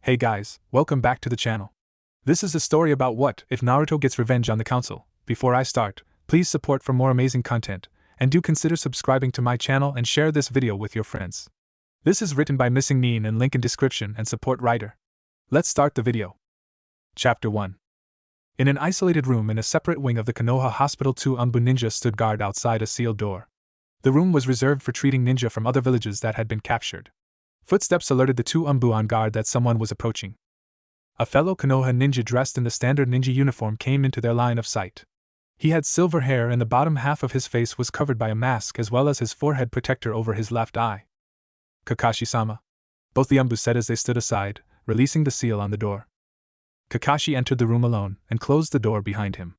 Hey guys, welcome back to the channel. This is a story about what if Naruto gets revenge on the council. Before I start, please support for more amazing content, and do consider subscribing to my channel and share this video with your friends. This is written by Missing Neen and link in description and support writer. Let's start the video. Chapter 1. In an isolated room in a separate wing of the Konoha Hospital, two Umbu ninja stood guard outside a sealed door. The room was reserved for treating ninja from other villages that had been captured. Footsteps alerted the two Umbu on guard that someone was approaching. A fellow Konoha ninja dressed in the standard ninja uniform came into their line of sight. He had silver hair and the bottom half of his face was covered by a mask as well as his forehead protector over his left eye. Kakashi-sama. Both the Umbu said as they stood aside, releasing the seal on the door. Kakashi entered the room alone and closed the door behind him.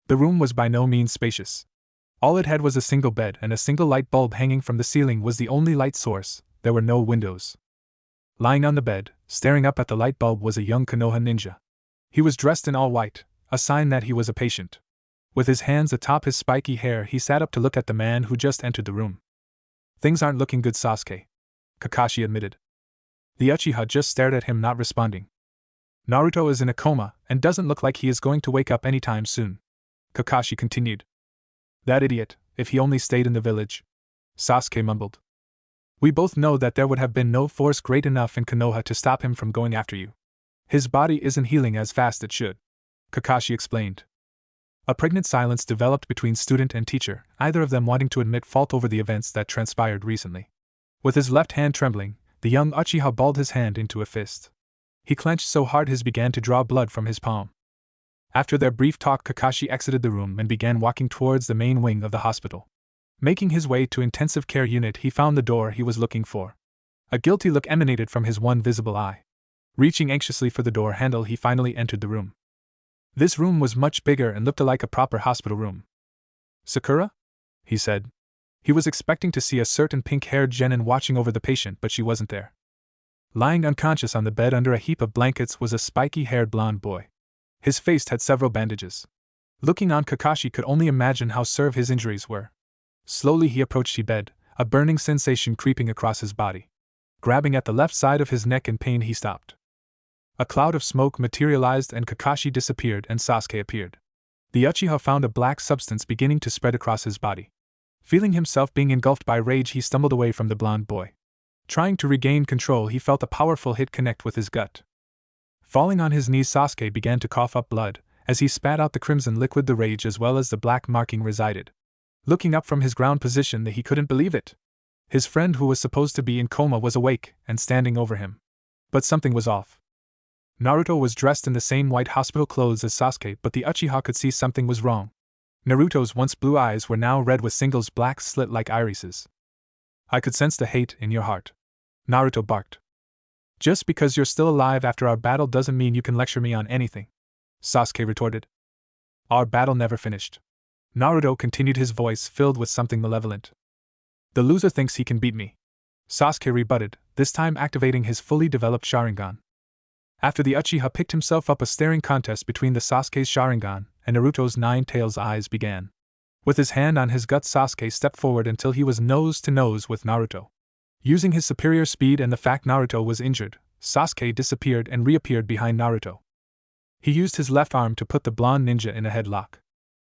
The room was by no means spacious. All it had was a single bed and a single light bulb hanging from the ceiling was the only light source. There were no windows. Lying on the bed, staring up at the light bulb was a young Konoha ninja. He was dressed in all white, a sign that he was a patient. With his hands atop his spiky hair, he sat up to look at the man who just entered the room. Things aren't looking good, Sasuke, Kakashi admitted. The Uchiha just stared at him, not responding. Naruto is in a coma and doesn't look like he is going to wake up anytime soon, Kakashi continued. That idiot, if he only stayed in the village, Sasuke mumbled. We both know that there would have been no force great enough in Konoha to stop him from going after you. His body isn't healing as fast as it should, Kakashi explained. A pregnant silence developed between student and teacher, either of them wanting to admit fault over the events that transpired recently. With his left hand trembling, the young Uchiha balled his hand into a fist. He clenched so hard his began to draw blood from his palm. After their brief talk, Kakashi exited the room and began walking towards the main wing of the hospital. Making his way to intensive care unit, he found the door he was looking for. A guilty look emanated from his one visible eye. Reaching anxiously for the door handle, he finally entered the room. This room was much bigger and looked like a proper hospital room. Sakura? He said. He was expecting to see a certain pink-haired genin watching over the patient, but she wasn't there. Lying unconscious on the bed under a heap of blankets was a spiky-haired blonde boy. His face had several bandages. Looking on, Kakashi could only imagine how severe his injuries were. Slowly he approached the bed, a burning sensation creeping across his body. Grabbing at the left side of his neck in pain, he stopped. A cloud of smoke materialized and Kakashi disappeared and Sasuke appeared. The Uchiha found a black substance beginning to spread across his body. Feeling himself being engulfed by rage, he stumbled away from the blonde boy. Trying to regain control, he felt a powerful hit connect with his gut. Falling on his knees, Sasuke began to cough up blood. As he spat out the crimson liquid, the rage as well as the black marking resided. Looking up from his ground position, he couldn't believe it. His friend who was supposed to be in coma was awake and standing over him. But something was off. Naruto was dressed in the same white hospital clothes as Sasuke, but the Uchiha could see something was wrong. Naruto's once blue eyes were now red with singles black slit like irises. I could sense the hate in your heart, Naruto barked. Just because you're still alive after our battle doesn't mean you can lecture me on anything, Sasuke retorted. Our battle never finished. Naruto continued, his voice filled with something malevolent. The loser thinks he can beat me, Sasuke rebutted, this time activating his fully developed Sharingan. After the Uchiha picked himself up, a staring contest between the Sasuke's Sharingan and Naruto's Nine Tails eyes began. With his hand on his gut, Sasuke stepped forward until he was nose to nose with Naruto. Using his superior speed and the fact Naruto was injured, Sasuke disappeared and reappeared behind Naruto. He used his left arm to put the blonde ninja in a headlock.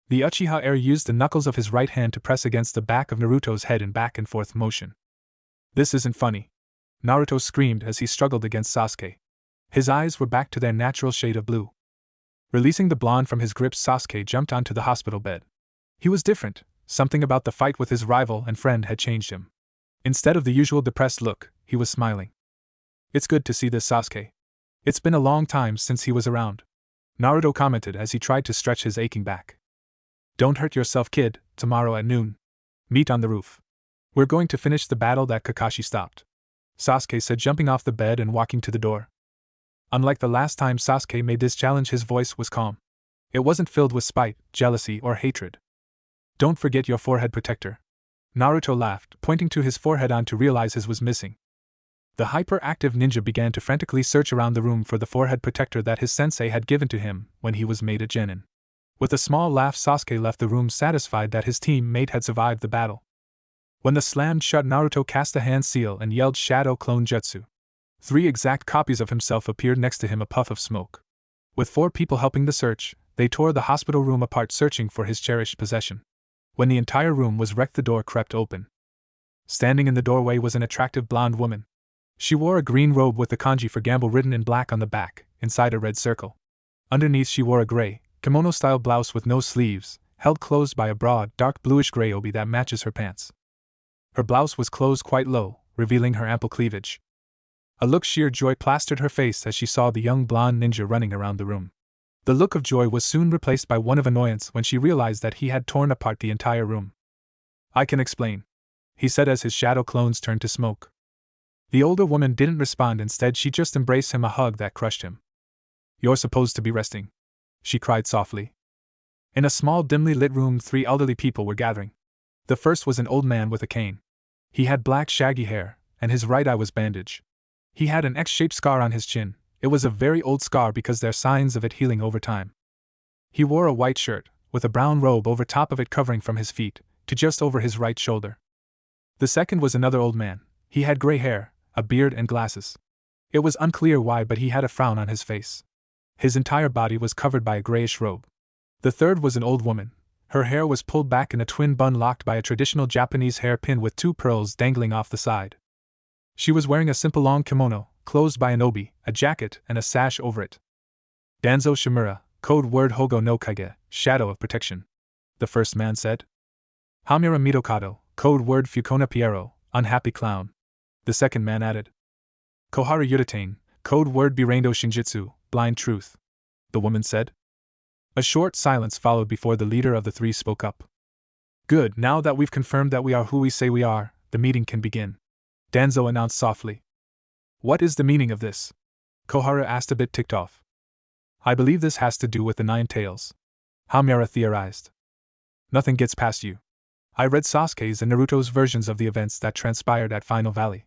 The Uchiha used the knuckles of his right hand to press against the back of Naruto's head in back and forth motion. This isn't funny, Naruto screamed as he struggled against Sasuke. His eyes were back to their natural shade of blue. Releasing the blonde from his grip, Sasuke jumped onto the hospital bed. He was different. Something about the fight with his rival and friend had changed him. Instead of the usual depressed look, he was smiling. It's good to see this, Sasuke. It's been a long time since he was around, Naruto commented as he tried to stretch his aching back. Don't hurt yourself, kid. Tomorrow at noon, meet on the roof. We're going to finish the battle that Kakashi stopped, Sasuke said, jumping off the bed and walking to the door. Unlike the last time Sasuke made this challenge, his voice was calm. It wasn't filled with spite, jealousy, or hatred. Don't forget your forehead protector, Naruto laughed, pointing to his forehead on to realize his was missing. The hyperactive ninja began to frantically search around the room for the forehead protector that his sensei had given to him when he was made a genin. With a small laugh, Sasuke left the room, satisfied that his teammate had survived the battle. When the slammed shut, Naruto cast a hand seal and yelled Shadow Clone Jutsu. 3 exact copies of himself appeared next to him, a puff of smoke. With 4 people helping the search, they tore the hospital room apart searching for his cherished possession. When the entire room was wrecked, the door crept open. Standing in the doorway was an attractive blonde woman. She wore a green robe with the kanji for gamble written in black on the back, inside a red circle. Underneath she wore a gray, kimono-style blouse with no sleeves, held closed by a broad, dark bluish-gray obi that matches her pants. Her blouse was closed quite low, revealing her ample cleavage. A look sheer joy plastered her face as she saw the young blonde ninja running around the room. The look of joy was soon replaced by one of annoyance when she realized that he had torn apart the entire room. "I can explain," he said as his shadow clones turned to smoke. The older woman didn't respond, instead she just embraced him, a hug that crushed him. "You're supposed to be resting," she cried softly. In a small dimly lit room 3 elderly people were gathering. The first was an old man with a cane. He had black shaggy hair, and his right eye was bandaged. He had an X-shaped scar on his chin. It was a very old scar because there are signs of it healing over time. He wore a white shirt, with a brown robe over top of it covering from his feet to just over his right shoulder. The second was another old man. He had gray hair, a beard and glasses. It was unclear why, but he had a frown on his face. His entire body was covered by a grayish robe. The third was an old woman. Her hair was pulled back in a twin bun locked by a traditional Japanese hairpin with 2 pearls dangling off the side. She was wearing a simple long kimono, closed by an obi, a jacket, and a sash over it. "Danzo Shimura, code word Hogo no Kage, shadow of protection," the first man said. "Hamura Mitokado, code word Fukona Piero, unhappy clown," the second man added. "Koharu Yudatane, code word Birendo Shinjitsu, blind truth," the woman said. A short silence followed before the leader of the 3 spoke up. "Good, now that we've confirmed that we are who we say we are, the meeting can begin," Danzo announced softly. "What is the meaning of this?" Koharu asked, a bit ticked off. "I believe this has to do with the 9 tails," Hamura theorized. "Nothing gets past you. I read Sasuke's and Naruto's versions of the events that transpired at Final Valley."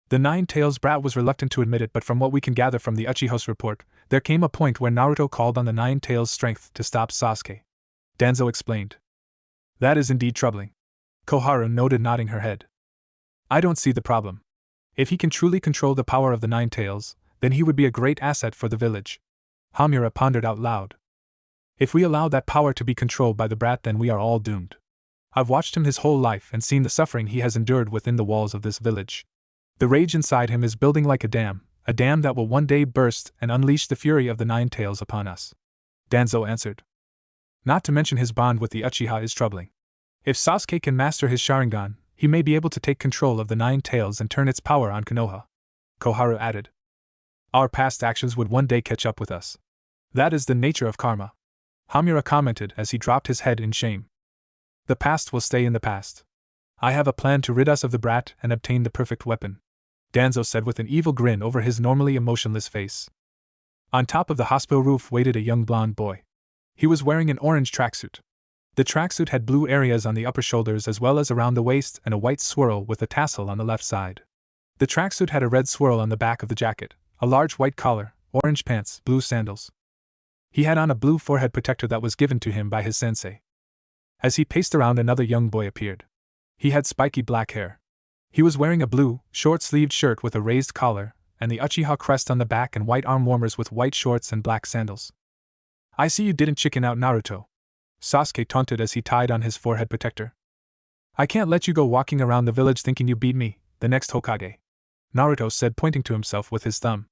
The 9 tails brat was reluctant to admit it, but from what we can gather from the Uchiha's report, there came a point where Naruto called on the 9 tails' strength to stop Sasuke. Danzo explained. "That is indeed troubling," Koharu noted, nodding her head. "I don't see the problem. If he can truly control the power of the 9 tails, then he would be a great asset for the village," Hamura pondered out loud. "If we allow that power to be controlled by the brat, then we are all doomed. I've watched him his whole life and seen the suffering he has endured within the walls of this village. The rage inside him is building like a dam that will one day burst and unleash the fury of the 9 tails upon us," Danzo answered. "Not to mention his bond with the Uchiha is troubling. If Sasuke can master his Sharingan, he may be able to take control of the 9 tails and turn its power on Konoha," Koharu added. "Our past actions would one day catch up with us. That is the nature of karma," Hamura commented as he dropped his head in shame. "The past will stay in the past. I have a plan to rid us of the brat and obtain the perfect weapon," Danzo said with an evil grin over his normally emotionless face. On top of the hospital roof waited a young blonde boy. He was wearing an orange tracksuit. The tracksuit had blue areas on the upper shoulders as well as around the waist and a white swirl with a tassel on the left side. The tracksuit had a red swirl on the back of the jacket, a large white collar, orange pants, blue sandals. He had on a blue forehead protector that was given to him by his sensei. As he paced around, another young boy appeared. He had spiky black hair. He was wearing a blue, short-sleeved shirt with a raised collar, and the Uchiha crest on the back and white arm warmers with white shorts and black sandals. "I see you didn't chicken out, Naruto," Sasuke taunted as he tied on his forehead protector. "I can't let you go walking around the village thinking you beat me, the next Hokage," Naruto said, pointing to himself with his thumb.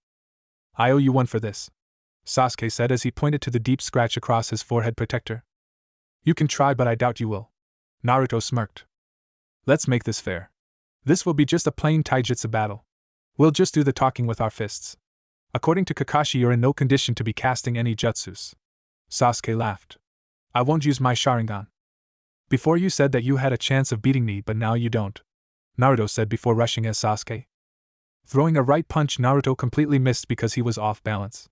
"I owe you one for this," Sasuke said as he pointed to the deep scratch across his forehead protector. "You can try, but I doubt you will," Naruto smirked. "Let's make this fair. This will be just a plain taijutsu battle. We'll just do the talking with our fists. According to Kakashi, you're in no condition to be casting any jutsus." Sasuke laughed. "I won't use my Sharingan. Before you said that you had a chance of beating me, but now you don't," Naruto said before rushing at Sasuke. Throwing a right punch, Naruto completely missed because he was off balance.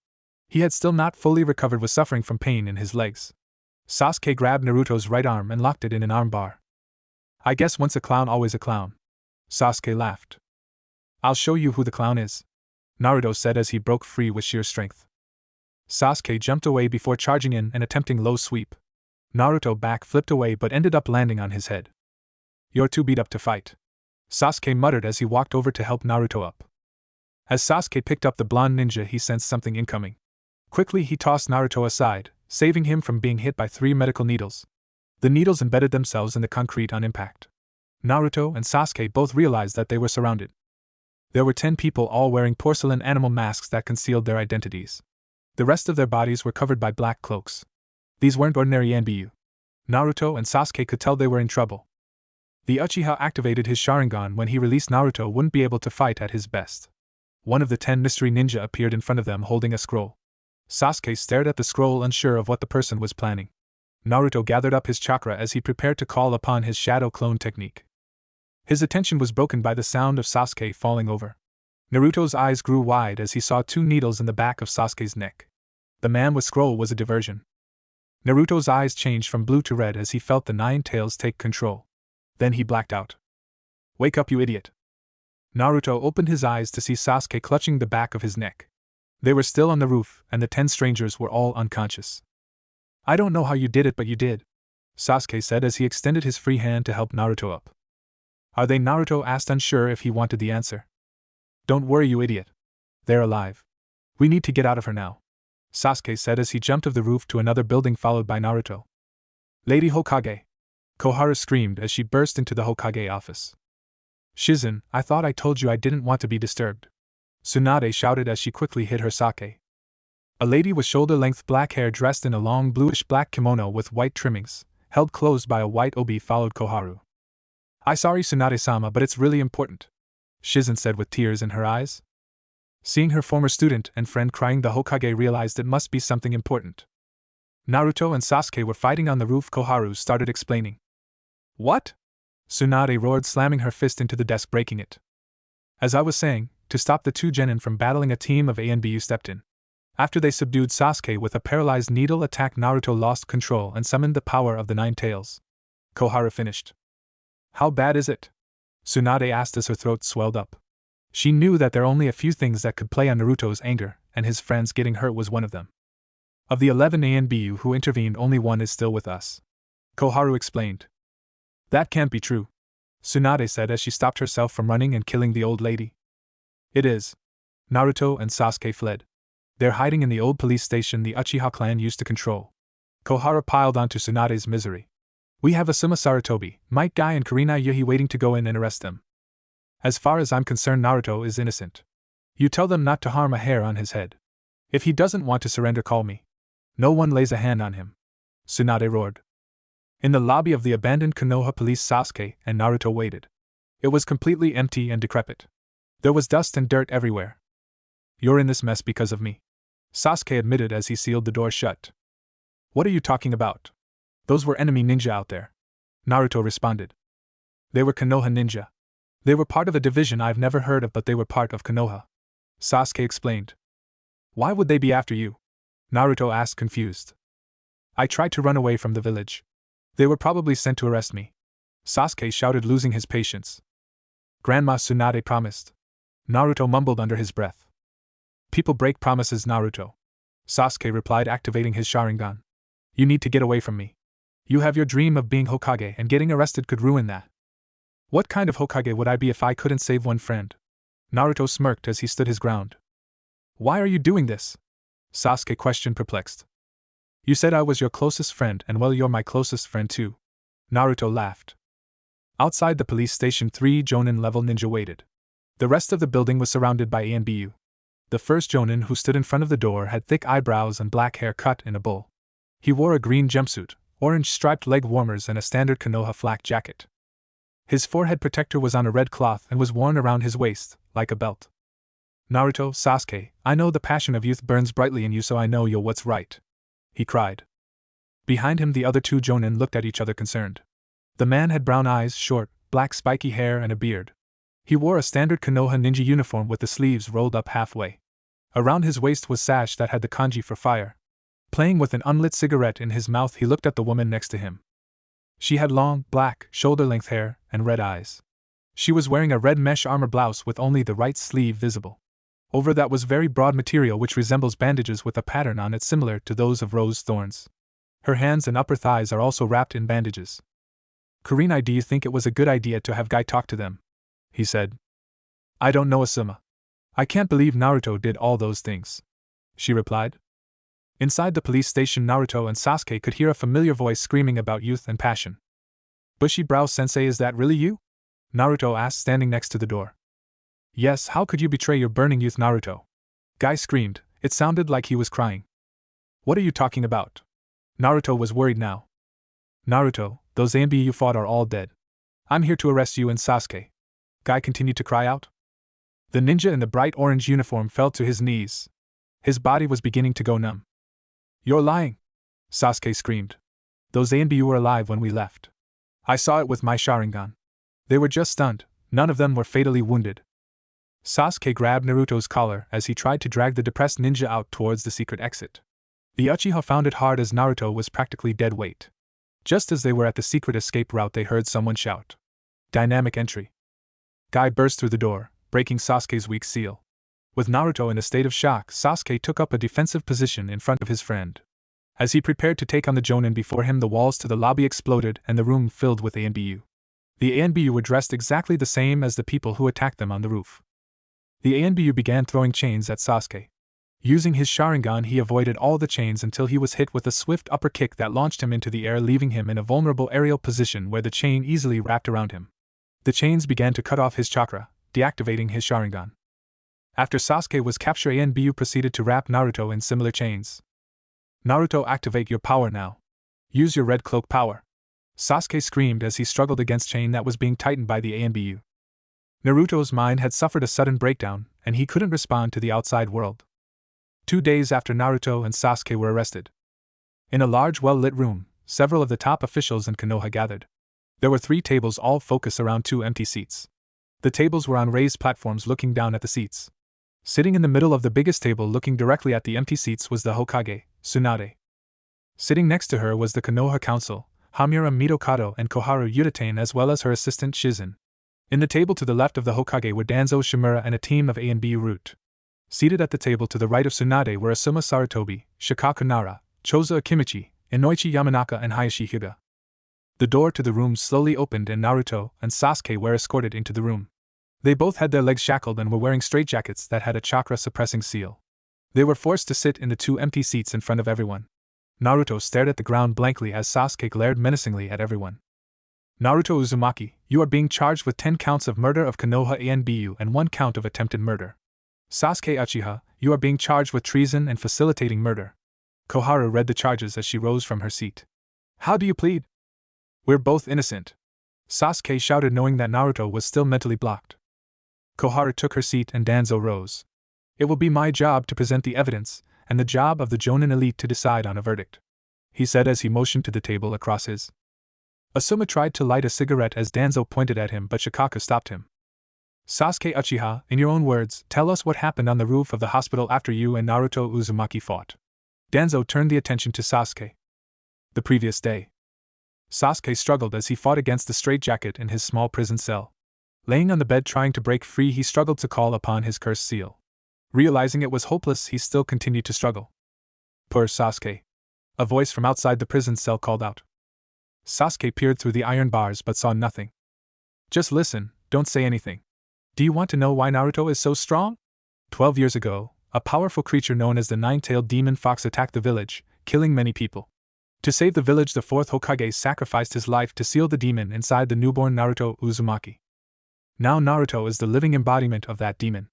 He had still not fully recovered, was suffering from pain in his legs. Sasuke grabbed Naruto's right arm and locked it in an armbar. "I guess once a clown, always a clown," Sasuke laughed. "I'll show you who the clown is," Naruto said as he broke free with sheer strength. Sasuke jumped away before charging in and attempting low sweep. Naruto back flipped away but ended up landing on his head. "You're too beat up to fight," Sasuke muttered as he walked over to help Naruto up. As Sasuke picked up the blonde ninja, he sensed something incoming. Quickly, he tossed Naruto aside, saving him from being hit by 3 medical needles. The needles embedded themselves in the concrete on impact. Naruto and Sasuke both realized that they were surrounded. There were 10 people, all wearing porcelain animal masks that concealed their identities. The rest of their bodies were covered by black cloaks. These weren't ordinary Yanbyu. Naruto and Sasuke could tell they were in trouble. The Uchiha activated his Sharingan when he released Naruto wouldn't be able to fight at his best. One of the 10 mystery ninja appeared in front of them holding a scroll. Sasuke stared at the scroll, unsure of what the person was planning. Naruto gathered up his chakra as he prepared to call upon his shadow clone technique. His attention was broken by the sound of Sasuke falling over. Naruto's eyes grew wide as he saw 2 needles in the back of Sasuke's neck. The man with scroll was a diversion. Naruto's eyes changed from blue to red as he felt the 9 tails take control. Then he blacked out. "Wake up, you idiot." Naruto opened his eyes to see Sasuke clutching the back of his neck. They were still on the roof, and the 10 strangers were all unconscious. "I don't know how you did it, but you did," Sasuke said as he extended his free hand to help Naruto up. "Are they?" Naruto asked, unsure if he wanted the answer. "Don't worry, you idiot. They're alive. We need to get out of here now," Sasuke said as he jumped off the roof to another building followed by Naruto. "Lady Hokage!" Koharu screamed as she burst into the Hokage office. "Shizen, I thought I told you I didn't want to be disturbed," Tsunade shouted as she quickly hid her sake. A lady with shoulder-length black hair dressed in a long bluish-black kimono with white trimmings, held closed by a white obi, followed Koharu. "I'm sorry, Tsunade-sama, but it's really important," Shizen said with tears in her eyes. Seeing her former student and friend crying, the Hokage realized it must be something important. Naruto and Sasuke were fighting on the roof. Koharu started explaining. "What?" Tsunade roared, slamming her fist into the desk, breaking it. "As I was saying, to stop the 2 genin from battling, a team of ANBU stepped in. After they subdued Sasuke with a paralyzed needle attack, Naruto lost control and summoned the power of the 9 tails." Koharu finished. "How bad is it?" Tsunade asked as her throat swelled up. She knew that there are only a few things that could play on Naruto's anger, and his friends getting hurt was one of them. "Of the 11 ANBU who intervened, only 1 is still with us," Koharu explained. "That can't be true," Tsunade said as she stopped herself from running and killing the old lady. "It is." Naruto and Sasuke fled. "They're hiding in the old police station the Uchiha clan used to control." Koharu piled onto Tsunade's misery. "We have Asuma Sarutobi, Might Guy, and Karina Yuhi waiting to go in and arrest them. As far as I'm concerned, Naruto is innocent. You tell them not to harm a hair on his head. If he doesn't want to surrender, call me. No one lays a hand on him," Tsunade roared. In the lobby of the abandoned Konoha police, Sasuke and Naruto waited. It was completely empty and decrepit. There was dust and dirt everywhere. "You're in this mess because of me," Sasuke admitted as he sealed the door shut. "What are you talking about? Those were enemy ninja out there," Naruto responded. "They were Konoha ninja. They were part of a division I've never heard of, but they were part of Konoha," Sasuke explained. "Why would they be after you?" Naruto asked, confused. "I tried to run away from the village. They were probably sent to arrest me," Sasuke shouted, losing his patience. "Grandma," Tsunade promised. Naruto mumbled under his breath. "People break promises, Naruto," Sasuke replied, activating his Sharingan. "You need to get away from me. You have your dream of being Hokage, and getting arrested could ruin that." "What kind of Hokage would I be if I couldn't save one friend?" Naruto smirked as he stood his ground. "Why are you doing this?" Sasuke questioned, perplexed. "You said I was your closest friend, and well, you're my closest friend too." Naruto laughed. Outside the police station, 3 Jonin-level ninja waited. The rest of the building was surrounded by ANBU. The first Jonin, who stood in front of the door, had thick eyebrows and black hair cut in a bowl. He wore a green jumpsuit, orange striped leg warmers, and a standard Konoha flak jacket. His forehead protector was on a red cloth and was worn around his waist, like a belt. "Naruto, Sasuke, I know the passion of youth burns brightly in you, so I know you're what's right," he cried. Behind him, the other 2 Jonin looked at each other, concerned. The man had brown eyes, short, black spiky hair, and a beard. He wore a standard Konoha ninja uniform with the sleeves rolled up halfway. Around his waist was sash that had the kanji for fire. Playing with an unlit cigarette in his mouth, he looked at the woman next to him. She had long, black, shoulder-length hair and red eyes. She was wearing a red mesh armor blouse with only the right sleeve visible. Over that was very broad material which resembles bandages with a pattern on it similar to those of rose thorns. Her hands and upper thighs are also wrapped in bandages. "Karina, do you think it was a good idea to have Guy talk to them?" he said. "I don't know, Asuma. I can't believe Naruto did all those things, she replied. Inside the police station, Naruto and Sasuke could hear a familiar voice screaming about youth and passion. Bushy Brow Sensei, is that really you? Naruto asked, standing next to the door. Yes, how could you betray your burning youth, Naruto? Guy screamed. It sounded like he was crying. What are you talking about? Naruto was worried now. Naruto, those ANB you fought are all dead. I'm here to arrest you and Sasuke. Guy continued to cry out. The ninja in the bright orange uniform fell to his knees. His body was beginning to go numb. You're lying! Sasuke screamed. Those ANB were alive when we left. I saw it with my Sharingan. They were just stunned, none of them were fatally wounded. Sasuke grabbed Naruto's collar as he tried to drag the depressed ninja out towards the secret exit. The Uchiha found it hard as Naruto was practically dead weight. Just as they were at the secret escape route, they heard someone shout. Dynamic entry. Guy burst through the door, breaking Sasuke's weak seal. With Naruto in a state of shock, Sasuke took up a defensive position in front of his friend. As he prepared to take on the Jonin before him, the walls to the lobby exploded and the room filled with ANBU. The ANBU were dressed exactly the same as the people who attacked them on the roof. The ANBU began throwing chains at Sasuke. Using his Sharingan, he avoided all the chains until he was hit with a swift upper kick that launched him into the air, leaving him in a vulnerable aerial position where the chain easily wrapped around him. The chains began to cut off his chakra, deactivating his Sharingan. After Sasuke was captured, ANBU proceeded to wrap Naruto in similar chains. Naruto, activate your power now. Use your red cloak power. Sasuke screamed as he struggled against chain that was being tightened by the ANBU. Naruto's mind had suffered a sudden breakdown, and he couldn't respond to the outside world. 2 days after Naruto and Sasuke were arrested. In a large, well-lit room, several of the top officials in Konoha gathered. There were 3 tables, all focused around 2 empty seats. The tables were on raised platforms looking down at the seats. Sitting in the middle of the biggest table looking directly at the empty seats was the Hokage, Tsunade. Sitting next to her was the Konoha Council, Hamura Mitokado and Koharu Utatane, as well as her assistant Shizen. In the table to the left of the Hokage were Danzo Shimura and a team of ANB Root. Seated at the table to the right of Tsunade were Asuma Sarutobi, Shikaku Nara, Choza Akimichi, Inoichi Yamanaka and Hayashi Hyuga. The door to the room slowly opened and Naruto and Sasuke were escorted into the room. They both had their legs shackled and were wearing straitjackets that had a chakra-suppressing seal. They were forced to sit in the 2 empty seats in front of everyone. Naruto stared at the ground blankly as Sasuke glared menacingly at everyone. Naruto Uzumaki, you are being charged with 10 counts of murder of Konoha ANBU and 1 count of attempted murder. Sasuke Uchiha, you are being charged with treason and facilitating murder. Koharu read the charges as she rose from her seat. How do you plead? We're both innocent. Sasuke shouted, knowing that Naruto was still mentally blocked. Koharu took her seat and Danzo rose. It will be my job to present the evidence, and the job of the Jonin elite to decide on a verdict, he said as he motioned to the table across his. Asuma tried to light a cigarette as Danzo pointed at him, but Shikaku stopped him. Sasuke Uchiha, in your own words, tell us what happened on the roof of the hospital after you and Naruto Uzumaki fought. Danzo turned the attention to Sasuke. The previous day. Sasuke struggled as he fought against the straitjacket in his small prison cell. Laying on the bed trying to break free, he struggled to call upon his cursed seal. Realizing it was hopeless, he still continued to struggle. Poor Sasuke. A voice from outside the prison cell called out. Sasuke peered through the iron bars but saw nothing. Just listen, don't say anything. Do you want to know why Naruto is so strong? 12 years ago, a powerful creature known as the Nine-Tailed Demon Fox attacked the village, killing many people. To save the village, the 4th Hokage sacrificed his life to seal the demon inside the newborn Naruto Uzumaki. Now Naruto is the living embodiment of that demon.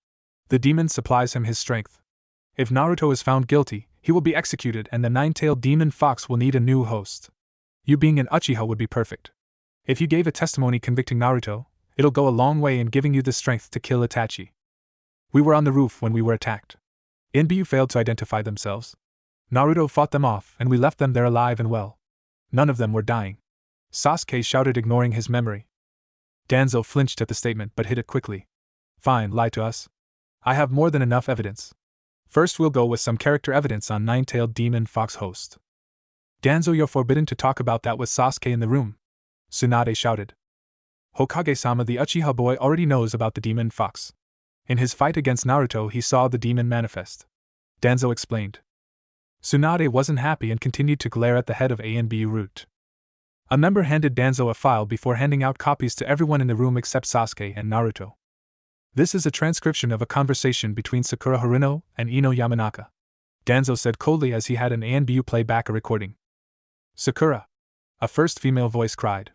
The demon supplies him his strength. If Naruto is found guilty, he will be executed and the Nine-Tailed Demon Fox will need a new host. You being an Uchiha would be perfect. If you gave a testimony convicting Naruto, it'll go a long way in giving you the strength to kill Itachi. We were on the roof when we were attacked. NBU failed to identify themselves. Naruto fought them off and we left them there alive and well. None of them were dying. Sasuke shouted, ignoring his memory. Danzo flinched at the statement but hid it quickly. Fine, lie to us. I have more than enough evidence. First we'll go with some character evidence on Nine-Tailed Demon Fox host. Danzo, you're forbidden to talk about that with Sasuke in the room, Tsunade shouted. Hokage-sama, the Uchiha boy already knows about the Demon Fox. In his fight against Naruto he saw the demon manifest. Danzo explained. Tsunade wasn't happy and continued to glare at the head of ANB Root. A member handed Danzo a file before handing out copies to everyone in the room except Sasuke and Naruto. This is a transcription of a conversation between Sakura Haruno and Ino Yamanaka, Danzo said coldly as he had an ANBU play back a recording. Sakura! A first female voice cried.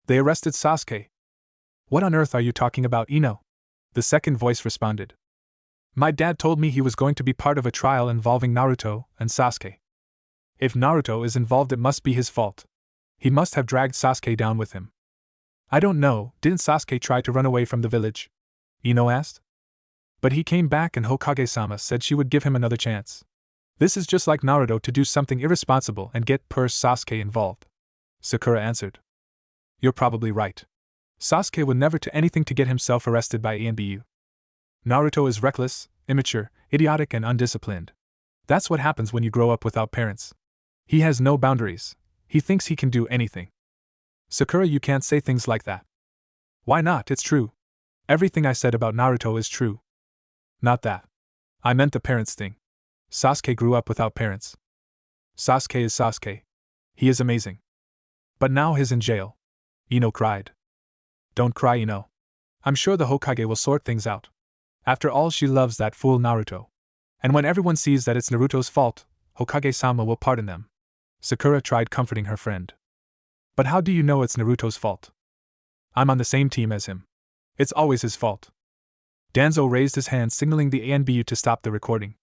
They arrested Sasuke. What on earth are you talking about, Ino? The second voice responded. My dad told me he was going to be part of a trial involving Naruto and Sasuke. If Naruto is involved, it must be his fault. He must have dragged Sasuke down with him. I don't know, didn't Sasuke try to run away from the village? Ino asked. But he came back and Hokage-sama said she would give him another chance. This is just like Naruto to do something irresponsible and get Sasuke involved. Sakura answered. You're probably right. Sasuke would never do anything to get himself arrested by ANBU. Naruto is reckless, immature, idiotic and undisciplined. That's what happens when you grow up without parents. He has no boundaries. He thinks he can do anything. Sakura, you can't say things like that. Why not? It's true. Everything I said about Naruto is true. Not that. I meant the parents thing. Sasuke grew up without parents. Sasuke is Sasuke. He is amazing. But now he's in jail. Ino cried. Don't cry, Ino. I'm sure the Hokage will sort things out. After all, she loves that fool Naruto. And when everyone sees that it's Naruto's fault, Hokage-sama will pardon them. Sakura tried comforting her friend. But how do you know it's Naruto's fault? I'm on the same team as him. It's always his fault. Danzo raised his hand signaling the ANBU to stop the recording.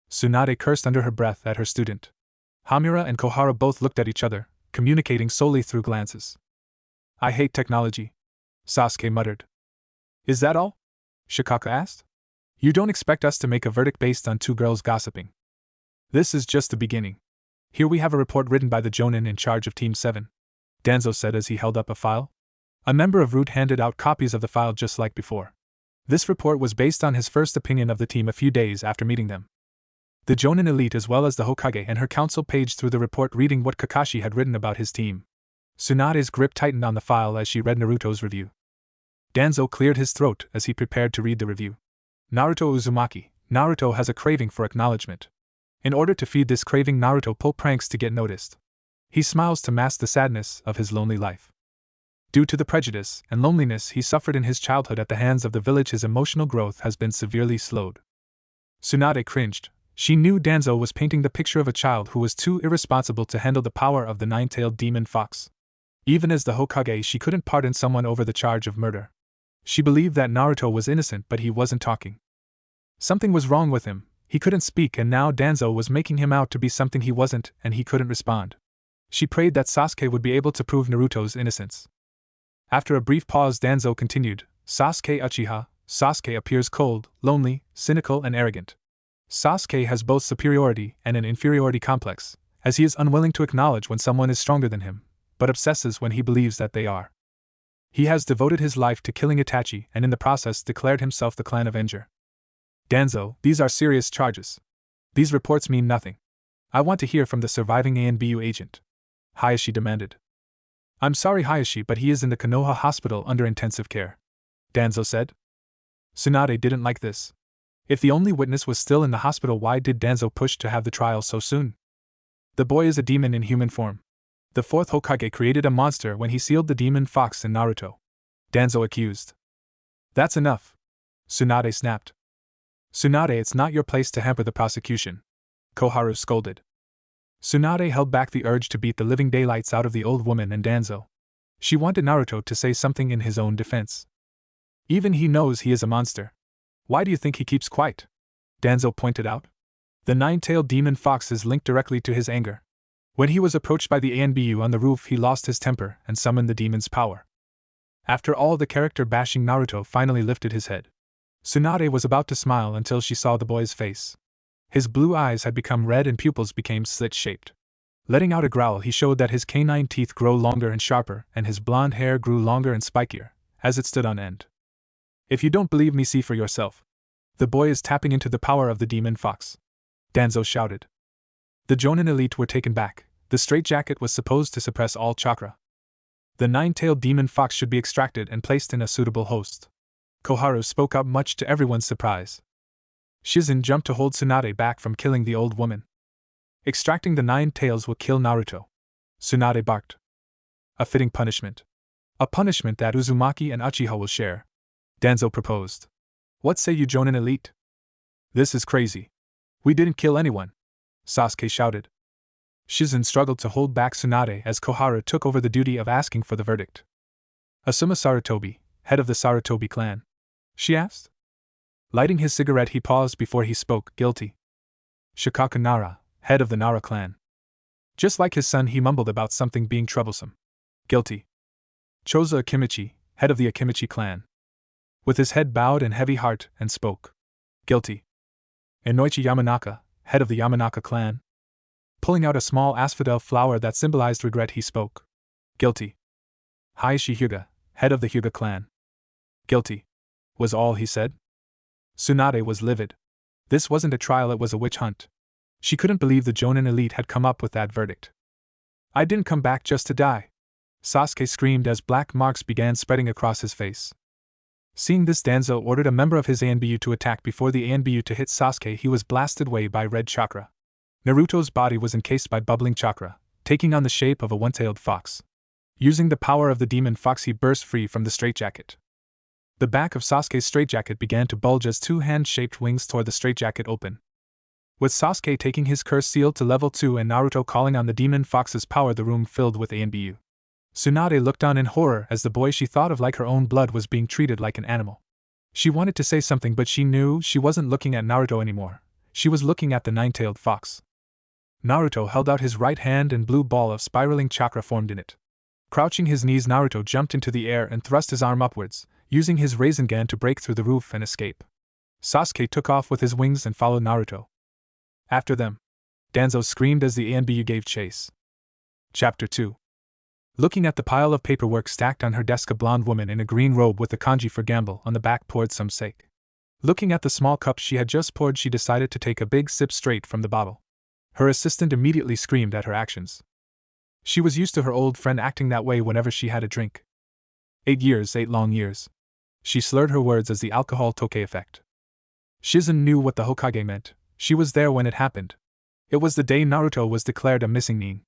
Tsunade cursed under her breath at her student. Hamura and Kohara both looked at each other, communicating solely through glances. I hate technology, Sasuke muttered. Is that all? Shikaka asked. You don't expect us to make a verdict based on two girls gossiping. This is just the beginning. Here we have a report written by the Jonin in charge of Team 7, Danzo said as he held up a file. A member of Root handed out copies of the file just like before. This report was based on his first opinion of the team a few days after meeting them. The Jonin elite as well as the Hokage and her council paged through the report reading what Kakashi had written about his team. Tsunade's grip tightened on the file as she read Naruto's review. Danzo cleared his throat as he prepared to read the review. Naruto Uzumaki. Naruto has a craving for acknowledgement. In order to feed this craving, Naruto pull pranks to get noticed. He smiles to mask the sadness of his lonely life. Due to the prejudice and loneliness he suffered in his childhood at the hands of the village, his emotional growth has been severely slowed. Tsunade cringed. She knew Danzo was painting the picture of a child who was too irresponsible to handle the power of the nine-tailed demon fox. Even as the Hokage, she couldn't pardon someone over the charge of murder. She believed that Naruto was innocent, but he wasn't talking. Something was wrong with him. He couldn't speak, and now Danzo was making him out to be something he wasn't, and he couldn't respond. She prayed that Sasuke would be able to prove Naruto's innocence. After a brief pause, Danzo continued, Sasuke Uchiha. Sasuke appears cold, lonely, cynical and arrogant. Sasuke has both superiority and an inferiority complex, as he is unwilling to acknowledge when someone is stronger than him, but obsesses when he believes that they are. He has devoted his life to killing Itachi and in the process declared himself the clan avenger. Danzo, these are serious charges. These reports mean nothing. I want to hear from the surviving ANBU agent, Hayashi demanded. I'm sorry, Hayashi, but he is in the Konoha hospital under intensive care, Danzo said. Tsunade didn't like this. If the only witness was still in the hospital, why did Danzo push to have the trial so soon? The boy is a demon in human form. The fourth Hokage created a monster when he sealed the demon fox in Naruto, Danzo accused. That's enough, Tsunade snapped. Tsunade, it's not your place to hamper the prosecution, Koharu scolded. Tsunade held back the urge to beat the living daylights out of the old woman and Danzo. She wanted Naruto to say something in his own defense. Even he knows he is a monster. Why do you think he keeps quiet? Danzo pointed out. The nine-tailed demon fox is linked directly to his anger. When he was approached by the ANBU on the roof, he lost his temper and summoned the demon's power. After all the character bashing, Naruto finally lifted his head. Tsunade was about to smile until she saw the boy's face. His blue eyes had become red and pupils became slit-shaped. Letting out a growl, he showed that his canine teeth grow longer and sharper, and his blonde hair grew longer and spikier, as it stood on end. If you don't believe me, see for yourself. The boy is tapping into the power of the demon fox, Danzo shouted. The Jonin elite were taken back. The straitjacket was supposed to suppress all chakra. The nine-tailed demon fox should be extracted and placed in a suitable host. Koharu spoke up, much to everyone's surprise. Shizen jumped to hold Tsunade back from killing the old woman. Extracting the nine tails will kill Naruto, Tsunade barked. A fitting punishment. A punishment that Uzumaki and Uchiha will share, Danzo proposed. What say you, Jonin Elite? This is crazy. We didn't kill anyone, Sasuke shouted. Shizen struggled to hold back Tsunade as Koharu took over the duty of asking for the verdict. Asuma Sarutobi, head of the Sarutobi clan? She asked. Lighting his cigarette, he paused before he spoke. Guilty. Shikaku Nara, head of the Nara clan. Just like his son, he mumbled about something being troublesome. Guilty. Chozo Akimichi, head of the Akimichi clan. With his head bowed and heavy heart, and spoke. Guilty. Inoichi Yamanaka, head of the Yamanaka clan. Pulling out a small asphodel flower that symbolized regret, he spoke. Guilty. Hayashi Hyuga, head of the Hyuga clan. Guilty. Was all he said. Tsunade was livid. This wasn't a trial, it was a witch hunt. She couldn't believe the Jonin elite had come up with that verdict. I didn't come back just to die, Sasuke screamed as black marks began spreading across his face. Seeing this, Danzo ordered a member of his ANBU to attack. Before the ANBU to hit Sasuke, he was blasted away by red chakra. Naruto's body was encased by bubbling chakra, taking on the shape of a one-tailed fox. Using the power of the demon fox, he burst free from the straitjacket. The back of Sasuke's straitjacket began to bulge as two hand-shaped wings tore the straitjacket open. With Sasuke taking his curse seal to level 2 and Naruto calling on the demon fox's power, the room filled with ANBU. Tsunade looked on in horror as the boy she thought of like her own blood was being treated like an animal. She wanted to say something, but she knew she wasn't looking at Naruto anymore. She was looking at the nine-tailed fox. Naruto held out his right hand and blue ball of spiraling chakra formed in it. Crouching his knees, Naruto jumped into the air and thrust his arm upwards, using his Rasengan to break through the roof and escape. Sasuke took off with his wings and followed Naruto. After them, Danzo screamed as the ANBU gave chase. Chapter 2. Looking at the pile of paperwork stacked on her desk, a blonde woman in a green robe with the kanji for gamble on the back poured some sake. Looking at the small cup she had just poured, she decided to take a big sip straight from the bottle. Her assistant immediately screamed at her actions. She was used to her old friend acting that way whenever she had a drink. 8 years, 8 long years. She slurred her words as the alcohol toke effect. Shizen knew what the Hokage meant. She was there when it happened. It was the day Naruto was declared a missing nin.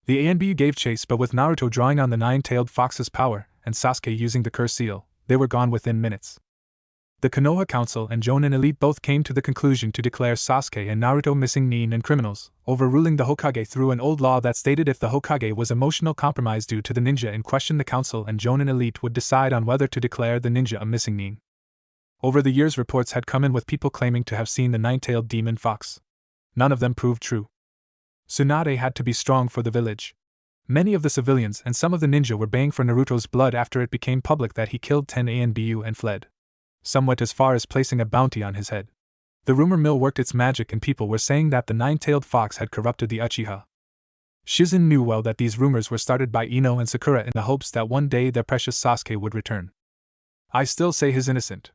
The ANBU gave chase, but with Naruto drawing on the nine-tailed fox's power and Sasuke using the curse seal, they were gone within minutes. The Konoha Council and Jonin Elite both came to the conclusion to declare Sasuke and Naruto missing nin and criminals, overruling the Hokage through an old law that stated if the Hokage was emotional compromised due to the ninja in question, the Council and Jonin Elite would decide on whether to declare the ninja a missing nin. Over the years, reports had come in with people claiming to have seen the nine-tailed demon fox. None of them proved true. Tsunade had to be strong for the village. Many of the civilians and some of the ninja were baying for Naruto's blood after it became public that he killed 10 ANBU and fled. Some went as far as placing a bounty on his head. The rumor mill worked its magic and people were saying that the nine-tailed fox had corrupted the Uchiha. Shizen knew well that these rumors were started by Ino and Sakura in the hopes that one day their precious Sasuke would return. I still say he's innocent,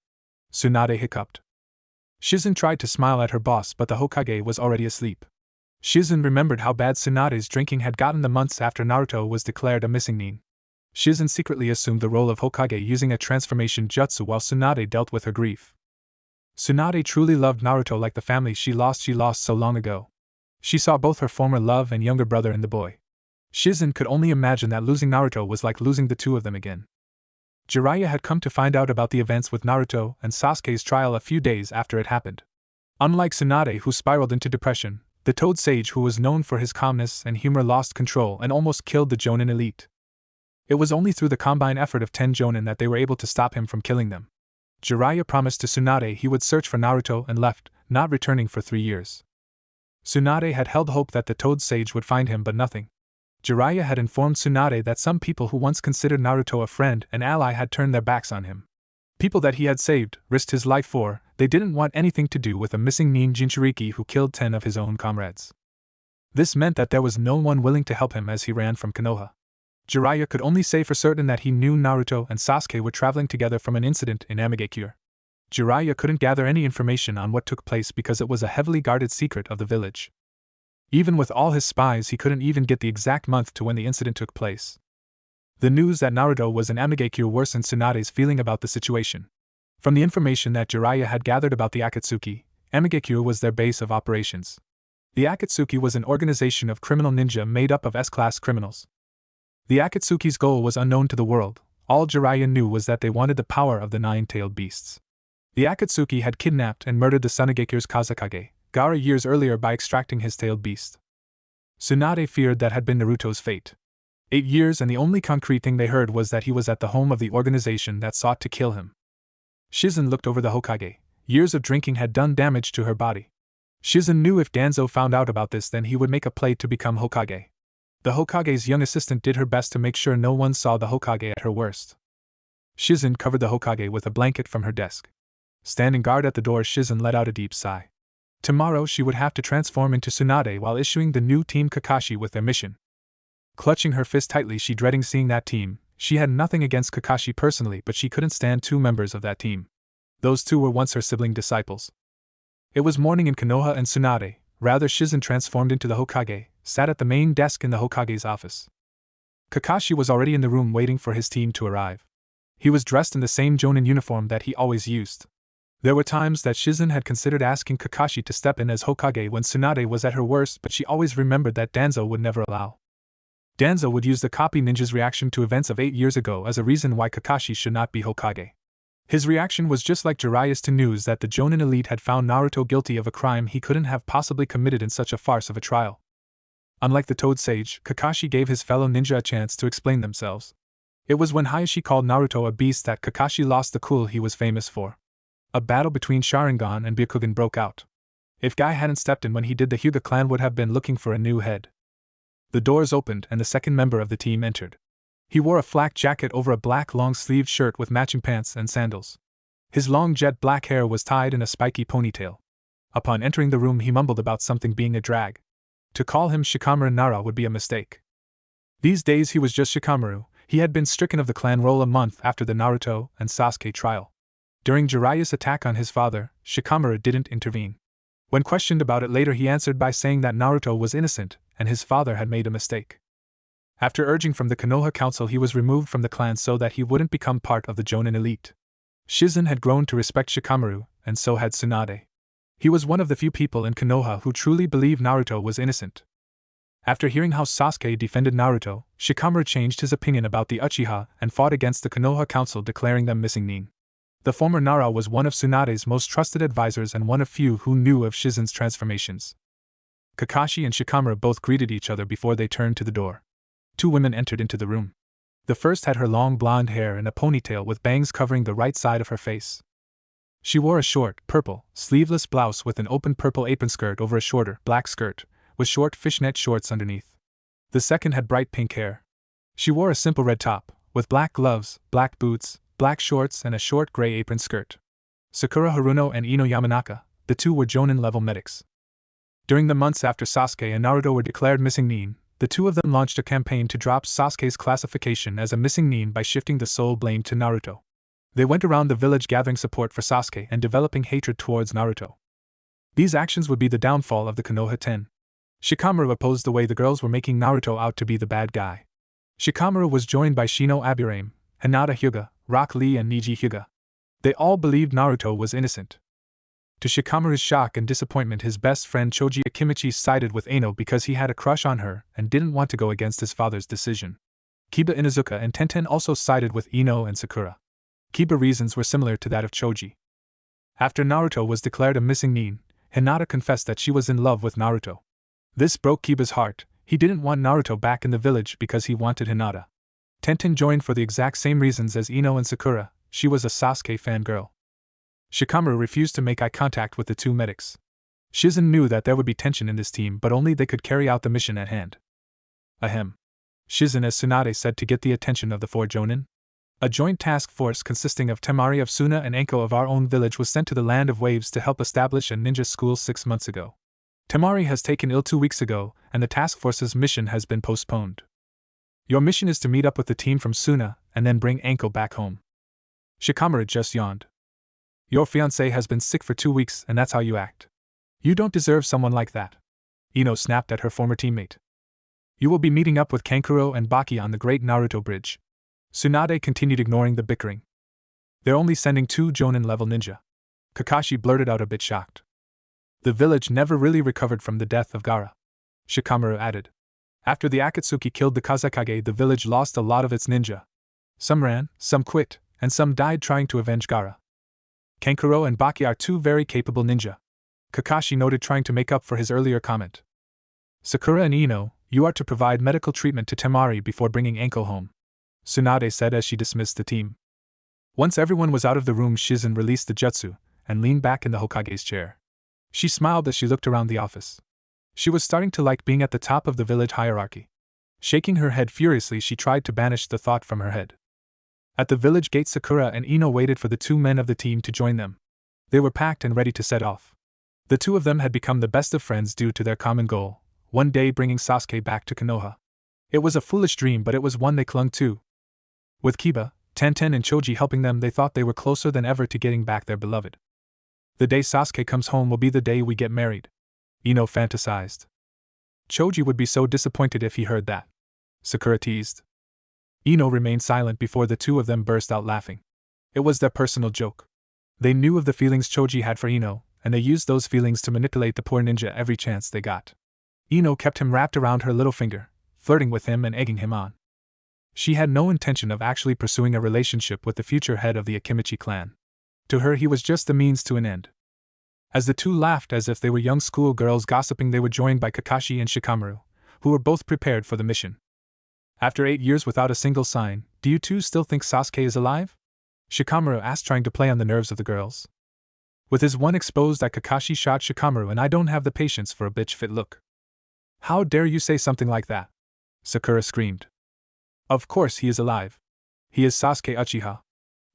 Tsunade hiccuped. Shizen tried to smile at her boss, but the Hokage was already asleep. Shizen remembered how bad Tsunade's drinking had gotten the months after Naruto was declared a missing nin. Shizen secretly assumed the role of Hokage using a transformation jutsu while Tsunade dealt with her grief. Tsunade truly loved Naruto like the family she lost so long ago. She saw both her former love and younger brother in the boy. Shizen could only imagine that losing Naruto was like losing the two of them again. Jiraiya had come to find out about the events with Naruto and Sasuke's trial a few days after it happened. Unlike Tsunade, who spiraled into depression, the Toad Sage, who was known for his calmness and humor, lost control and almost killed the Jonin elite. It was only through the combined effort of 10 Jonin that they were able to stop him from killing them. Jiraiya promised to Tsunade he would search for Naruto and left, not returning for 3 years. Tsunade had held hope that the Toad Sage would find him, but nothing. Jiraiya had informed Tsunade that some people who once considered Naruto a friend and ally had turned their backs on him. People that he had saved, risked his life for, they didn't want anything to do with a missing nin Jinchuriki who killed 10 of his own comrades. This meant that there was no one willing to help him as he ran from Konoha. Jiraiya could only say for certain that he knew Naruto and Sasuke were traveling together from an incident in Amigakure. Jiraiya couldn't gather any information on what took place because it was a heavily guarded secret of the village. Even with all his spies, he couldn't even get the exact month to when the incident took place. The news that Naruto was in Amigakure worsened Tsunade's feeling about the situation. From the information that Jiraiya had gathered about the Akatsuki, Amigakure was their base of operations. The Akatsuki was an organization of criminal ninja made up of S-class criminals. The Akatsuki's goal was unknown to the world. All Jiraiya knew was that they wanted the power of the nine-tailed beasts. The Akatsuki had kidnapped and murdered the Tsunagekyu's Kazakage, Gaara, years earlier by extracting his tailed beast. Tsunade feared that had been Naruto's fate. 8 years, and the only concrete thing they heard was that he was at the home of the organization that sought to kill him. Shizen looked over the Hokage. Years of drinking had done damage to her body. Shizen knew if Danzo found out about this, then he would make a play to become Hokage. The Hokage's young assistant did her best to make sure no one saw the Hokage at her worst. Shizen covered the Hokage with a blanket from her desk. Standing guard at the door, Shizen let out a deep sigh. Tomorrow she would have to transform into Tsunade while issuing the new Team Kakashi with their mission. Clutching her fist tightly, she dreaded seeing that team. She had nothing against Kakashi personally, but she couldn't stand 2 members of that team. Those 2 were once her sibling disciples. It was morning in Konoha, and Tsunade, rather Shizen transformed into the Hokage, sat at the main desk in the Hokage's office. Kakashi was already in the room waiting for his team to arrive. He was dressed in the same Jonin uniform that he always used. There were times that Shizen had considered asking Kakashi to step in as Hokage when Tsunade was at her worst, but she always remembered that Danzo would never allow. Danzo would use the copy ninja's reaction to events of 8 years ago as a reason why Kakashi should not be Hokage. His reaction was just like Jiraiya's to news that the Jonin elite had found Naruto guilty of a crime he couldn't have possibly committed in such a farce of a trial. Unlike the Toad Sage, Kakashi gave his fellow ninja a chance to explain themselves. It was when Hayashi called Naruto a beast that Kakashi lost the cool he was famous for. A battle between Sharingan and Byakugan broke out. If Guy hadn't stepped in when he did, the Hyuga clan would have been looking for a new head. The doors opened and the second member of the team entered. He wore a flak jacket over a black long-sleeved shirt with matching pants and sandals. His long jet black hair was tied in a spiky ponytail. Upon entering the room, he mumbled about something being a drag. To call him Shikamaru Nara would be a mistake. These days he was just Shikamaru. He had been stricken of the clan role a month after the Naruto and Sasuke trial. During Jiraiya's attack on his father, Shikamaru didn't intervene. When questioned about it later, he answered by saying that Naruto was innocent and his father had made a mistake. After urging from the Konoha Council, he was removed from the clan so that he wouldn't become part of the Jonin elite. Shizen had grown to respect Shikamaru, and so had Tsunade. He was one of the few people in Konoha who truly believed Naruto was innocent. After hearing how Sasuke defended Naruto, Shikamaru changed his opinion about the Uchiha and fought against the Konoha Council, declaring them missing nin. The former Nara was one of Tsunade's most trusted advisors and one of few who knew of Shizen's transformations. Kakashi and Shikamaru both greeted each other before they turned to the door. 2 women entered into the room. The first had her long blonde hair in a ponytail with bangs covering the right side of her face. She wore a short, purple, sleeveless blouse with an open purple apron skirt over a shorter, black skirt, with short fishnet shorts underneath. The second had bright pink hair. She wore a simple red top, with black gloves, black boots, black shorts, and a short gray apron skirt. Sakura Haruno and Ino Yamanaka, the 2 were Jonin-level medics. During the months after Sasuke and Naruto were declared missing nin, the 2 of them launched a campaign to drop Sasuke's classification as a missing nin by shifting the sole blame to Naruto. They went around the village gathering support for Sasuke and developing hatred towards Naruto. These actions would be the downfall of the Konoha 10. Shikamaru opposed the way the girls were making Naruto out to be the bad guy. Shikamaru was joined by Shino Aburame, Hinata Hyuga, Rock Lee, and Niji Hyuga. They all believed Naruto was innocent. To Shikamaru's shock and disappointment, his best friend Choji Akimichi sided with Aino because he had a crush on her and didn't want to go against his father's decision. Kiba Inuzuka and Tenten also sided with Ino and Sakura. Kiba reasons were similar to that of Choji. After Naruto was declared a missing nin, Hinata confessed that she was in love with Naruto. This broke Kiba's heart. He didn't want Naruto back in the village because he wanted Hinata. Tenten joined for the exact same reasons as Ino and Sakura. She was a Sasuke fangirl. Shikamaru refused to make eye contact with the 2 medics. Shizen knew that there would be tension in this team, but only they could carry out the mission at hand. Ahem. Shizen, as Tsunade said, to get the attention of the 4 Jonin. A joint task force consisting of Temari of Suna and Enko of our own village was sent to the Land of Waves to help establish a ninja school 6 months ago. Temari has taken ill 2 weeks ago, and the task force's mission has been postponed. Your mission is to meet up with the team from Suna, and then bring Enko back home. Shikamaru just yawned. Your fiancé has been sick for 2 weeks, and that's how you act. You don't deserve someone like that. Ino snapped at her former teammate. You will be meeting up with Kankuro and Baki on the Great Naruto Bridge. Tsunade continued, ignoring the bickering. They're only sending 2 Jonin-level ninja. Kakashi blurted out, a bit shocked. The village never really recovered from the death of Gaara. Shikamaru added. After the Akatsuki killed the Kazakage, the village lost a lot of its ninja. Some ran, some quit, and some died trying to avenge Gaara. Kankuro and Baki are two very capable ninja, Kakashi noted, trying to make up for his earlier comment. Sakura and Ino, you are to provide medical treatment to Temari before bringing Anko home, Tsunade said as she dismissed the team. Once everyone was out of the room, Shizen released the jutsu and leaned back in the Hokage's chair. She smiled as she looked around the office. She was starting to like being at the top of the village hierarchy. Shaking her head furiously, she tried to banish the thought from her head. At the village gate, Sakura and Ino waited for the two men of the team to join them. They were packed and ready to set off. The two of them had become the best of friends due to their common goal, one day bringing Sasuke back to Konoha. It was a foolish dream, but it was one they clung to. With Kiba, Tenten and Choji helping them, they thought they were closer than ever to getting back their beloved. The day Sasuke comes home will be the day we get married, Ino fantasized. Choji would be so disappointed if he heard that, Sakura teased. Ino remained silent before the two of them burst out laughing. It was their personal joke. They knew of the feelings Choji had for Ino, and they used those feelings to manipulate the poor ninja every chance they got. Ino kept him wrapped around her little finger, flirting with him and egging him on. She had no intention of actually pursuing a relationship with the future head of the Akimichi clan. To her, he was just a means to an end. As the two laughed as if they were young schoolgirls gossiping, they were joined by Kakashi and Shikamaru, who were both prepared for the mission. After 8 years without a single sign, do you two still think Sasuke is alive? Shikamaru asked, trying to play on the nerves of the girls. With his one exposed eye, Kakashi shot Shikamaru, and I don't have the patience for a bitch-fit look. How dare you say something like that? Sakura screamed. Of course he is alive. He is Sasuke Uchiha.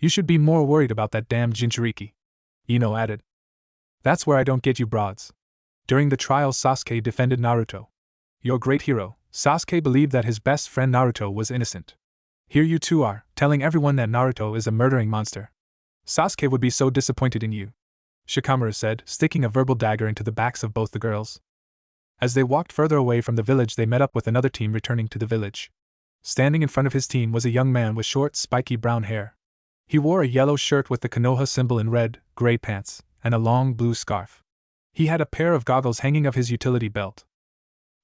You should be more worried about that damn Jinchuriki, Ino added. That's where I don't get you broads. During the trials, Sasuke defended Naruto. Your great hero, Sasuke, believed that his best friend Naruto was innocent. Here you two are, telling everyone that Naruto is a murdering monster. Sasuke would be so disappointed in you, Shikamaru said, sticking a verbal dagger into the backs of both the girls. As they walked further away from the village, they met up with another team returning to the village. Standing in front of his team was a young man with short, spiky brown hair. He wore a yellow shirt with the Konoha symbol in red, gray pants, and a long blue scarf. He had a pair of goggles hanging off his utility belt.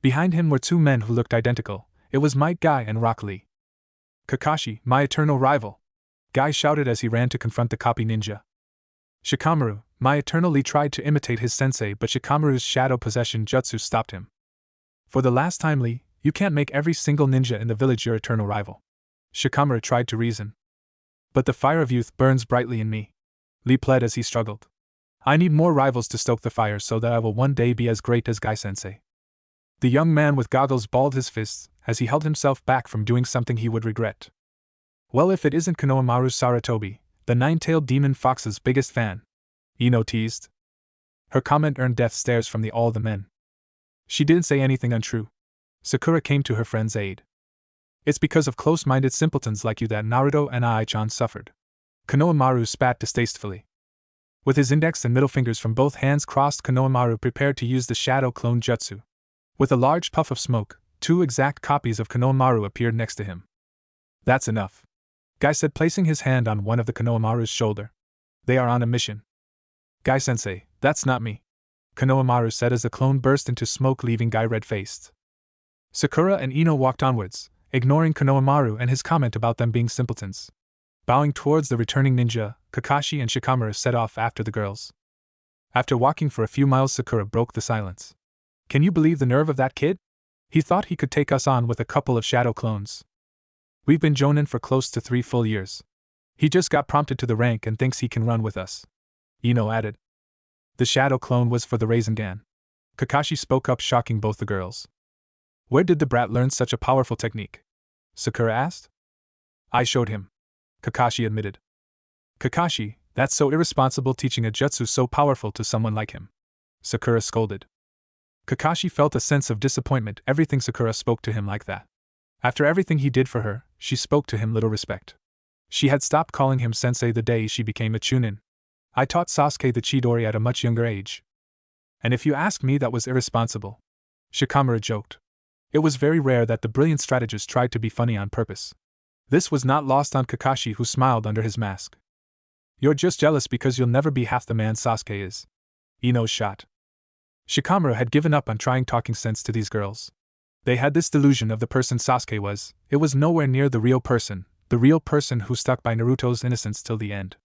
Behind him were two men who looked identical. It was Might Guy and Rock Lee. Kakashi, my eternal rival, Guy shouted as he ran to confront the copy ninja. Shikamaru, my eternal Lee, tried to imitate his sensei, but Shikamaru's shadow possession jutsu stopped him. For the last time, Lee, you can't make every single ninja in the village your eternal rival, Shikamaru tried to reason. But the fire of youth burns brightly in me, Lee pled as he struggled. I need more rivals to stoke the fire so that I will one day be as great as Guy-sensei. The young man with goggles balled his fists as he held himself back from doing something he would regret. Well, if it isn't Konohamaru Saratobi, the nine-tailed demon fox's biggest fan, Ino teased. Her comment earned death stares from all the men. She didn't say anything untrue. Sakura came to her friend's aid. It's because of close-minded simpletons like you that Naruto and Ai-chan suffered. Konohamaru spat distastefully. With his index and middle fingers from both hands crossed, Konohamaru prepared to use the shadow clone jutsu. With a large puff of smoke, two exact copies of Konohamaru appeared next to him. That's enough, Guy said, placing his hand on one of the Konohamaru's shoulder. They are on a mission. Guy-sensei, that's not me, Konohamaru said as the clone burst into smoke, leaving Guy red-faced. Sakura and Ino walked onwards, ignoring Konohamaru and his comment about them being simpletons. Bowing towards the returning ninja, Kakashi and Shikamaru set off after the girls. After walking for a few miles, Sakura broke the silence. Can you believe the nerve of that kid? He thought he could take us on with a couple of shadow clones. We've been jonin for close to 3 full years. He just got promoted to the rank and thinks he can run with us, Ino added. The shadow clone was for the Rasengan. Kakashi spoke up, shocking both the girls. Where did the brat learn such a powerful technique? Sakura asked. I showed him, Kakashi admitted. Kakashi, that's so irresponsible, teaching a jutsu so powerful to someone like him, Sakura scolded. Kakashi felt a sense of disappointment. Everything Sakura spoke to him like that. After everything he did for her, she spoke to him little respect. She had stopped calling him sensei the day she became a Chunin. I taught Sasuke the Chidori at a much younger age. And if you ask me, that was irresponsible, Shikamaru joked. It was very rare that the brilliant strategist tried to be funny on purpose. This was not lost on Kakashi, who smiled under his mask. You're just jealous because you'll never be half the man Sasuke is, Ino shot. Shikamaru had given up on trying talking sense to these girls. They had this delusion of the person Sasuke was. It was nowhere near the real person who stuck by Naruto's innocence till the end.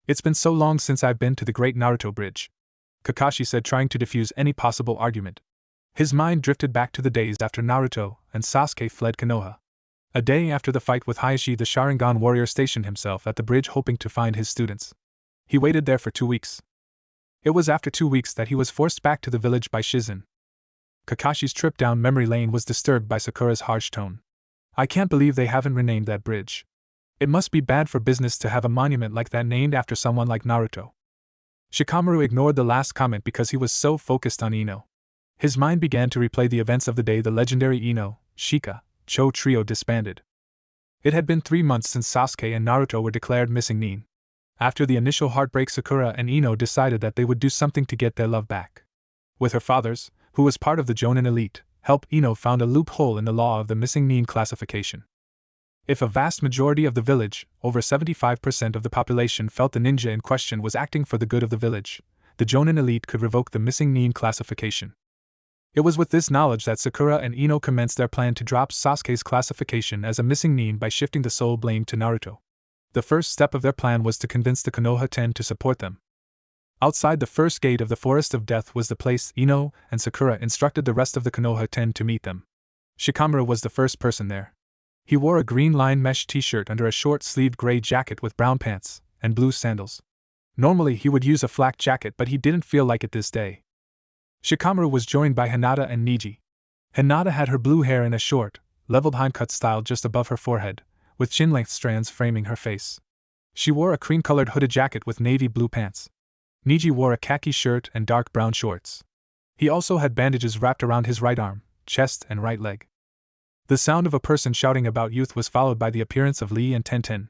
It's been so long since I've been to the Great Naruto Bridge, Kakashi said, trying to defuse any possible argument. His mind drifted back to the days after Naruto and Sasuke fled Konoha. A day after the fight with Hayashi, the Sharingan warrior stationed himself at the bridge hoping to find his students. He waited there for 2 weeks. It was after 2 weeks that he was forced back to the village by Shizen. Kakashi's trip down memory lane was disturbed by Sakura's harsh tone. I can't believe they haven't renamed that bridge. It must be bad for business to have a monument like that named after someone like Naruto. Shikamaru ignored the last comment because he was so focused on Ino. His mind began to replay the events of the day the legendary Ino, Shika, Cho trio disbanded. It had been 3 months since Sasuke and Naruto were declared missing nin. After the initial heartbreak, Sakura and Ino decided that they would do something to get their love back. With her father's, who was part of the Jonin elite, help, Ino found a loophole in the law of the missing nin classification. If a vast majority of the village, over 75% of the population, felt the ninja in question was acting for the good of the village, the Jonin elite could revoke the missing nin classification. It was with this knowledge that Sakura and Ino commenced their plan to drop Sasuke's classification as a missing nin by shifting the sole blame to Naruto. The first step of their plan was to convince the Konoha 10 to support them. Outside the first gate of the Forest of Death was the place Ino and Sakura instructed the rest of the Konoha 10 to meet them. Shikamaru was the first person there. He wore a green line mesh t-shirt under a short-sleeved gray jacket with brown pants and blue sandals. Normally he would use a flak jacket, but he didn't feel like it this day. Shikamaru was joined by Hinata and Niji. Hinata had her blue hair in a short, leveled hindcut style just above her forehead, with chin-length strands framing her face. She wore a cream-colored hooded jacket with navy blue pants. Niji wore a khaki shirt and dark brown shorts. He also had bandages wrapped around his right arm, chest, and right leg. The sound of a person shouting about youth was followed by the appearance of Lee and Tenten.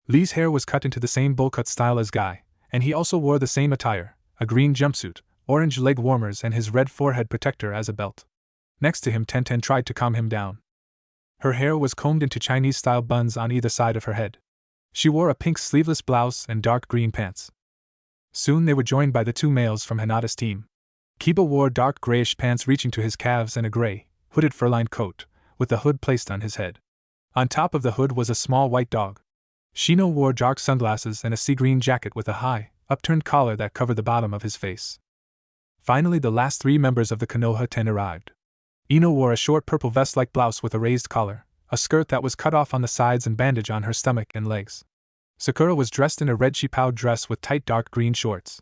Lee's hair was cut into the same bowl cut style as Guy, and he also wore the same attire, a green jumpsuit, orange leg warmers, and his red forehead protector as a belt. Next to him, Tenten tried to calm him down. Her hair was combed into Chinese-style buns on either side of her head. She wore a pink sleeveless blouse and dark green pants. Soon they were joined by the 2 males from Hinata's team. Kiba wore dark grayish pants reaching to his calves and a gray, hooded fur-lined coat, with the hood placed on his head. On top of the hood was a small white dog. Shino wore dark sunglasses and a sea green jacket with a high, upturned collar that covered the bottom of his face. Finally, the last 3 members of the Konoha 10 arrived. Ino wore a short purple vest-like blouse with a raised collar, a skirt that was cut off on the sides, and bandage on her stomach and legs. Sakura was dressed in a red shipao dress with tight dark green shorts.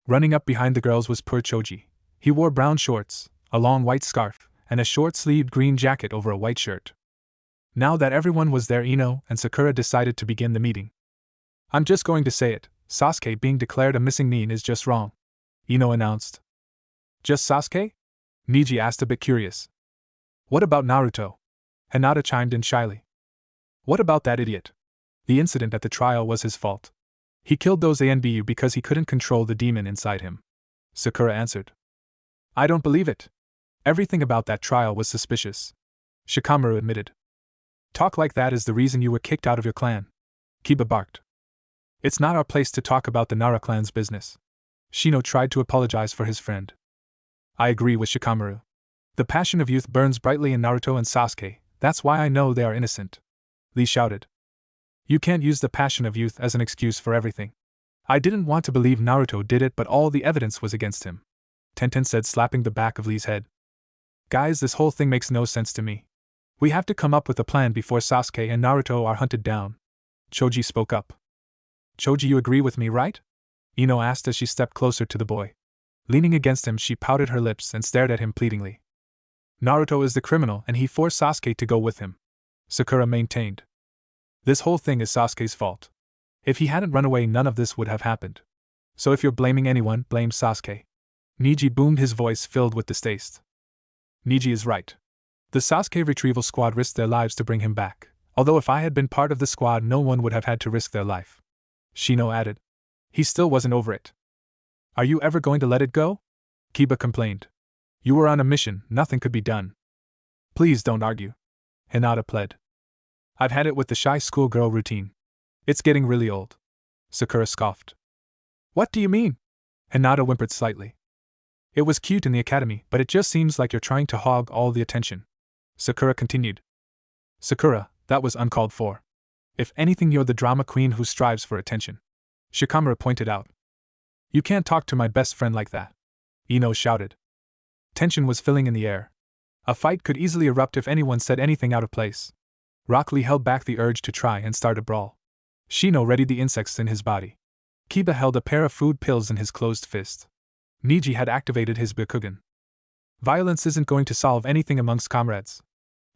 Running up behind the girls was poor Choji. He wore brown shorts, a long white scarf, and a short-sleeved green jacket over a white shirt. Now that everyone was there, Ino and Sakura decided to begin the meeting. I'm just going to say it, Sasuke being declared a missing nin is just wrong, Ino announced. Just Sasuke? Niji asked, a bit curious. What about Naruto? Hinata chimed in shyly. What about that idiot? The incident at the trial was his fault. He killed those ANBU because he couldn't control the demon inside him, Sakura answered. I don't believe it. Everything about that trial was suspicious, Shikamaru admitted. Talk like that is the reason you were kicked out of your clan, Kiba barked. It's not our place to talk about the Nara clan's business. Shino tried to apologize for his friend. I agree with Shikamaru. The passion of youth burns brightly in Naruto and Sasuke, that's why I know they are innocent, Lee shouted. You can't use the passion of youth as an excuse for everything. I didn't want to believe Naruto did it, but all the evidence was against him, Tenten said, slapping the back of Lee's head. Guys, this whole thing makes no sense to me. We have to come up with a plan before Sasuke and Naruto are hunted down, Choji spoke up. Choji, you agree with me, right? Ino asked as she stepped closer to the boy. Leaning against him, she pouted her lips and stared at him pleadingly. Naruto is the criminal and he forced Sasuke to go with him, Sakura maintained. This whole thing is Sasuke's fault. If he hadn't run away, none of this would have happened. So if you're blaming anyone, blame Sasuke. Niji boomed, his voice filled with distaste. Niji is right. The Sasuke retrieval squad risked their lives to bring him back, although if I had been part of the squad, no one would have had to risk their life, Shino added. He still wasn't over it. Are you ever going to let it go? Kiba complained. You were on a mission, nothing could be done. Please don't argue, Hinata pled. I've had it with the shy schoolgirl routine. It's getting really old, Sakura scoffed. What do you mean? Hinata whimpered slightly. It was cute in the academy, but it just seems like you're trying to hog all the attention, Sakura continued. Sakura, that was uncalled for. If anything, you're the drama queen who strives for attention. Shikamaru pointed out. You can't talk to my best friend like that, Ino shouted. Tension was filling in the air. A fight could easily erupt if anyone said anything out of place. Rock Lee held back the urge to try and start a brawl. Shino readied the insects in his body. Kiba held a pair of food pills in his closed fist. Niji had activated his Byakugan. Violence isn't going to solve anything amongst comrades,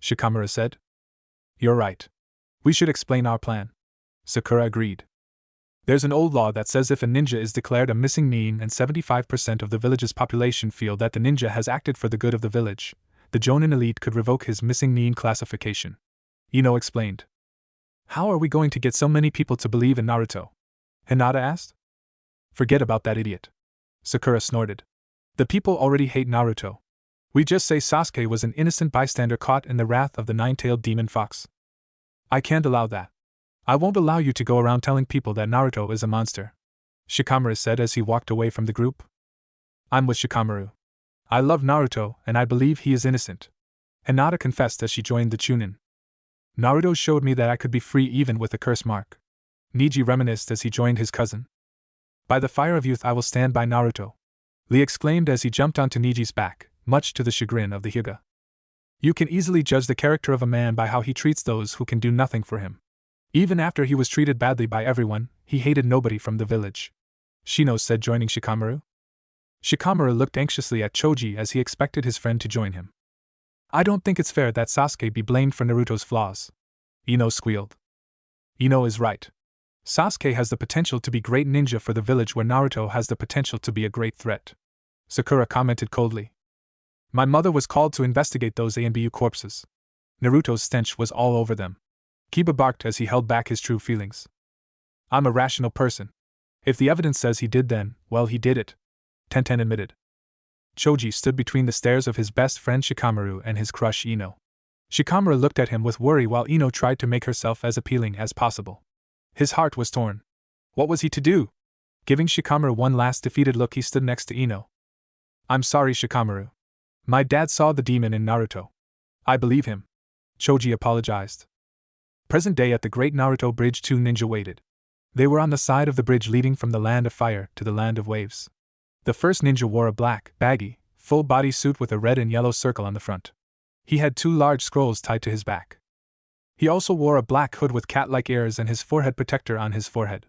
Shikamaru said. You're right. We should explain our plan. Sakura agreed. There's an old law that says if a ninja is declared a missing nin and 75% of the village's population feel that the ninja has acted for the good of the village, the Jonin elite could revoke his missing nin classification. Ino explained. How are we going to get so many people to believe in Naruto? Hinata asked. Forget about that idiot. Sakura snorted. The people already hate Naruto. We just say Sasuke was an innocent bystander caught in the wrath of the nine-tailed demon fox. I can't allow that. I won't allow you to go around telling people that Naruto is a monster, Shikamaru said as he walked away from the group. I'm with Shikamaru. I love Naruto and I believe he is innocent, Hinata confessed as she joined the Chunin. Naruto showed me that I could be free even with a curse mark, Niji reminisced as he joined his cousin. By the fire of youth I will stand by Naruto, Lee exclaimed as he jumped onto Niji's back, much to the chagrin of the Hyuga. You can easily judge the character of a man by how he treats those who can do nothing for him. Even after he was treated badly by everyone, he hated nobody from the village, Shino said, joining Shikamaru. Shikamaru looked anxiously at Choji as he expected his friend to join him. I don't think it's fair that Sasuke be blamed for Naruto's flaws, Ino squealed. Ino is right. Sasuke has the potential to be great ninja for the village where Naruto has the potential to be a great threat, Sakura commented coldly. My mother was called to investigate those ANBU corpses. Naruto's stench was all over them. Kiba barked as he held back his true feelings. I'm a rational person. If the evidence says he did then, well, he did it, Tenten admitted. Choji stood between the stares of his best friend Shikamaru and his crush Ino. Shikamaru looked at him with worry while Ino tried to make herself as appealing as possible. His heart was torn. What was he to do? Giving Shikamaru one last defeated look, he stood next to Ino. I'm sorry, Shikamaru. My dad saw the demon in Naruto. I believe him, Choji apologized. Present day at the Great Naruto Bridge, two ninja waited. They were on the side of the bridge leading from the land of fire to the land of waves. The first ninja wore a black, baggy, full-body suit with a red and yellow circle on the front. He had two large scrolls tied to his back. He also wore a black hood with cat-like ears and his forehead protector on his forehead.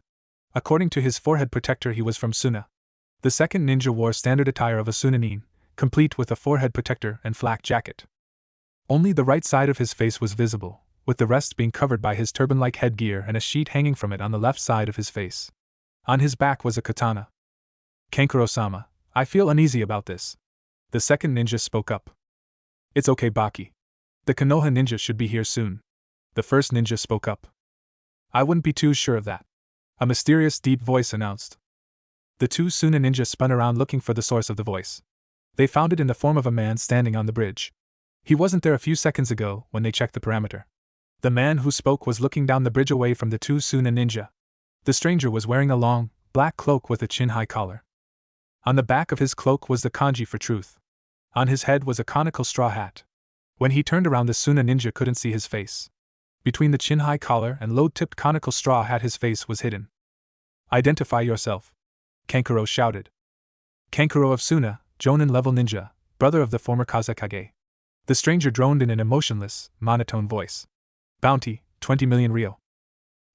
According to his forehead protector, he was from Suna. The second ninja wore standard attire of a Sunanin, complete with a forehead protector and flak jacket. Only the right side of his face was visible, with the rest being covered by his turban-like headgear and a sheet hanging from it on the left side of his face. On his back was a katana. Kankuro-sama, I feel uneasy about this. The second ninja spoke up. It's okay, Baki. The Konoha ninja should be here soon. The first ninja spoke up. I wouldn't be too sure of that, a mysterious deep voice announced. The two Suna ninjas spun around looking for the source of the voice. They found it in the form of a man standing on the bridge. He wasn't there a few seconds ago when they checked the parameter. The man who spoke was looking down the bridge away from the two Suna ninja. The stranger was wearing a long, black cloak with a chin-high collar. On the back of his cloak was the kanji for truth. On his head was a conical straw hat. When he turned around, the Suna ninja couldn't see his face. Between the chin-high collar and low-tipped conical straw hat, his face was hidden. Identify yourself, Kankuro shouted. Kankuro of Suna, Jonin-level ninja, brother of the former Kazekage. The stranger droned in an emotionless, monotone voice. Bounty, 20 million ryo.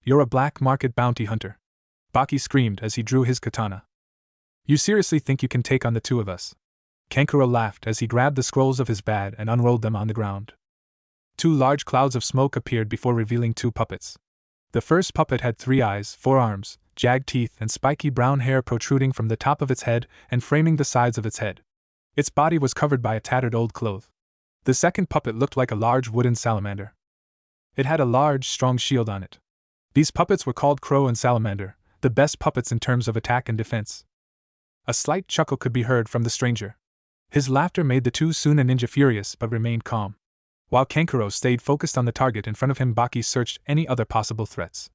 You're a black market bounty hunter, Baki screamed as he drew his katana. You seriously think you can take on the two of us? Kankuro laughed as he grabbed the scrolls of his bag and unrolled them on the ground. Two large clouds of smoke appeared before revealing two puppets. The first puppet had 3 eyes, 4 arms, jagged teeth, and spiky brown hair protruding from the top of its head and framing the sides of its head. Its body was covered by a tattered old cloth. The second puppet looked like a large wooden salamander. It had a large, strong shield on it. These puppets were called Crow and Salamander, the best puppets in terms of attack and defense. A slight chuckle could be heard from the stranger. His laughter made the two Suna ninja furious but remained calm. While Kankuro stayed focused on the target in front of him, Baki searched any other possible threats.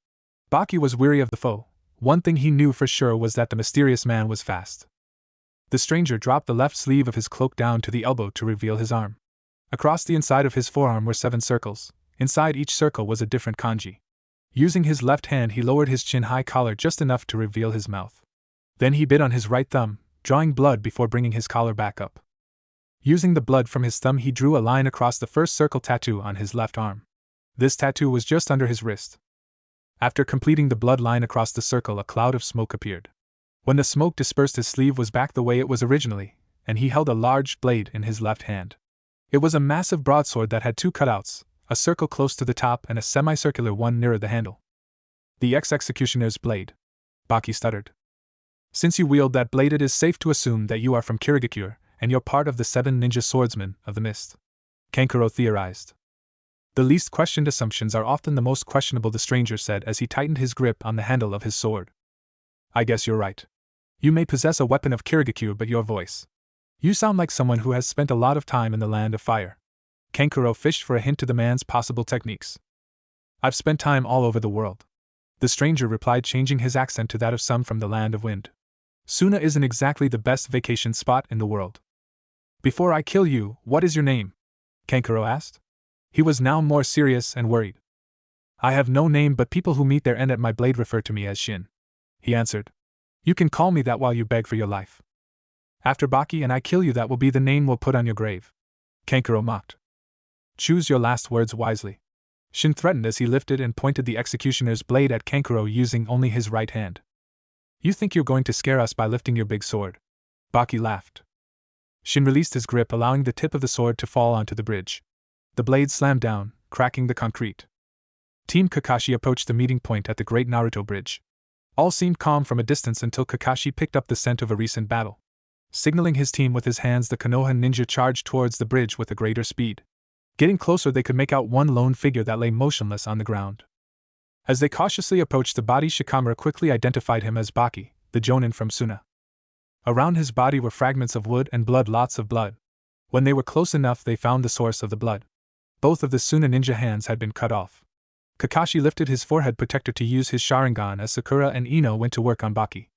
Baki was weary of the foe. One thing he knew for sure was that the mysterious man was fast. The stranger dropped the left sleeve of his cloak down to the elbow to reveal his arm. Across the inside of his forearm were 7 circles. Inside each circle was a different kanji. Using his left hand, he lowered his chin-high collar just enough to reveal his mouth. Then he bit on his right thumb, drawing blood before bringing his collar back up. Using the blood from his thumb, he drew a line across the first circle tattoo on his left arm. This tattoo was just under his wrist. After completing the blood line across the circle, a cloud of smoke appeared. When the smoke dispersed, his sleeve was back the way it was originally, and he held a large blade in his left hand. It was a massive broadsword that had 2 cutouts, a circle close to the top and a semicircular one nearer the handle. The ex-executioner's blade. Baki stuttered. Since you wield that blade, it is safe to assume that you are from Kirigakure, and you're part of the 7 ninja swordsmen of the mist. Kankuro theorized. The least questioned assumptions are often the most questionable, the stranger said as he tightened his grip on the handle of his sword. I guess you're right. You may possess a weapon of Kirigakure, but your voice. You sound like someone who has spent a lot of time in the land of fire. Kankuro fished for a hint to the man's possible techniques. I've spent time all over the world. The stranger replied, changing his accent to that of some from the land of wind. Suna isn't exactly the best vacation spot in the world. Before I kill you, what is your name? Kankuro asked. He was now more serious and worried. I have no name, but people who meet their end at my blade refer to me as Shin. He answered. You can call me that while you beg for your life. After Baki and I kill you, that will be the name we'll put on your grave. Kankuro mocked. Choose your last words wisely. Shin threatened as he lifted and pointed the executioner's blade at Kankuro using only his right hand. You think you're going to scare us by lifting your big sword? Baki laughed. Shin released his grip, allowing the tip of the sword to fall onto the bridge. The blade slammed down, cracking the concrete. Team Kakashi approached the meeting point at the Great Naruto Bridge. All seemed calm from a distance until Kakashi picked up the scent of a recent battle. Signaling his team with his hands, the Konoha ninja charged towards the bridge with a greater speed. Getting closer, they could make out one lone figure that lay motionless on the ground. As they cautiously approached the body, Shikamaru quickly identified him as Baki, the jonin from Suna. Around his body were fragments of wood and blood, lots of blood. When they were close enough, they found the source of the blood. Both of the Suna ninja hands had been cut off. Kakashi lifted his forehead protector to use his Sharingan as Sakura and Ino went to work on Baki.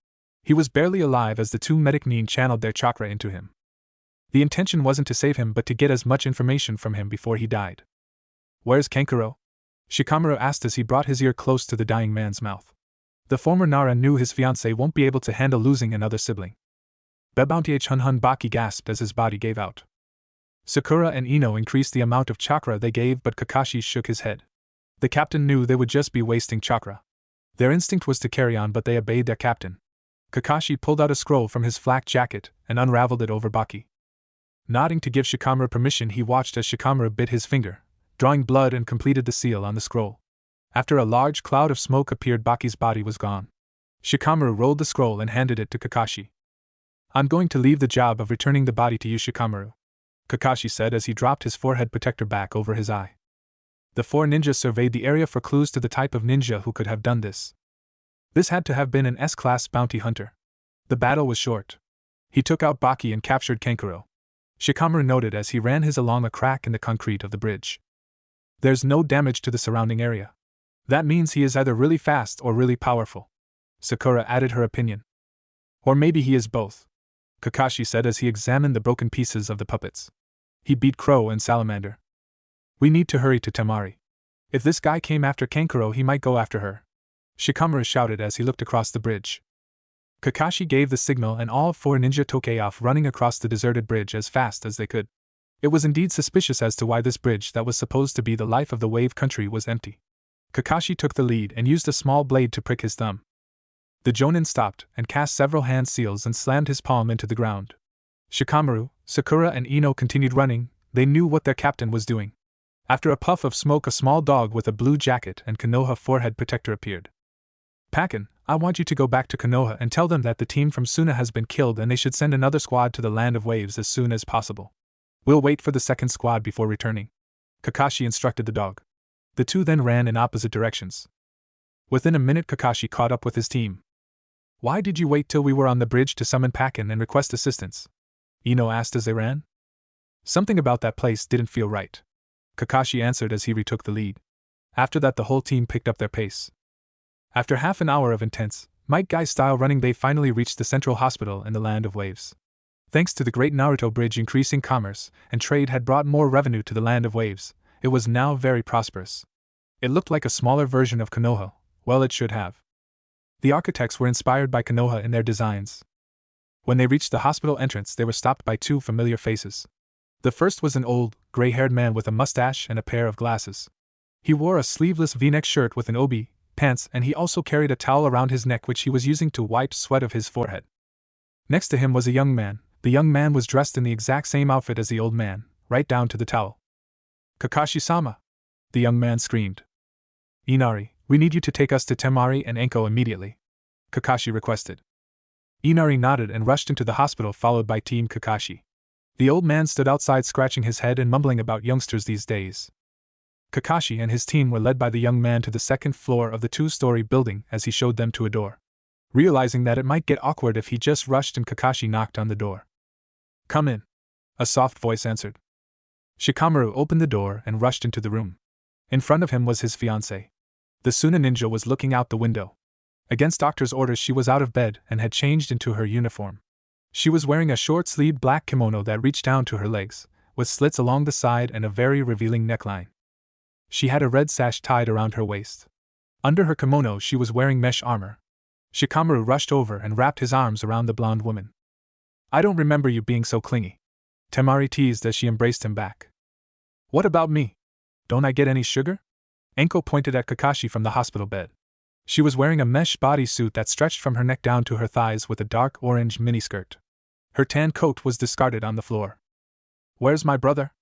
He was barely alive as the 2 medic nin channeled their chakra into him. The intention wasn't to save him but to get as much information from him before he died. Where's Kankuro? Shikamaru asked as he brought his ear close to the dying man's mouth. The former Nara knew his fiancée won't be able to handle losing another sibling. Bebounty Chunhun, Baki gasped as his body gave out. Sakura and Ino increased the amount of chakra they gave, but Kakashi shook his head. The captain knew they would just be wasting chakra. Their instinct was to carry on, but they obeyed their captain. Kakashi pulled out a scroll from his flak jacket and unraveled it over Baki. Nodding to give Shikamaru permission, he watched as Shikamaru bit his finger, drawing blood, and completed the seal on the scroll. After a large cloud of smoke appeared, Baki's body was gone. Shikamaru rolled the scroll and handed it to Kakashi. I'm going to leave the job of returning the body to you, Shikamaru, Kakashi said as he dropped his forehead protector back over his eye. The 4 ninjas surveyed the area for clues to the type of ninja who could have done this. This had to have been an S-class bounty hunter. The battle was short. He took out Baki and captured Kankuro. Shikamaru noted as he ran his along a crack in the concrete of the bridge. There's no damage to the surrounding area. That means he is either really fast or really powerful. Sakura added her opinion. Or maybe he is both, Kakashi said as he examined the broken pieces of the puppets. He beat Crow and Salamander. We need to hurry to Temari. If this guy came after Kankuro, he might go after her, Shikamaru shouted as he looked across the bridge. Kakashi gave the signal and all 4 ninja took off running across the deserted bridge as fast as they could. It was indeed suspicious as to why this bridge that was supposed to be the life of the wave country was empty. Kakashi took the lead and used a small blade to prick his thumb. The jonin stopped and cast several hand seals and slammed his palm into the ground. Shikamaru, Sakura and Ino continued running. They knew what their captain was doing. After a puff of smoke, a small dog with a blue jacket and Konoha forehead protector appeared. Pakin, I want you to go back to Konoha and tell them that the team from Suna has been killed and they should send another squad to the Land of Waves as soon as possible. We'll wait for the second squad before returning, Kakashi instructed the dog. The 2 then ran in opposite directions. Within a minute, Kakashi caught up with his team. Why did you wait till we were on the bridge to summon Pakin and request assistance? Ino asked as they ran. Something about that place didn't feel right, Kakashi answered as he retook the lead. After that, the whole team picked up their pace. After half an hour of intense, Might Guy-style running, they finally reached the central hospital in the Land of Waves. Thanks to the Great Naruto Bridge, increasing commerce and trade had brought more revenue to the Land of Waves. It was now very prosperous. It looked like a smaller version of Konoha. Well, it should have. The architects were inspired by Konoha in their designs. When they reached the hospital entrance, they were stopped by two familiar faces. The first was an old, gray-haired man with a mustache and a pair of glasses. He wore a sleeveless V-neck shirt with an obi, pants, and he also carried a towel around his neck which he was using to wipe sweat of his forehead. Next to him was a young man. The young man was dressed in the exact same outfit as the old man, right down to the towel. "Kakashi-sama!" the young man screamed. "Inari, we need you to take us to Temari and Enko immediately," Kakashi requested. Inari nodded and rushed into the hospital followed by Team Kakashi. The old man stood outside scratching his head and mumbling about youngsters these days. Kakashi and his team were led by the young man to the second floor of the two-story building as he showed them to a door. Realizing that it might get awkward if he just rushed and Kakashi knocked on the door. "Come in," a soft voice answered. Shikamaru opened the door and rushed into the room. In front of him was his fiancée. The Suna ninja was looking out the window. Against doctor's orders, she was out of bed and had changed into her uniform. She was wearing a short-sleeved black kimono that reached down to her legs, with slits along the side and a very revealing neckline. She had a red sash tied around her waist. Under her kimono she was wearing mesh armor. Shikamaru rushed over and wrapped his arms around the blonde woman. "I don't remember you being so clingy," Temari teased as she embraced him back. "What about me? Don't I get any sugar?" Enko pointed at Kakashi from the hospital bed. She was wearing a mesh bodysuit that stretched from her neck down to her thighs with a dark orange miniskirt. Her tan coat was discarded on the floor. "Where's my brother?"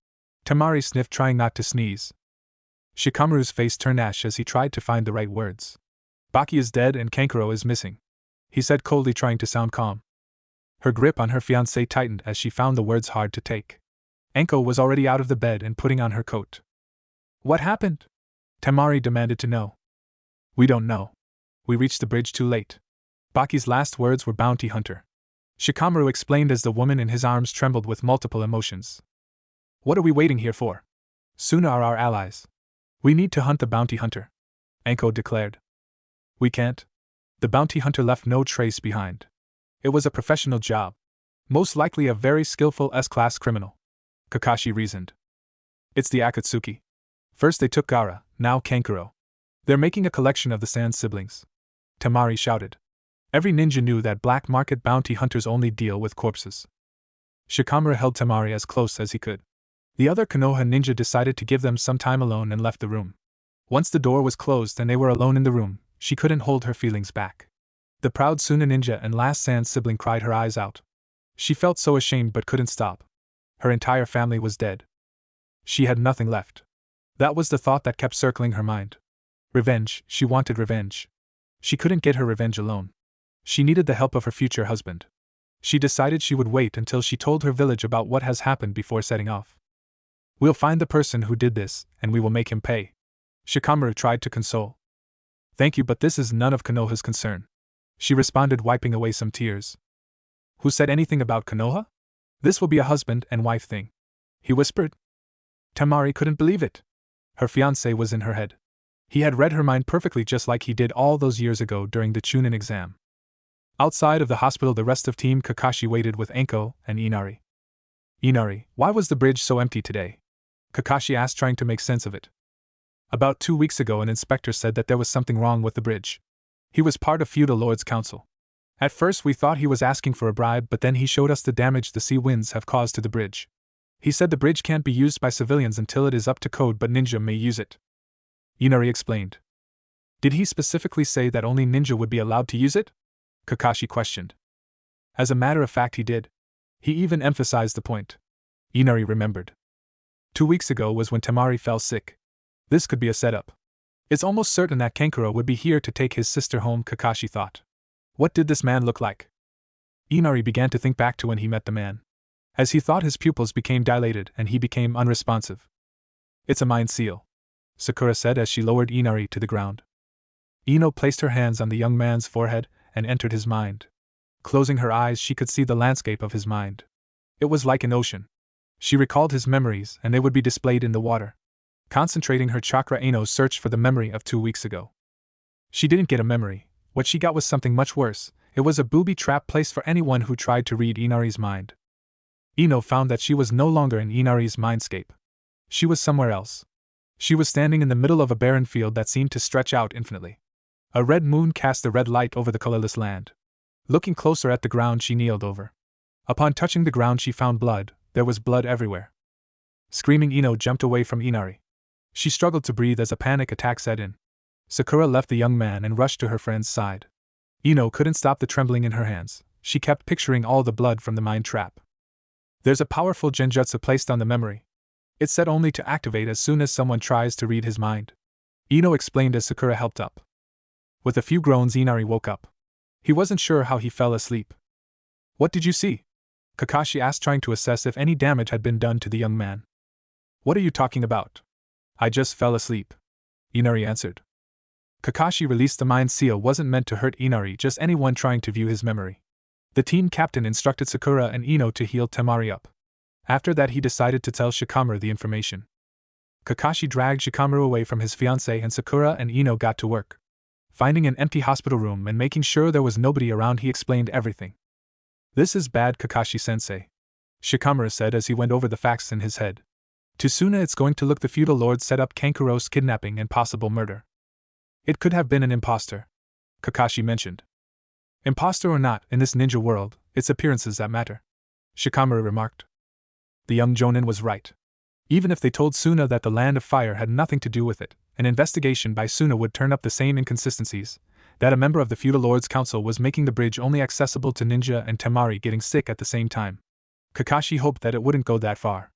Temari sniffed, trying not to sneeze. Shikamaru's face turned ash as he tried to find the right words. "Baki is dead and Kankuro is missing," he said coldly, trying to sound calm. Her grip on her fiancé tightened as she found the words hard to take. Enko was already out of the bed and putting on her coat. "What happened?" Temari demanded to know. "We don't know. We reached the bridge too late." Baki's last words were bounty hunter. Shikamaru explained as the woman in his arms trembled with multiple emotions. "What are we waiting here for? Suna are our allies. We need to hunt the bounty hunter," Enko declared. "We can't. The bounty hunter left no trace behind. It was a professional job. Most likely a very skillful S-class criminal," Kakashi reasoned. "It's the Akatsuki. First they took Gaara, now Kankuro. They're making a collection of the Sand siblings," Temari shouted. Every ninja knew that black market bounty hunters only deal with corpses. Shikamaru held Temari as close as he could. The other Konoha ninja decided to give them some time alone and left the room. Once the door was closed and they were alone in the room, she couldn't hold her feelings back. The proud Suna ninja and last Sand sibling cried her eyes out. She felt so ashamed but couldn't stop. Her entire family was dead. She had nothing left. That was the thought that kept circling her mind. Revenge, she wanted revenge. She couldn't get her revenge alone. She needed the help of her future husband. She decided she would wait until she told her village about what has happened before setting off. "We'll find the person who did this, and we will make him pay," Shikamaru tried to console. "Thank you, but this is none of Konoha's concern," she responded, wiping away some tears. "Who said anything about Konoha? This will be a husband and wife thing," he whispered. Temari couldn't believe it. Her fiancé was in her head. He had read her mind perfectly, just like he did all those years ago during the Chunin exam. Outside of the hospital, the rest of Team Kakashi waited with Enko and Inari. "Inari, why was the bridge so empty today?" Kakashi asked, trying to make sense of it. "About 2 weeks ago, an inspector said that there was something wrong with the bridge. He was part of Feudal Lord's Council. At first we thought he was asking for a bribe, but then he showed us the damage the sea winds have caused to the bridge. He said the bridge can't be used by civilians until it is up to code, but ninja may use it," Inari explained. "Did he specifically say that only ninja would be allowed to use it?" Kakashi questioned. "As a matter of fact, he did. He even emphasized the point," Inari remembered. 2 weeks ago was when Temari fell sick. This could be a setup. It's almost certain that Kankuro would be here to take his sister home, Kakashi thought. What did this man look like? Inari began to think back to when he met the man. As he thought, his pupils became dilated and he became unresponsive. "It's a mind seal," Sakura said as she lowered Inari to the ground. Ino placed her hands on the young man's forehead and entered his mind. Closing her eyes, she could see the landscape of his mind. It was like an ocean. She recalled his memories and they would be displayed in the water. Concentrating her chakra, Ino searched for the memory of 2 weeks ago. She didn't get a memory. What she got was something much worse. It was a booby trap placed for anyone who tried to read Inari's mind. Ino found that she was no longer in Inari's mindscape. She was somewhere else. She was standing in the middle of a barren field that seemed to stretch out infinitely. A red moon cast a red light over the colorless land. Looking closer at the ground, she kneeled over. Upon touching the ground, she found blood. There was blood everywhere. Screaming, Ino jumped away from Inari. She struggled to breathe as a panic attack set in. Sakura left the young man and rushed to her friend's side. Ino couldn't stop the trembling in her hands. She kept picturing all the blood from the mine trap. There's a powerful genjutsu placed on the memory. It's set only to activate as soon as someone tries to read his mind. Ino explained as Sakura helped up. With a few groans, Inari woke up. He wasn't sure how he fell asleep. What did you see? Kakashi asked, trying to assess if any damage had been done to the young man. What are you talking about? I just fell asleep, Inari answered. Kakashi released the mind seal wasn't meant to hurt Inari, just anyone trying to view his memory. The team captain instructed Sakura and Ino to heal Temari up. After that, he decided to tell Shikamaru the information. Kakashi dragged Shikamaru away from his fiancée and Sakura and Ino got to work. Finding an empty hospital room and making sure there was nobody around, he explained everything. This is bad, Kakashi-sensei, Shikamaru said as he went over the facts in his head. To Suna, it's going to look the feudal lord set up Kankuro's kidnapping and possible murder. It could have been an imposter, Kakashi mentioned. Imposter or not, in this ninja world, it's appearances that matter, Shikamaru remarked. The young jonin was right. Even if they told Suna that the Land of Fire had nothing to do with it, an investigation by Suna would turn up the same inconsistencies, that a member of the feudal lord's council was making the bridge only accessible to ninja and Temari getting sick at the same time. Kakashi hoped that it wouldn't go that far.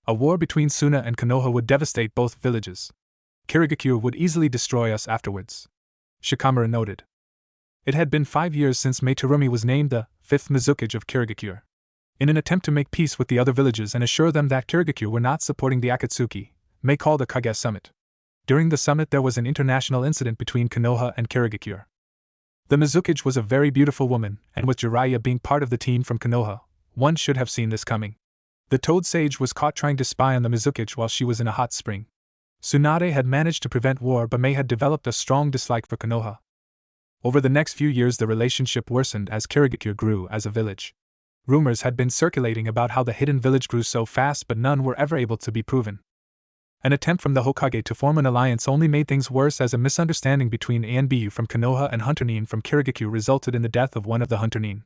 A war between Suna and Konoha would devastate both villages. Kirigakure would easily destroy us afterwards, Shikamaru noted. It had been 5 years since Meitarumi was named the 5th Mizukage of Kirigakure. In an attempt to make peace with the other villages and assure them that Kirigakure were not supporting the Akatsuki, Mei called a Kage summit. During the summit, there was an international incident between Konoha and Kirigakure. The Mizukage was a very beautiful woman, and with Jiraiya being part of the team from Konoha, one should have seen this coming. The Toad Sage was caught trying to spy on the Mizukage while she was in a hot spring. Tsunade had managed to prevent war, but Mei had developed a strong dislike for Konoha. Over the next few years, the relationship worsened as Kirigakure grew as a village. Rumors had been circulating about how the hidden village grew so fast, but none were ever able to be proven. An attempt from the Hokage to form an alliance only made things worse, as a misunderstanding between Anbu from Konoha and Hunter Nin from Kirigakure resulted in the death of one of the Hunter Nin.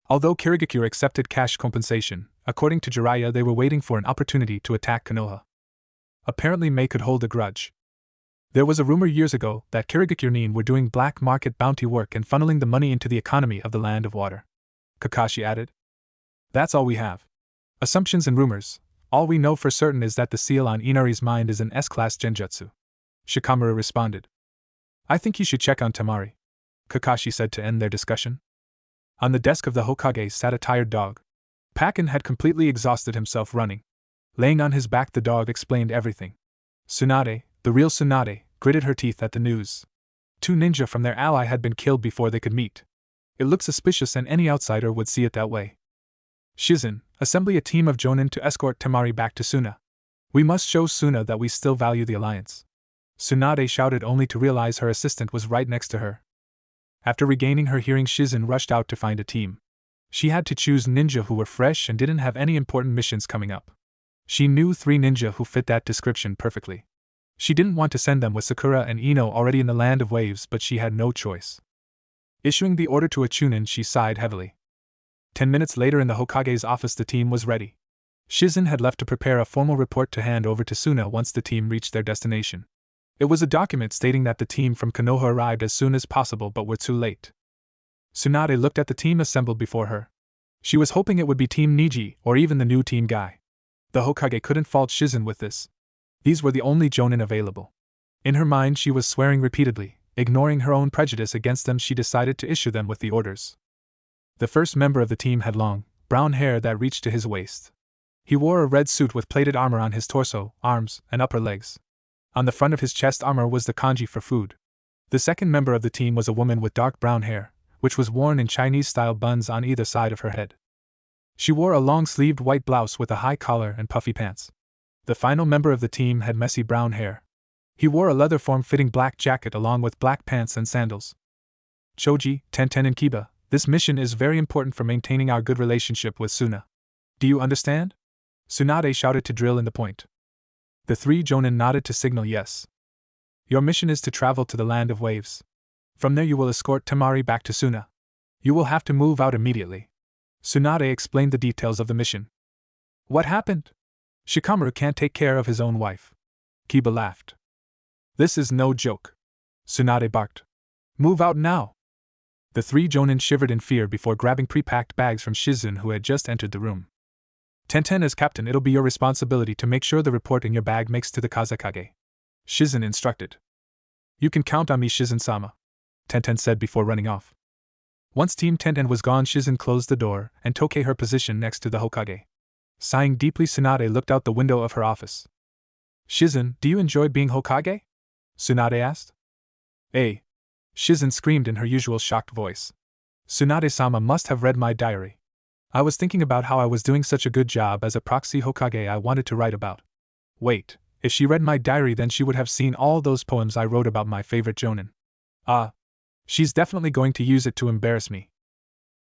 Although Kirigakure accepted cash compensation, according to Jiraiya, they were waiting for an opportunity to attack Konoha. Apparently Mei could hold a grudge. There was a rumor years ago that Kirigakure Nin were doing black market bounty work and funneling the money into the economy of the Land of Water, Kakashi added. That's all we have. Assumptions and rumors. All we know for certain is that the seal on Inari's mind is an S-class genjutsu, Shikamaru responded. I think you should check on Temari, Kakashi said to end their discussion. On the desk of the Hokage sat a tired dog. Pakken had completely exhausted himself running. Laying on his back, the dog explained everything. Tsunade, the real Tsunade, gritted her teeth at the news. 2 ninja from their ally had been killed before they could meet. It looked suspicious, and any outsider would see it that way. Shizen, assemble a team of jonin to escort Temari back to Suna. We must show Suna that we still value the alliance. Tsunade shouted, only to realize her assistant was right next to her. After regaining her hearing, Shizen rushed out to find a team. She had to choose ninja who were fresh and didn't have any important missions coming up. She knew 3 ninja who fit that description perfectly. She didn't want to send them with Sakura and Ino already in the Land of Waves, but she had no choice. Issuing the order to a chunin, she sighed heavily. 10 minutes later, in the Hokage's office, the team was ready. Shizen had left to prepare a formal report to hand over to Suna once the team reached their destination. It was a document stating that the team from Konoha arrived as soon as possible but were too late. Tsunade looked at the team assembled before her. She was hoping it would be Team Niji or even the new Team Guy. The Hokage couldn't fault Shizen with this. These were the only jonin available. In her mind, she was swearing repeatedly. Ignoring her own prejudice against them, she decided to issue them with the orders. The first member of the team had long, brown hair that reached to his waist. He wore a red suit with plated armor on his torso, arms, and upper legs. On the front of his chest armor was the kanji for food. The second member of the team was a woman with dark brown hair, which was worn in Chinese-style buns on either side of her head. She wore a long-sleeved white blouse with a high collar and puffy pants. The final member of the team had messy brown hair. He wore a leather form-fitting black jacket along with black pants and sandals. Choji, Tenten and Kiba, this mission is very important for maintaining our good relationship with Suna. Do you understand? Tsunade shouted to drill in the point. The 3 Jonin nodded to signal yes. Your mission is to travel to the land of waves. From there you will escort Temari back to Suna. You will have to move out immediately. Tsunade explained the details of the mission. What happened? Shikamaru can't take care of his own wife. Kiba laughed. This is no joke. Tsunade barked. Move out now. The 3 Jonin shivered in fear before grabbing pre-packed bags from Shizun, who had just entered the room. Tenten, as captain, it'll be your responsibility to make sure the report in your bag makes to the Kazekage. Shizun instructed. You can count on me, Shizun-sama, Tenten said before running off. Once Team Tenten was gone, Shizun closed the door and took her position next to the Hokage. Sighing deeply, Tsunade looked out the window of her office. Shizun, do you enjoy being Hokage? Tsunade asked. Shizun screamed in her usual shocked voice. Tsunade-sama must have read my diary. I was thinking about how I was doing such a good job as a proxy Hokage I wanted to write about. Wait, if she read my diary then she would have seen all those poems I wrote about my favorite Jonin. She's definitely going to use it to embarrass me.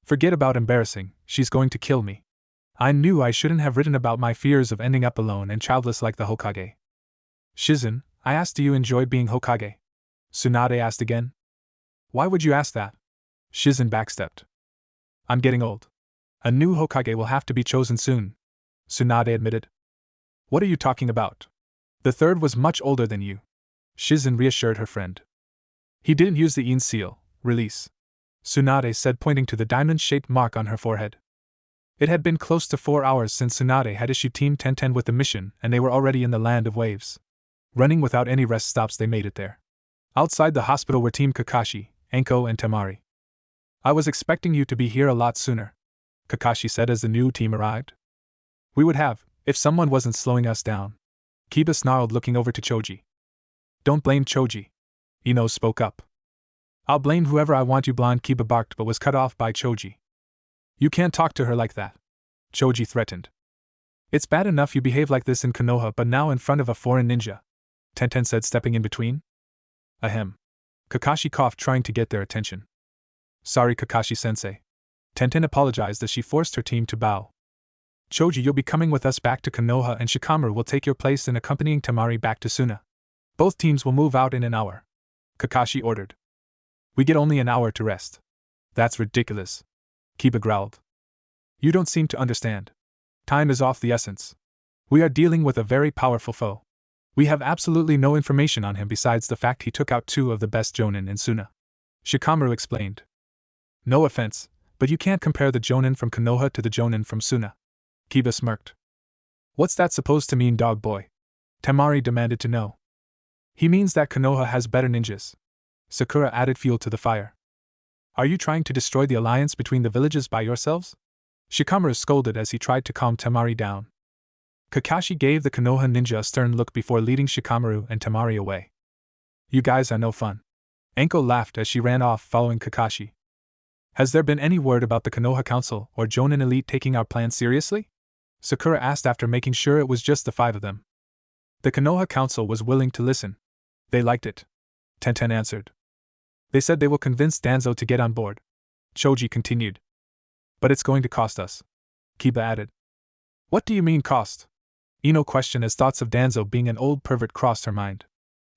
Forget about embarrassing, she's going to kill me. I knew I shouldn't have written about my fears of ending up alone and childless like the Hokage. Shizun, I asked, do you enjoy being Hokage? Tsunade asked again. Why would you ask that? Shizun backstepped. I'm getting old. A new Hokage will have to be chosen soon, Tsunade admitted. What are you talking about? The third was much older than you. Shizun reassured her friend. He didn't use the Yin seal, release, Tsunade said, pointing to the diamond-shaped mark on her forehead. It had been close to 4 hours since Tsunade had issued Team Tenten with the mission, and they were already in the land of waves. Running without any rest stops, they made it there. Outside the hospital were Team Kakashi, Enko, and Temari. I was expecting you to be here a lot sooner, Kakashi said as the new team arrived. We would have, if someone wasn't slowing us down, Kiba snarled, looking over to Choji. Don't blame Choji, Ino spoke up. I'll blame whoever I want, you blonde, Kiba barked but was cut off by Choji. You can't talk to her like that, Choji threatened. It's bad enough you behave like this in Konoha, but now in front of a foreign ninja, Tenten said, stepping in between. Ahem. Kakashi coughed, trying to get their attention. Sorry, Kakashi-sensei. Tenten apologized as she forced her team to bow. Choji, you'll be coming with us back to Konoha, and Shikamaru will take your place in accompanying Temari back to Suna. Both teams will move out in an hour, Kakashi ordered. We get only an hour to rest. That's ridiculous, Kiba growled. You don't seem to understand. Time is of the essence. We are dealing with a very powerful foe. We have absolutely no information on him besides the fact he took out 2 of the best Jonin in Suna, Shikamaru explained. No offense, but you can't compare the Jonin from Konoha to the Jonin from Suna, Kiba smirked. What's that supposed to mean, dog boy? Temari demanded to know. He means that Konoha has better ninjas. Sakura added fuel to the fire. Are you trying to destroy the alliance between the villages by yourselves? Shikamaru scolded as he tried to calm Temari down. Kakashi gave the Konoha ninja a stern look before leading Shikamaru and Temari away. You guys are no fun. Enko laughed as she ran off following Kakashi. Has there been any word about the Konoha Council or Jonin Elite taking our plan seriously? Sakura asked after making sure it was just the 5 of them. The Konoha Council was willing to listen. They liked it, Tenten answered. They said they will convince Danzo to get on board, Choji continued. But it's going to cost us, Kiba added. What do you mean cost? Ino questioned as thoughts of Danzo being an old pervert crossed her mind.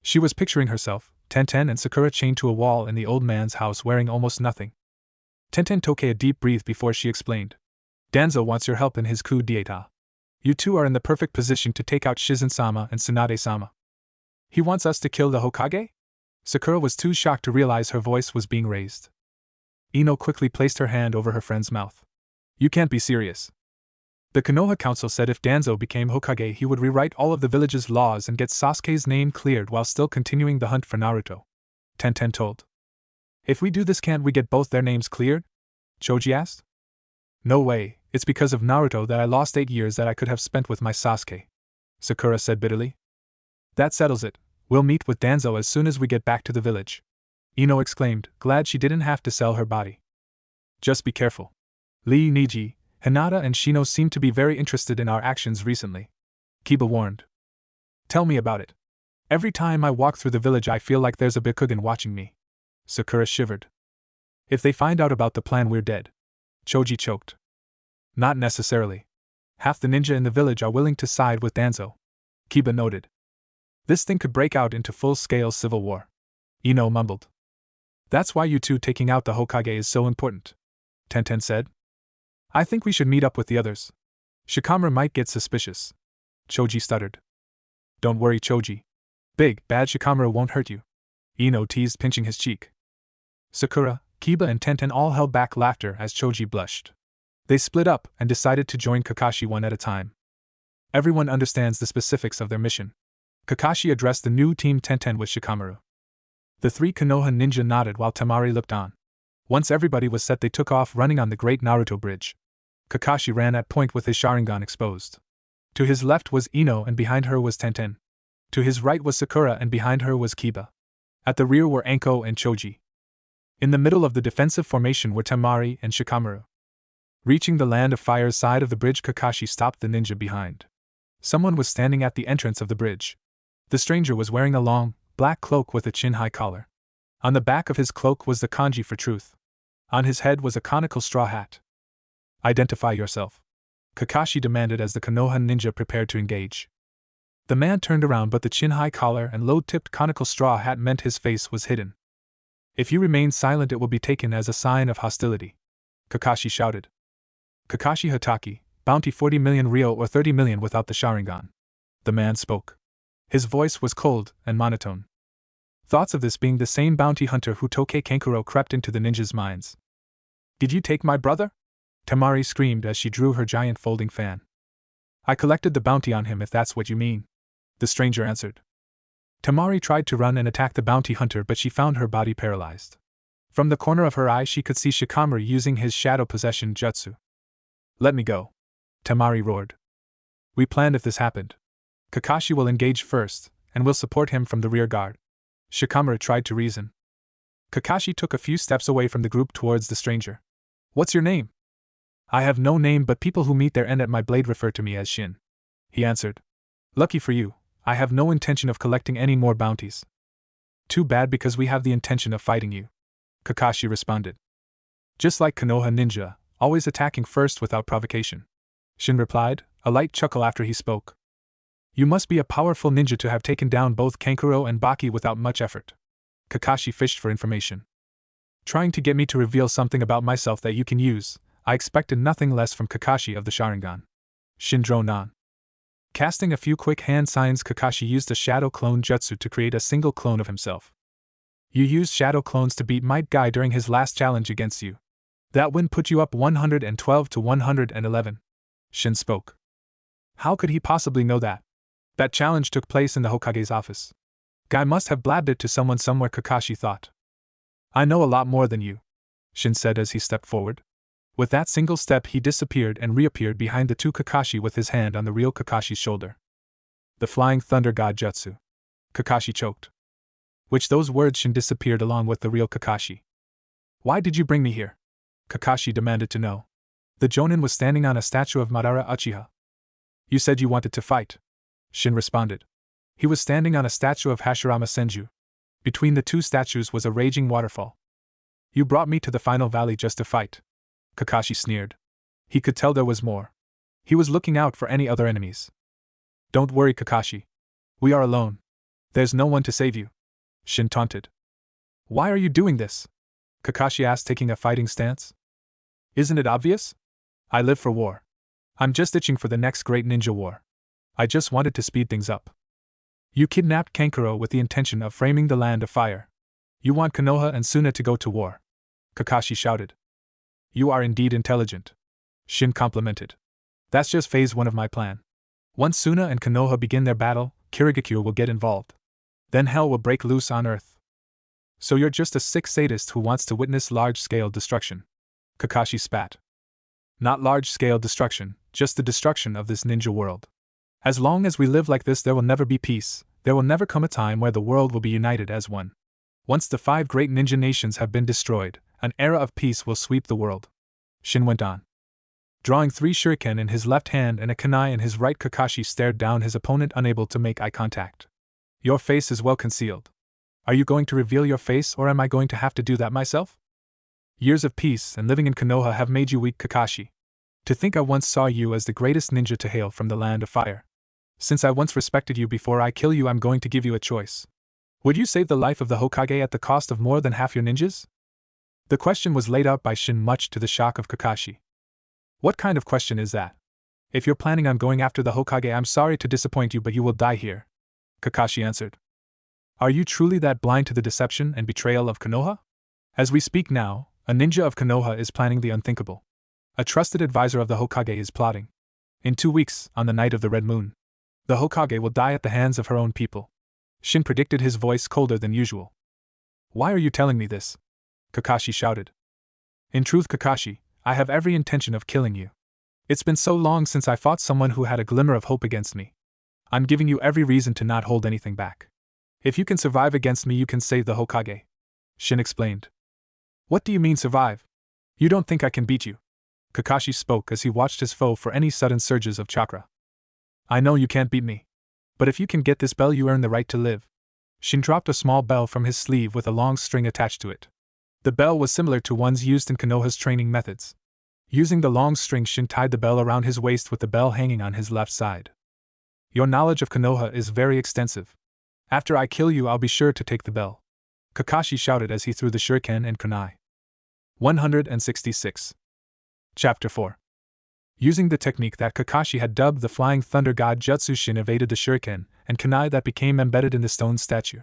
She was picturing herself, Tenten and Sakura chained to a wall in the old man's house wearing almost nothing. Tenten took a deep breath before she explained. Danzo wants your help in his coup d'etat. You two are in the perfect position to take out Shizun-sama and Tsunade-sama. He wants us to kill the Hokage? Sakura was too shocked to realize her voice was being raised. Ino quickly placed her hand over her friend's mouth. You can't be serious. The Konoha Council said if Danzo became Hokage he would rewrite all of the village's laws and get Sasuke's name cleared while still continuing the hunt for Naruto, Tenten told. If we do this, can't we get both their names cleared? Choji asked. No way, it's because of Naruto that I lost 8 years that I could have spent with my Sasuke, Sakura said bitterly. That settles it, we'll meet with Danzo as soon as we get back to the village, Ino exclaimed, glad she didn't have to sell her body. Just be careful. Lee Niji, Hinata and Shino seem to be very interested in our actions recently, Kiba warned. Tell me about it. Every time I walk through the village I feel like there's a Bikugan watching me. Sakura shivered. If they find out about the plan we're dead, Choji choked. Not necessarily. Half the ninja in the village are willing to side with Danzo, Kiba noted. This thing could break out into full-scale civil war. Ino mumbled. That's why you two taking out the Hokage is so important, Tenten said. I think we should meet up with the others. Shikamaru might get suspicious. Choji stuttered. Don't worry, Choji. Big, bad Shikamaru won't hurt you. Ino teased, pinching his cheek. Sakura, Kiba and Tenten all held back laughter as Choji blushed. They split up and decided to join Kakashi one at a time. Everyone understands the specifics of their mission. Kakashi addressed the new team Tenten with Shikamaru. The three Konoha ninja nodded while Temari looked on. Once everybody was set, they took off running on the Great Naruto Bridge. Kakashi ran at point with his Sharingan exposed. To his left was Ino and behind her was Tenten. To his right was Sakura and behind her was Kiba. At the rear were Anko and Choji. In the middle of the defensive formation were Temari and Shikamaru. Reaching the Land of Fire's side of the bridge, Kakashi stopped the ninja behind. Someone was standing at the entrance of the bridge. The stranger was wearing a long, black cloak with a chin-high collar. On the back of his cloak was the kanji for truth. On his head was a conical straw hat. Identify yourself, Kakashi demanded as the Konoha ninja prepared to engage. The man turned around, but the chin-high collar and low-tipped conical straw hat meant his face was hidden. If you remain silent, it will be taken as a sign of hostility, Kakashi shouted. Kakashi Hatake, bounty 40 million ryo or 30 million without the Sharingan. The man spoke. His voice was cold and monotone. Thoughts of this being the same bounty hunter who Toke Kankuro crept into the ninjas' minds. Did you take my brother? Temari screamed as she drew her giant folding fan. I collected the bounty on him, if that's what you mean, the stranger answered. Temari tried to run and attack the bounty hunter, but she found her body paralyzed. From the corner of her eye she could see Shikamaru using his shadow possession jutsu. Let me go, Temari roared. We planned if this happened. Kakashi will engage first, and we'll support him from the rear guard. Shikamaru tried to reason. Kakashi took a few steps away from the group towards the stranger. What's your name? I have no name, but people who meet their end at my blade refer to me as Shin, he answered. Lucky for you, I have no intention of collecting any more bounties. Too bad, because we have the intention of fighting you, Kakashi responded. Just like Konoha ninja, always attacking first without provocation, Shin replied, a light chuckle after he spoke. You must be a powerful ninja to have taken down both Kankuro and Baki without much effort. Kakashi fished for information. Trying to get me to reveal something about myself that you can use, I expected nothing less from Kakashi of the Sharingan. Shin droned on. Casting a few quick hand signs, Kakashi used a shadow clone jutsu to create a single clone of himself. You used shadow clones to beat Might Guy during his last challenge against you. That win put you up 112 to 111. Shin spoke. How could he possibly know that? That challenge took place in the Hokage's office. Guy must have blabbed it to someone somewhere, Kakashi thought. I know a lot more than you, Shin said as he stepped forward. With that single step he disappeared and reappeared behind the two Kakashi with his hand on the real Kakashi's shoulder. The Flying Thunder God Jutsu. Kakashi choked. Which those words Shin disappeared along with the real Kakashi. Why did you bring me here? Kakashi demanded to know. The Jonin was standing on a statue of Madara Uchiha. You said you wanted to fight, Shin responded. He was standing on a statue of Hashirama Senju. Between the two statues was a raging waterfall. You brought me to the final valley just to fight, Kakashi sneered. He could tell there was more. He was looking out for any other enemies. Don't worry, Kakashi. We are alone. There's no one to save you, Shin taunted. Why are you doing this? Kakashi asked, taking a fighting stance. Isn't it obvious? I live for war. I'm just itching for the next great ninja war. I just wanted to speed things up. You kidnapped Kankuro with the intention of framing the Land of Fire. You want Konoha and Suna to go to war, Kakashi shouted. You are indeed intelligent, Shin complimented. That's just phase 1 of my plan. Once Suna and Konoha begin their battle, Kirigakure will get involved. Then hell will break loose on Earth. So you're just a sick sadist who wants to witness large-scale destruction, Kakashi spat. Not large-scale destruction, just the destruction of this ninja world. As long as we live like this, there will never be peace. There will never come a time where the world will be united as one. Once the 5 great ninja nations have been destroyed, an era of peace will sweep the world, Shin went on. Drawing 3 shuriken in his left hand and a kunai in his right, Kakashi stared down his opponent, unable to make eye contact. Your face is well concealed. Are you going to reveal your face, or am I going to have to do that myself? Years of peace and living in Konoha have made you weak, Kakashi. To think I once saw you as the greatest ninja to hail from the Land of Fire. Since I once respected you before I kill you, I'm going to give you a choice. Would you save the life of the Hokage at the cost of more than half your ninjas? The question was laid out by Shin, much to the shock of Kakashi. What kind of question is that? If you're planning on going after the Hokage, I'm sorry to disappoint you, but you will die here, Kakashi answered. Are you truly that blind to the deception and betrayal of Konoha? As we speak now, a ninja of Konoha is planning the unthinkable. A trusted advisor of the Hokage is plotting. In 2 weeks, on the night of the red moon, the Hokage will die at the hands of her own people. Shin predicted, his voice colder than usual. Why are you telling me this? Kakashi shouted. In truth, Kakashi, I have every intention of killing you. It's been so long since I fought someone who had a glimmer of hope against me. I'm giving you every reason to not hold anything back. If you can survive against me, you can save the Hokage, Shin explained. What do you mean survive? You don't think I can beat you? Kakashi spoke as he watched his foe for any sudden surges of chakra. I know you can't beat me. But if you can get this bell, you earn the right to live. Shin dropped a small bell from his sleeve with a long string attached to it. The bell was similar to ones used in Konoha's training methods. Using the long string, Shin tied the bell around his waist with the bell hanging on his left side. Your knowledge of Konoha is very extensive. After I kill you, I'll be sure to take the bell, Kakashi shouted as he threw the shuriken and kunai. 166. Chapter 4. Using the technique that Kakashi had dubbed the Flying Thunder God Jutsu, Shin evaded the shuriken and kunai that became embedded in the stone statue.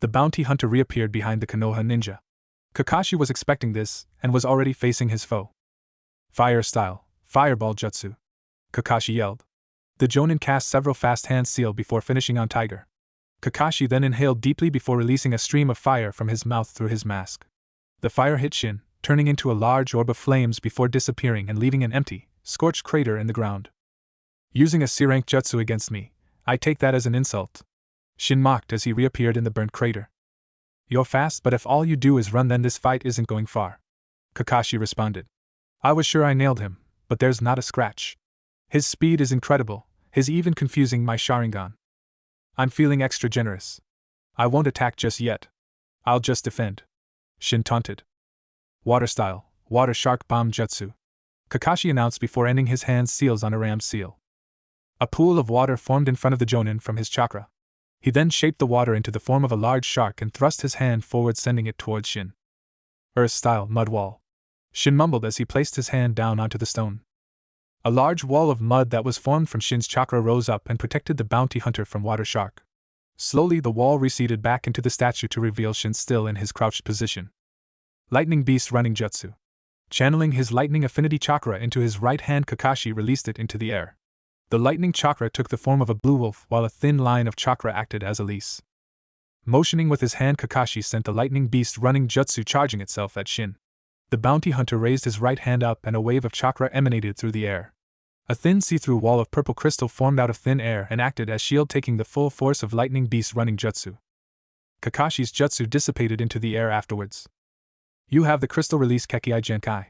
The bounty hunter reappeared behind the Konoha ninja. Kakashi was expecting this and was already facing his foe. Fire style, fireball jutsu, Kakashi yelled. The Jonin cast several fast hand seal before finishing on Tiger. Kakashi then inhaled deeply before releasing a stream of fire from his mouth through his mask. The fire hit Shin, turning into a large orb of flames before disappearing and leaving an empty, scorched crater in the ground. Using a C-rank jutsu against me, I take that as an insult, Shin mocked as he reappeared in the burnt crater. You're fast, but if all you do is run, then this fight isn't going far, Kakashi responded. I was sure I nailed him, but there's not a scratch. His speed is incredible, his even confusing my Sharingan. I'm feeling extra generous. I won't attack just yet. I'll just defend, Shin taunted. Water style, water shark bomb jutsu, Kakashi announced before ending his hand seals on a ram's seal. A pool of water formed in front of the Jonin from his chakra. He then shaped the water into the form of a large shark and thrust his hand forward, sending it towards Shin. Earth-style mud wall, Shin mumbled as he placed his hand down onto the stone. A large wall of mud that was formed from Shin's chakra rose up and protected the bounty hunter from water shark. Slowly the wall receded back into the statue to reveal Shin still in his crouched position. Lightning Beast Running Jutsu. Channeling his lightning affinity chakra into his right hand, Kakashi released it into the air. The lightning chakra took the form of a blue wolf, while a thin line of chakra acted as a leash. Motioning with his hand, Kakashi sent the Lightning Beast Running Jutsu charging itself at Shin. The bounty hunter raised his right hand up and a wave of chakra emanated through the air. A thin see-through wall of purple crystal formed out of thin air and acted as shield, taking the full force of Lightning Beast Running Jutsu. Kakashi's jutsu dissipated into the air afterwards. You have the crystal release Kekkai Genkai,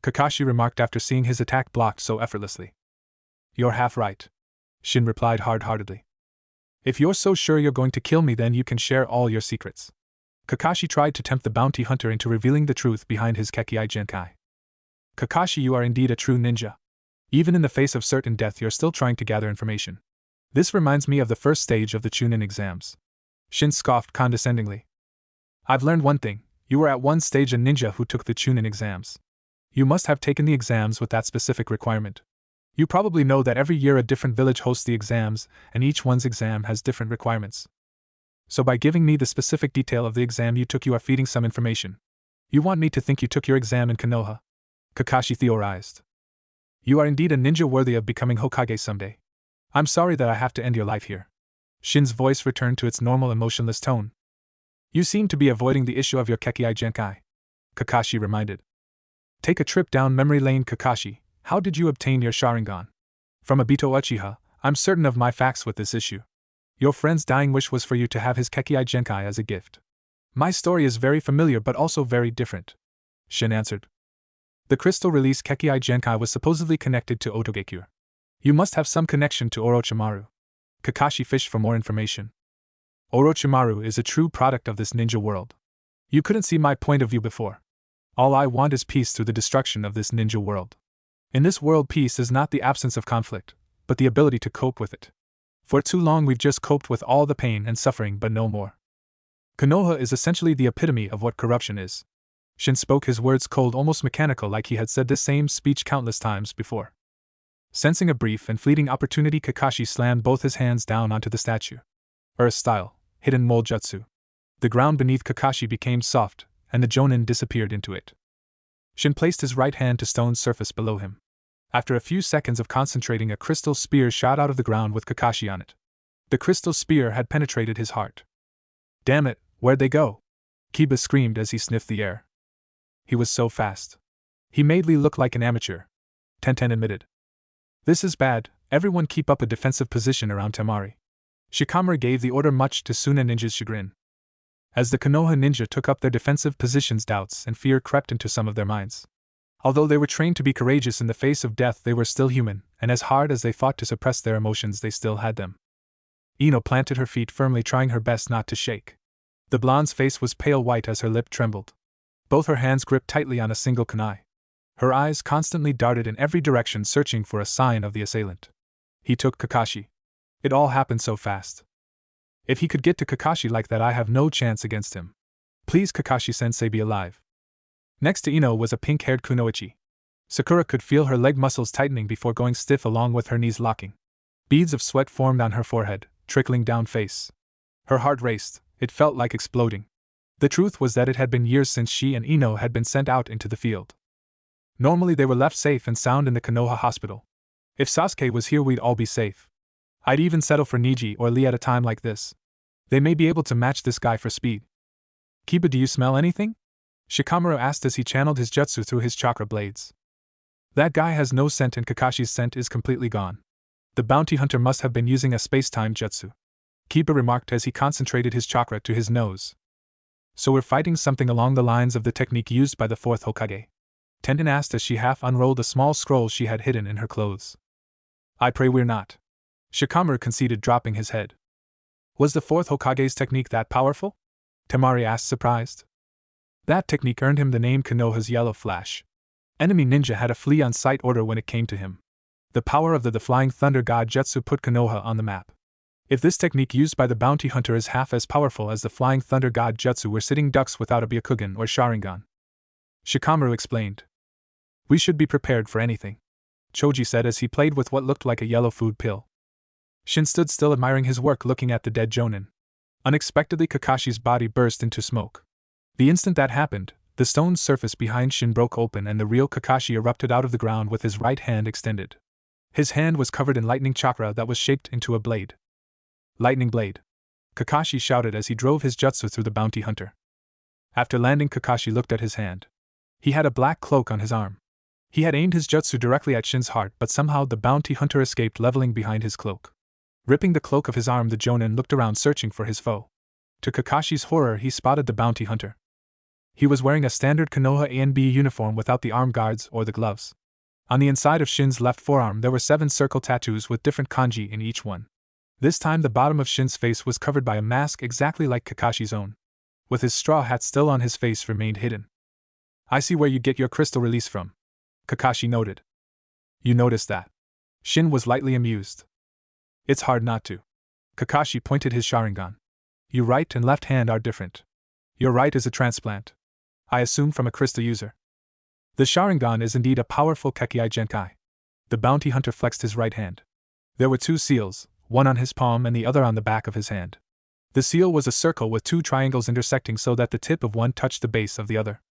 Kakashi remarked after seeing his attack blocked so effortlessly. You're half right, Shin replied hard-heartedly. If you're so sure you're going to kill me, then you can share all your secrets. Kakashi tried to tempt the bounty hunter into revealing the truth behind his Kekkai Genkai. Kakashi, you are indeed a true ninja. Even in the face of certain death, you're still trying to gather information. This reminds me of the first stage of the Chunin exams. Shin scoffed condescendingly. I've learned one thing. You were at one stage a ninja who took the Chunin exams. You must have taken the exams with that specific requirement. You probably know that every year a different village hosts the exams, and each one's exam has different requirements. So by giving me the specific detail of the exam you took, you are feeding some information. You want me to think you took your exam in Konoha? Kakashi theorized. You are indeed a ninja worthy of becoming Hokage someday. I'm sorry that I have to end your life here. Shin's voice returned to its normal emotionless tone. You seem to be avoiding the issue of your Kekkai Genkai, Kakashi reminded. Take a trip down memory lane, Kakashi. How did you obtain your Sharingan? From Obito Uchiha, I'm certain of my facts with this issue. Your friend's dying wish was for you to have his Kekkai Genkai as a gift. My story is very familiar but also very different, Shin answered. The crystal release Kekkai Genkai was supposedly connected to Otogekure. You must have some connection to Orochimaru. Kakashi fished for more information. Orochimaru is a true product of this ninja world. You couldn't see my point of view before. All I want is peace through the destruction of this ninja world. In this world, peace is not the absence of conflict, but the ability to cope with it. For too long we've just coped with all the pain and suffering but no more. Konoha is essentially the epitome of what corruption is. Shin spoke his words cold, almost mechanical, like he had said this same speech countless times before. Sensing a brief and fleeting opportunity, Kakashi slammed both his hands down onto the statue. Earth-style, hidden mold jutsu. The ground beneath Kakashi became soft, and the jonin disappeared into it. Shin placed his right hand to stone surface below him. After a few seconds of concentrating, a crystal spear shot out of the ground with Kakashi on it. The crystal spear had penetrated his heart. Damn it, where'd they go? Kiba screamed as he sniffed the air. He was so fast. He made Lee look like an amateur, Tenten admitted. This is bad, everyone keep up a defensive position around Temari. Shikamaru gave the order, much to Suna Ninja's chagrin. As the Konoha ninja took up their defensive positions, doubts and fear crept into some of their minds. Although they were trained to be courageous in the face of death, they were still human, and as hard as they fought to suppress their emotions, they still had them. Ino planted her feet firmly, trying her best not to shake. The blonde's face was pale white as her lip trembled. Both her hands gripped tightly on a single kunai. Her eyes constantly darted in every direction, searching for a sign of the assailant. He took Kakashi. It all happened so fast. If he could get to Kakashi like that, I have no chance against him. Please, Kakashi-sensei, be alive. Next to Ino was a pink-haired kunoichi. Sakura could feel her leg muscles tightening before going stiff, along with her knees locking. Beads of sweat formed on her forehead, trickling down face. Her heart raced, it felt like exploding. The truth was that it had been years since she and Ino had been sent out into the field. Normally they were left safe and sound in the Konoha hospital. If Sasuke was here, we'd all be safe. I'd even settle for Niji or Lee at a time like this. They may be able to match this guy for speed. Kiba, do you smell anything? Shikamaru asked as he channeled his jutsu through his chakra blades. That guy has no scent, and Kakashi's scent is completely gone. The bounty hunter must have been using a space-time jutsu, Kiba remarked as he concentrated his chakra to his nose. So we're fighting something along the lines of the technique used by the fourth Hokage? Tenten asked as she half unrolled a small scroll she had hidden in her clothes. I pray we're not. Shikamaru conceded, dropping his head. Was the fourth Hokage's technique that powerful? Temari asked, surprised. That technique earned him the name Konoha's Yellow Flash. Enemy ninja had a flee on sight order when it came to him. The power of the Flying Thunder God Jutsu put Konoha on the map. If this technique used by the bounty hunter is half as powerful as the Flying Thunder God Jutsu, we're sitting ducks without a Byakugan or Sharingan. Shikamaru explained. We should be prepared for anything, Choji said as he played with what looked like a yellow food pill. Shin stood still, admiring his work, looking at the dead jonin. Unexpectedly, Kakashi's body burst into smoke. The instant that happened, the stone surface behind Shin broke open and the real Kakashi erupted out of the ground with his right hand extended. His hand was covered in lightning chakra that was shaped into a blade. Lightning blade! Kakashi shouted as he drove his jutsu through the bounty hunter. After landing, Kakashi looked at his hand. He had a black cloak on his arm. He had aimed his jutsu directly at Shin's heart, but somehow the bounty hunter escaped, leveling behind his cloak. Ripping the cloak of his arm, the jonin looked around, searching for his foe. To Kakashi's horror, he spotted the bounty hunter. He was wearing a standard Konoha ANB uniform without the arm guards or the gloves. On the inside of Shin's left forearm there were 7 circle tattoos with different kanji in each one. This time the bottom of Shin's face was covered by a mask exactly like Kakashi's own. With his straw hat still on, his face remained hidden. I see where you get your crystal release from, Kakashi noted. You noticed that? Shin was lightly amused. It's hard not to. Kakashi pointed his Sharingan. Your right and left hand are different. Your right is a transplant, I assume, from a crystal user. The Sharingan is indeed a powerful Kekkei Genkai. The bounty hunter flexed his right hand. There were 2 seals, one on his palm and the other on the back of his hand. The seal was a circle with 2 triangles intersecting so that the tip of one touched the base of the other.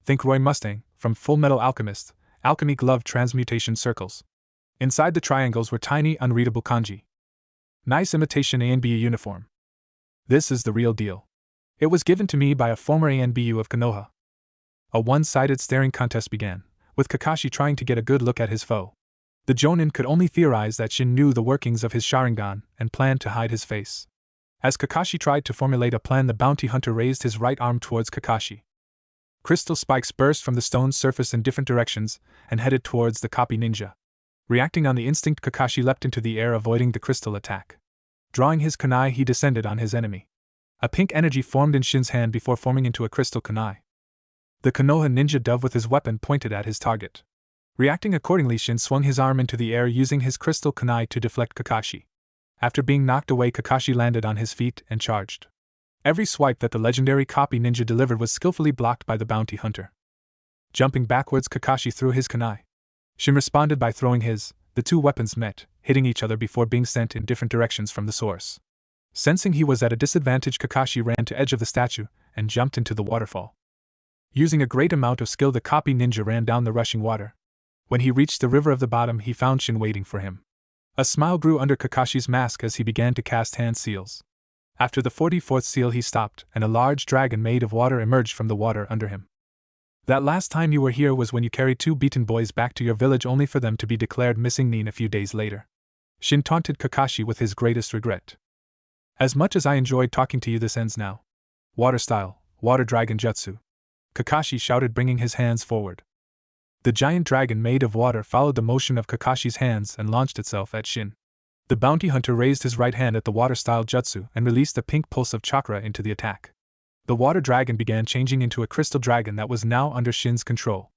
Think Roy Mustang, from Full Metal Alchemist, alchemy glove transmutation circles. Inside the triangles were tiny, unreadable kanji. Nice imitation ANBU uniform. This is the real deal. It was given to me by a former ANBU of Konoha. A one-sided staring contest began, with Kakashi trying to get a good look at his foe. The jonin could only theorize that Shin knew the workings of his Sharingan and planned to hide his face. As Kakashi tried to formulate a plan, the bounty hunter raised his right arm towards Kakashi. Crystal spikes burst from the stone's surface in different directions and headed towards the copy ninja. Reacting on the instinct, Kakashi leapt into the air, avoiding the crystal attack. Drawing his kunai, he descended on his enemy. A pink energy formed in Shin's hand before forming into a crystal kunai. The Konoha ninja dove with his weapon pointed at his target. Reacting accordingly, Shin swung his arm into the air, using his crystal kunai to deflect Kakashi. After being knocked away, Kakashi landed on his feet and charged. Every swipe that the legendary copy ninja delivered was skillfully blocked by the bounty hunter. Jumping backwards, Kakashi threw his kunai. Shin responded by throwing his. The two weapons met, hitting each other before being sent in different directions from the source. Sensing he was at a disadvantage, Kakashi ran to the edge of the statue and jumped into the waterfall. Using a great amount of skill, the copy ninja ran down the rushing water. When he reached the river of the bottom, he found Shin waiting for him. A smile grew under Kakashi's mask as he began to cast hand seals. After the 44th seal, he stopped, and a large dragon made of water emerged from the water under him. That last time you were here was when you carried 2 beaten boys back to your village only for them to be declared missing a few days later. Shin taunted Kakashi with his greatest regret. As much as I enjoyed talking to you, this ends now. Water style, water dragon jutsu. Kakashi shouted, bringing his hands forward. The giant dragon made of water followed the motion of Kakashi's hands and launched itself at Shin. The bounty hunter raised his right hand at the water style jutsu and released a pink pulse of chakra into the attack. The water dragon began changing into a crystal dragon that was now under Shin's control.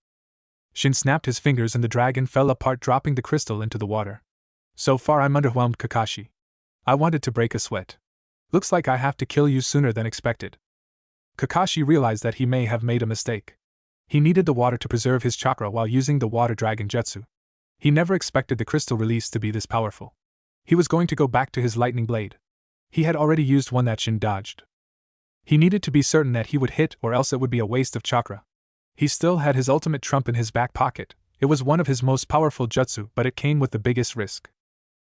Shin snapped his fingers and the dragon fell apart, dropping the crystal into the water. So far I'm underwhelmed, Kakashi. I wanted to break a sweat. Looks like I have to kill you sooner than expected. Kakashi realized that he may have made a mistake. He needed the water to preserve his chakra while using the water dragon jutsu. He never expected the crystal release to be this powerful. He was going to go back to his lightning blade. He had already used one that Shin dodged. He needed to be certain that he would hit, or else it would be a waste of chakra. He still had his ultimate trump in his back pocket. It was one of his most powerful jutsu, but it came with the biggest risk.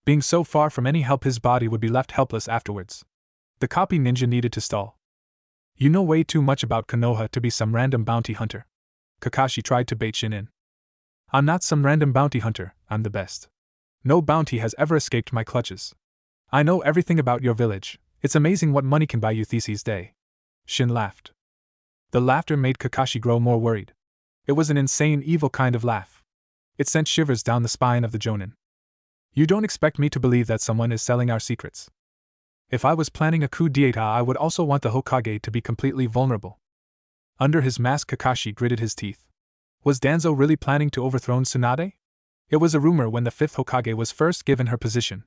Being so far from any help, his body would be left helpless afterwards. The copy ninja needed to stall. You know way too much about Konoha to be some random bounty hunter. Kakashi tried to bait Shin in. I'm not some random bounty hunter, I'm the best. No bounty has ever escaped my clutches. I know everything about your village. It's amazing what money can buy you these days. Shin laughed. The laughter made Kakashi grow more worried. It was an insane, evil kind of laugh. It sent shivers down the spine of the Jonin. You don't expect me to believe that someone is selling our secrets. If I was planning a coup d'etat, I would also want the Hokage to be completely vulnerable. Under his mask, Kakashi gritted his teeth. Was Danzo really planning to overthrow Tsunade? It was a rumor when the 5th Hokage was first given her position.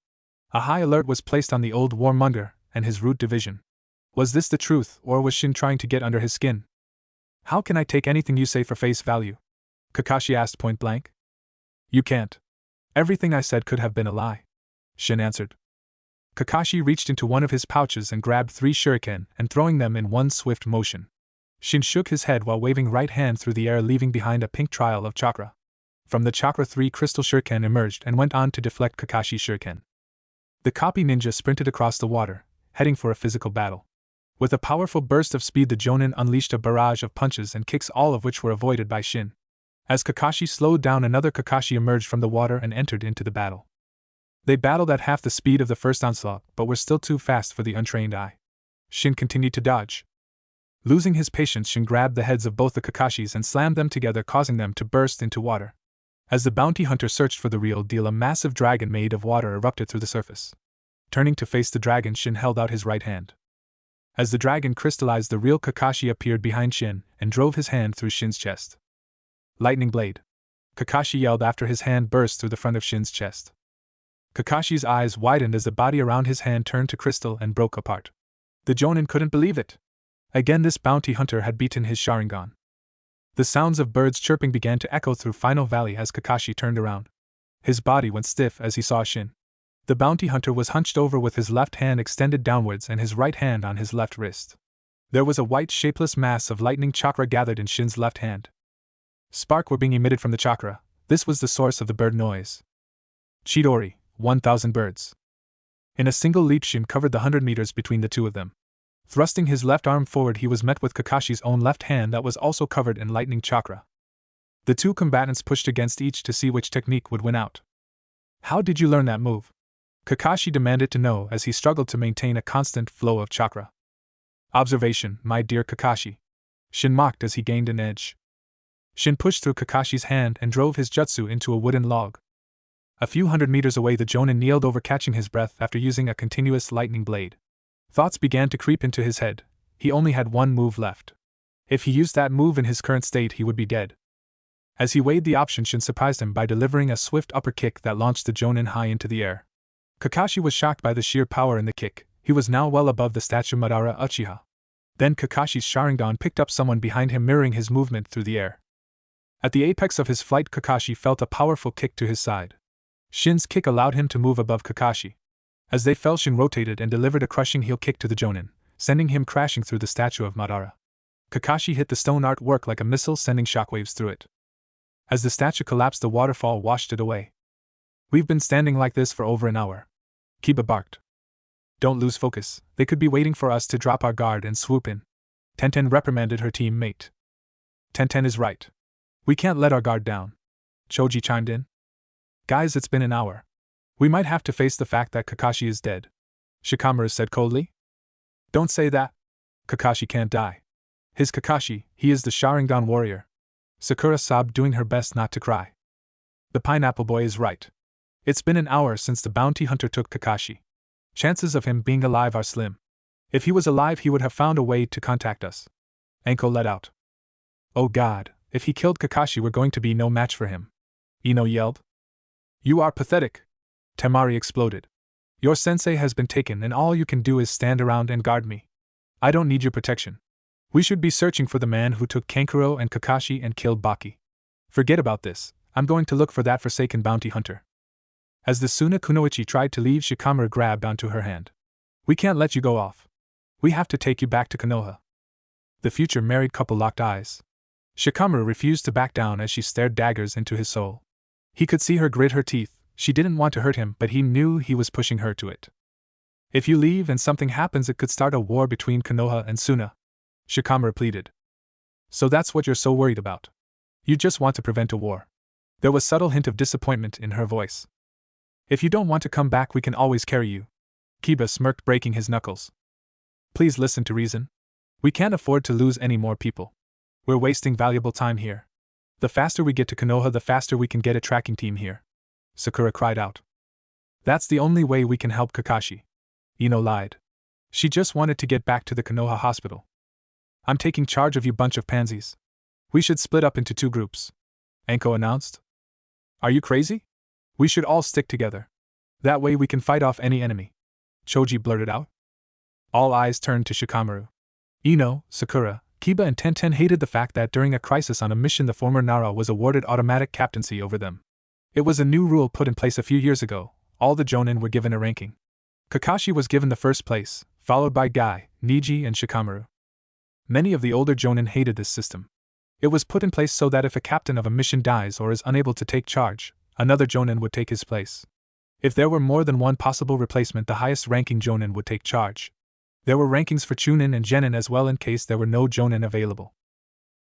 A high alert was placed on the old warmonger and his root division. Was this the truth, or was Shin trying to get under his skin? How can I take anything you say for face value? Kakashi asked point blank. You can't. Everything I said could have been a lie, Shin answered. Kakashi reached into one of his pouches and grabbed 3 shuriken and throwing them in one swift motion. Shin shook his head while waving right hand through the air, leaving behind a pink trial of chakra. From the chakra, 3 crystal shuriken emerged and went on to deflect Kakashi's shuriken. The copy ninja sprinted across the water, heading for a physical battle. With a powerful burst of speed, the Jonin unleashed a barrage of punches and kicks, all of which were avoided by Shin. As Kakashi slowed down, another Kakashi emerged from the water and entered into the battle. They battled at half the speed of the first onslaught, but were still too fast for the untrained eye. Shin continued to dodge. Losing his patience, Shin grabbed the heads of both the Kakashis and slammed them together, causing them to burst into water. As the bounty hunter searched for the real deal, a massive dragon made of water erupted through the surface. Turning to face the dragon, Shin held out his right hand. As the dragon crystallized, the real Kakashi appeared behind Shin and drove his hand through Shin's chest. Lightning blade! Kakashi yelled after his hand burst through the front of Shin's chest. Kakashi's eyes widened as the body around his hand turned to crystal and broke apart. The Jonin couldn't believe it. Again, this bounty hunter had beaten his Sharingan. The sounds of birds chirping began to echo through Final Valley as Kakashi turned around. His body went stiff as he saw Shin. The bounty hunter was hunched over with his left hand extended downwards and his right hand on his left wrist. There was a white shapeless mass of lightning chakra gathered in Shin's left hand. Sparks were being emitted from the chakra. This was the source of the bird noise. Chidori, 1,000 birds. In a single leap, Shin covered the 100 meters between the two of them. Thrusting his left arm forward, he was met with Kakashi's own left hand that was also covered in lightning chakra. The two combatants pushed against each to see which technique would win out. How did you learn that move? Kakashi demanded to know as he struggled to maintain a constant flow of chakra. Observation, my dear Kakashi. Shin mocked as he gained an edge. Shin pushed through Kakashi's hand and drove his jutsu into a wooden log. A few hundred meters away, the Jonin kneeled over, catching his breath after using a continuous lightning blade. Thoughts began to creep into his head. He only had one move left. If he used that move in his current state, he would be dead. As he weighed the option, Shin surprised him by delivering a swift upper kick that launched the Jonin high into the air. Kakashi was shocked by the sheer power in the kick. He was now well above the statue Madara Uchiha. Then Kakashi's Sharingan picked up someone behind him, mirroring his movement through the air. At the apex of his flight, Kakashi felt a powerful kick to his side. Shin's kick allowed him to move above Kakashi. As they fell, Shin rotated and delivered a crushing heel kick to the Jonin, sending him crashing through the statue of Madara. Kakashi hit the stone artwork like a missile, sending shockwaves through it. As the statue collapsed, the waterfall washed it away. "We've been standing like this for over an hour," Kiba barked. "Don't lose focus, they could be waiting for us to drop our guard and swoop in," Tenten reprimanded her teammate. "Tenten is right. We can't let our guard down," Choji chimed in. "Guys, it's been an hour. We might have to face the fact that Kakashi is dead," Shikamaru said coldly. "Don't say that. Kakashi can't die. His Kakashi, he is the Sharingan warrior." Sakura sobbed, doing her best not to cry. "The pineapple boy is right. It's been an hour since the bounty hunter took Kakashi. Chances of him being alive are slim. If he was alive, he would have found a way to contact us." Enko let out. "Oh God, if he killed Kakashi, we're going to be no match for him," Ino yelled. "You are pathetic," Temari exploded. "Your sensei has been taken and all you can do is stand around and guard me. I don't need your protection. We should be searching for the man who took Kankuro and Kakashi and killed Baki. Forget about this, I'm going to look for that forsaken bounty hunter." As the Suna Kunoichi tried to leave, Shikamaru grabbed onto her hand. "We can't let you go off. We have to take you back to Konoha." The future married couple locked eyes. Shikamaru refused to back down as she stared daggers into his soul. He could see her grit her teeth. She didn't want to hurt him, but he knew he was pushing her to it. "If you leave and something happens, it could start a war between Konoha and Suna," Shikamaru pleaded. "So that's what you're so worried about? You just want to prevent a war?" There was a subtle hint of disappointment in her voice. "If you don't want to come back, we can always carry you." Kiba smirked, breaking his knuckles. "Please listen to reason. We can't afford to lose any more people. We're wasting valuable time here. The faster we get to Konoha, the faster we can get a tracking team here," Sakura cried out. "That's the only way we can help Kakashi," Ino lied. "She just wanted to get back to the Konoha hospital." "I'm taking charge of you bunch of pansies. We should split up into 2 groups," Enko announced. "Are you crazy? We should all stick together. That way we can fight off any enemy," Choji blurted out. All eyes turned to Shikamaru. Ino, Sakura, Kiba and Tenten hated the fact that during a crisis on a mission the former Nara was awarded automatic captaincy over them. It was a new rule put in place a few years ago. All the Jonin were given a ranking. Kakashi was given the first place, followed by Gai, Niji and Shikamaru. Many of the older Jonin hated this system. It was put in place so that if a captain of a mission dies or is unable to take charge, another Jonin would take his place. If there were more than one possible replacement, the highest ranking Jonin would take charge. There were rankings for Chunin and Genin as well in case there were no Jonin available.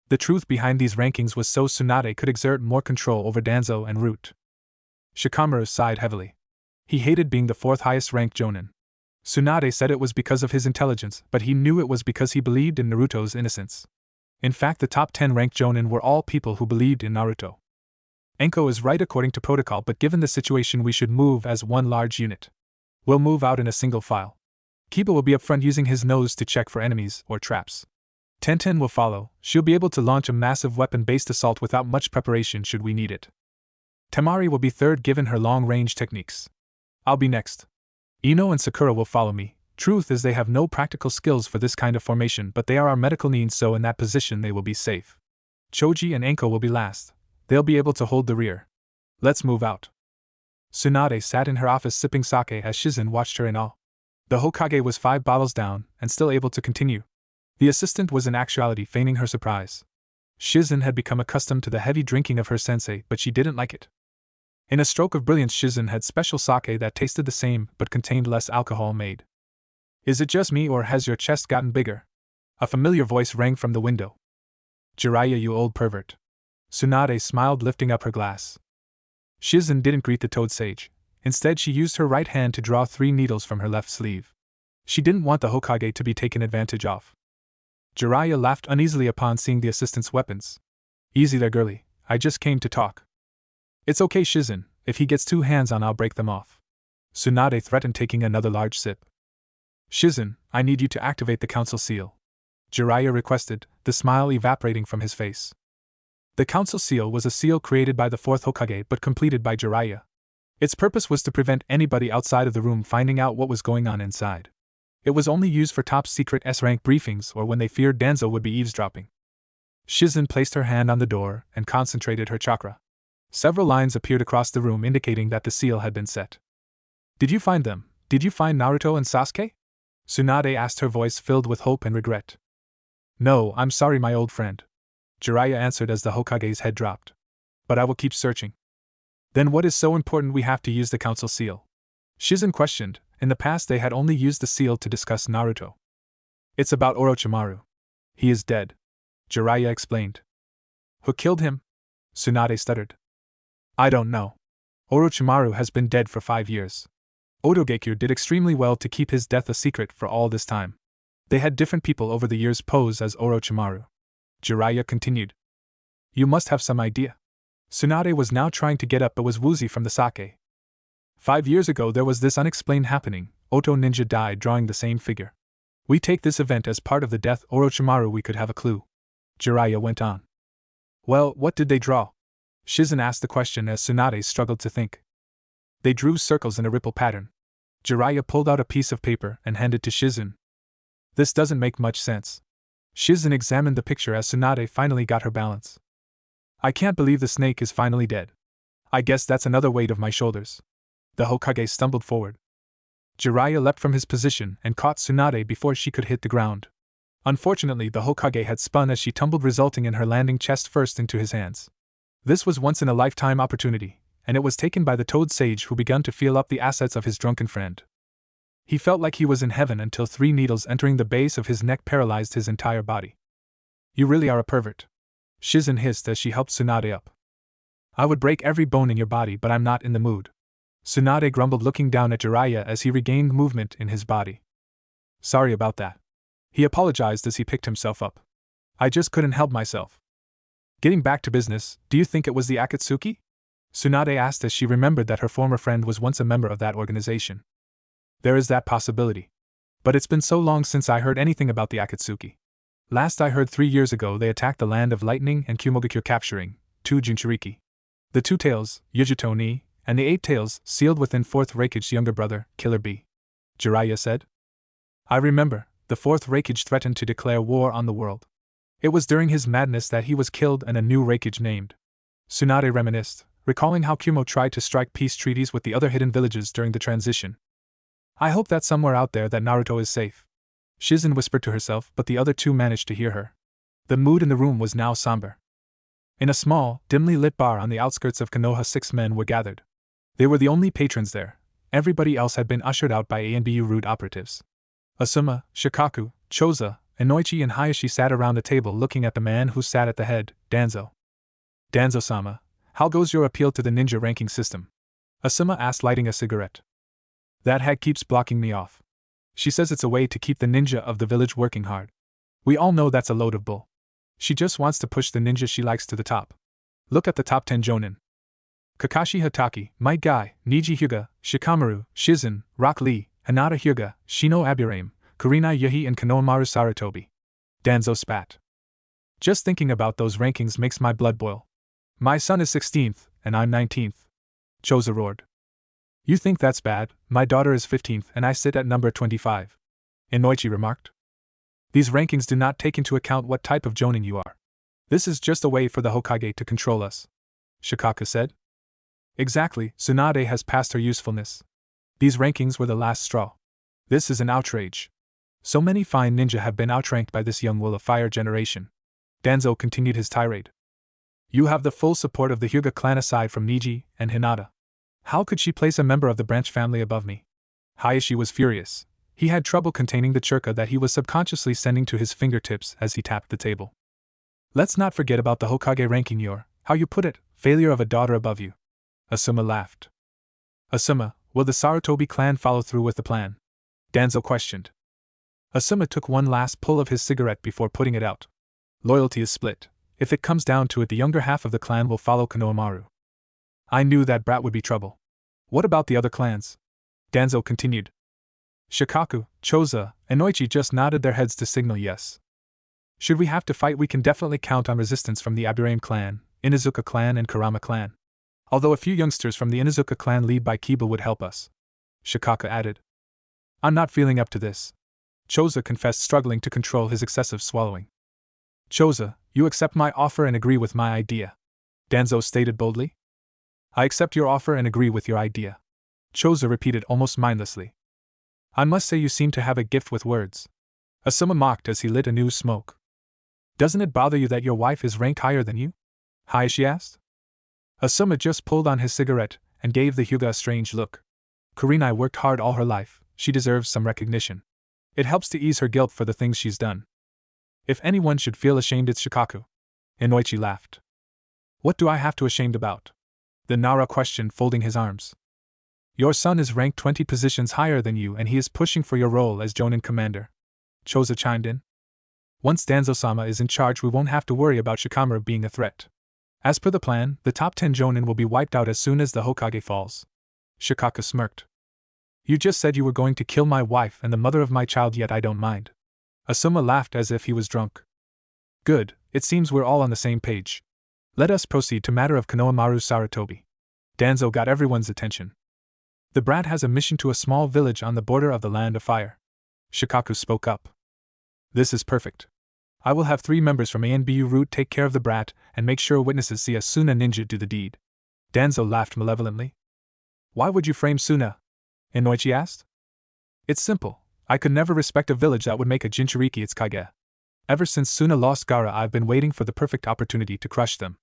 The truth behind these rankings was so Tsunade could exert more control over Danzo and Root. Shikamaru sighed heavily. He hated being the 4th highest ranked Jonin. Tsunade said it was because of his intelligence, but he knew it was because he believed in Naruto's innocence. In fact, the top 10 ranked Jonin were all people who believed in Naruto. Enko is right according to protocol, but given the situation we should move as one large unit. We'll move out in a single file. Kiba will be up front using his nose to check for enemies or traps. Tenten will follow. She'll be able to launch a massive weapon-based assault without much preparation should we need it. Temari will be third given her long-range techniques. I'll be next. Ino and Sakura will follow me. Truth is they have no practical skills for this kind of formation, but they are our medical needs, so in that position they will be safe. Choji and Enko will be last. They'll be able to hold the rear. Let's move out. Tsunade sat in her office sipping sake as Shizen watched her in awe. The Hokage was 5 bottles down and still able to continue. The assistant was in actuality feigning her surprise. Shizen had become accustomed to the heavy drinking of her sensei, but she didn't like it. In a stroke of brilliance, Shizen had special sake that tasted the same but contained less alcohol made. "Is it just me or has your chest gotten bigger?" A familiar voice rang from the window. "Jiraiya, you old pervert." Tsunade smiled, lifting up her glass. Shizen didn't greet the toad sage. Instead, she used her right hand to draw 3 needles from her left sleeve. She didn't want the Hokage to be taken advantage of. Jiraiya laughed uneasily upon seeing the assistant's weapons. "Easy there, girlie. I just came to talk." "It's okay, Shizen. If he gets 2 hands on, I'll break them off." Tsunade threatened, taking another large sip. "Shizen, I need you to activate the council seal," Jiraiya requested, the smile evaporating from his face. The council seal was a seal created by the 4th Hokage but completed by Jiraiya. Its purpose was to prevent anybody outside of the room finding out what was going on inside. It was only used for top-secret S-rank briefings or when they feared Danzo would be eavesdropping. Shizun placed her hand on the door and concentrated her chakra. Several lines appeared across the room indicating that the seal had been set. Did you find them? Did you find Naruto and Sasuke? Tsunade asked, her voice filled with hope and regret. No, I'm sorry, my old friend. Jiraiya answered as the Hokage's head dropped. But I will keep searching. Then what is so important we have to use the council seal? Shizun questioned. In the past they had only used the seal to discuss Naruto. It's about Orochimaru. He is dead. Jiraiya explained. Who killed him? Tsunade stuttered. I don't know. Orochimaru has been dead for 5 years. Otogekyo did extremely well to keep his death a secret for all this time. They had different people over the years pose as Orochimaru. Jiraiya continued. You must have some idea. Tsunade was now trying to get up but was woozy from the sake. 5 years ago there was this unexplained happening. Oto Ninja died drawing the same figure. We take this event as part of the death Orochimaru, we could have a clue. Jiraiya went on. Well, what did they draw? Shizun asked the question as Tsunade struggled to think. They drew circles in a ripple pattern. Jiraiya pulled out a piece of paper and handed to Shizun. This doesn't make much sense. Shizun examined the picture as Tsunade finally got her balance. I can't believe the snake is finally dead. I guess that's another weight off my shoulders. The Hokage stumbled forward. Jiraiya leapt from his position and caught Tsunade before she could hit the ground. Unfortunately, the Hokage had spun as she tumbled, resulting in her landing chest first into his hands. This was once-in-a-lifetime opportunity, and it was taken by the Toad Sage, who began to feel up the assets of his drunken friend. He felt like he was in heaven until 3 needles entering the base of his neck paralyzed his entire body. You really are a pervert. Shizun hissed as she helped Tsunade up. I would break every bone in your body, but I'm not in the mood. Tsunade grumbled, looking down at Jiraiya as he regained movement in his body. Sorry about that. He apologized as he picked himself up. I just couldn't help myself. Getting back to business, do you think it was the Akatsuki? Tsunade asked as she remembered that her former friend was once a member of that organization. There is that possibility. But it's been so long since I heard anything about the Akatsuki. Last I heard 3 years ago they attacked the Land of Lightning and Kumogakyo, capturing 2 Jinchuriki. The 2 tails, Yujito ni, and the 8 tails, sealed within 4th Raikage's younger brother, Killer Bee. Jiraiya said. I remember, the 4th Raikage threatened to declare war on the world. It was during his madness that he was killed and a new Raikage named. Tsunade reminisced, recalling how Kumo tried to strike peace treaties with the other hidden villages during the transition. I hope that somewhere out there that Naruto is safe. Shizun whispered to herself, but the other 2 managed to hear her. The mood in the room was now somber. In a small, dimly lit bar on the outskirts of Konoha, 6 men were gathered. They were the only patrons there. Everybody else had been ushered out by ANBU rude operatives. Asuma, Shikaku, Choza, Inoichi and Hayashi sat around the table looking at the man who sat at the head, Danzo. Danzo-sama, how goes your appeal to the ninja ranking system? Asuma asked, lighting a cigarette. That hag keeps blocking me off. She says it's a way to keep the ninja of the village working hard. We all know that's a load of bull. She just wants to push the ninja she likes to the top. Look at the top 10 jonin. Kakashi Hatake, Might Guy, Niji Hyuga, Shikamaru, Shizun, Rock Lee, Hinata Hyuga, Shino Aburame, Kurenai Yuhi and Konohamaru Sarutobi. Danzo spat. Just thinking about those rankings makes my blood boil. My son is 16th, and I'm 19th. Choza roared. You think that's bad? My daughter is 15th and I sit at number 25. Inoichi remarked. These rankings do not take into account what type of jonin you are. This is just a way for the Hokage to control us. Shikaku said. Exactly, Tsunade has passed her usefulness. These rankings were the last straw. This is an outrage. So many fine ninja have been outranked by this young will of fire generation. Danzo continued his tirade. You have the full support of the Hyuga clan aside from Niji and Hinata. How could she place a member of the branch family above me? Hayashi was furious. He had trouble containing the churka that he was subconsciously sending to his fingertips as he tapped the table. Let's not forget about the Hokage ranking your, how you put it, failure of a daughter above you. Asuma laughed. Asuma, will the Sarutobi clan follow through with the plan? Danzo questioned. Asuma took one last pull of his cigarette before putting it out. Loyalty is split. If it comes down to it, the younger half of the clan will follow Konohamaru. I knew that brat would be trouble. What about the other clans? Danzo continued. Shikaku, Choza, and Inoichi just nodded their heads to signal yes. Should we have to fight, we can definitely count on resistance from the Aburame clan, Inazuka clan and Kurama clan. Although a few youngsters from the Inuzuka clan lead by Kiba would help us. Shikaka added. I'm not feeling up to this. Choza confessed, struggling to control his excessive swallowing. Choza, you accept my offer and agree with my idea, Danzo stated boldly. I accept your offer and agree with your idea, Choza repeated almost mindlessly. I must say you seem to have a gift with words, Asuma mocked as he lit a new smoke. Doesn't it bother you that your wife is ranked higher than you? High, she asked. Asuma just pulled on his cigarette and gave the Hyuga a strange look. Kurenai worked hard all her life, she deserves some recognition. It helps to ease her guilt for the things she's done. If anyone should feel ashamed, it's Shikaku. Inoichi laughed. What do I have to ashamed about? The Nara questioned, folding his arms. Your son is ranked 20 positions higher than you and he is pushing for your role as Jonin commander, Choza chimed in. Once Danzo-sama is in charge, we won't have to worry about Shikamaru being a threat. As per the plan, the top 10 Jonin will be wiped out as soon as the Hokage falls. Shikaku smirked. You just said you were going to kill my wife and the mother of my child, yet I don't mind. Asuma laughed as if he was drunk. Good, it seems we're all on the same page. Let us proceed to matter of Konohamaru Sarutobi. Danzo got everyone's attention. The brat has a mission to a small village on the border of the Land of Fire. Shikaku spoke up. This is perfect. I will have 3 members from ANBU route take care of the brat and make sure witnesses see a Suna ninja do the deed. Danzo laughed malevolently. Why would you frame Suna? Inoichi asked. It's simple. I could never respect a village that would make a Jinchuriki its kage. Ever since Suna lost Gaara, I've been waiting for the perfect opportunity to crush them.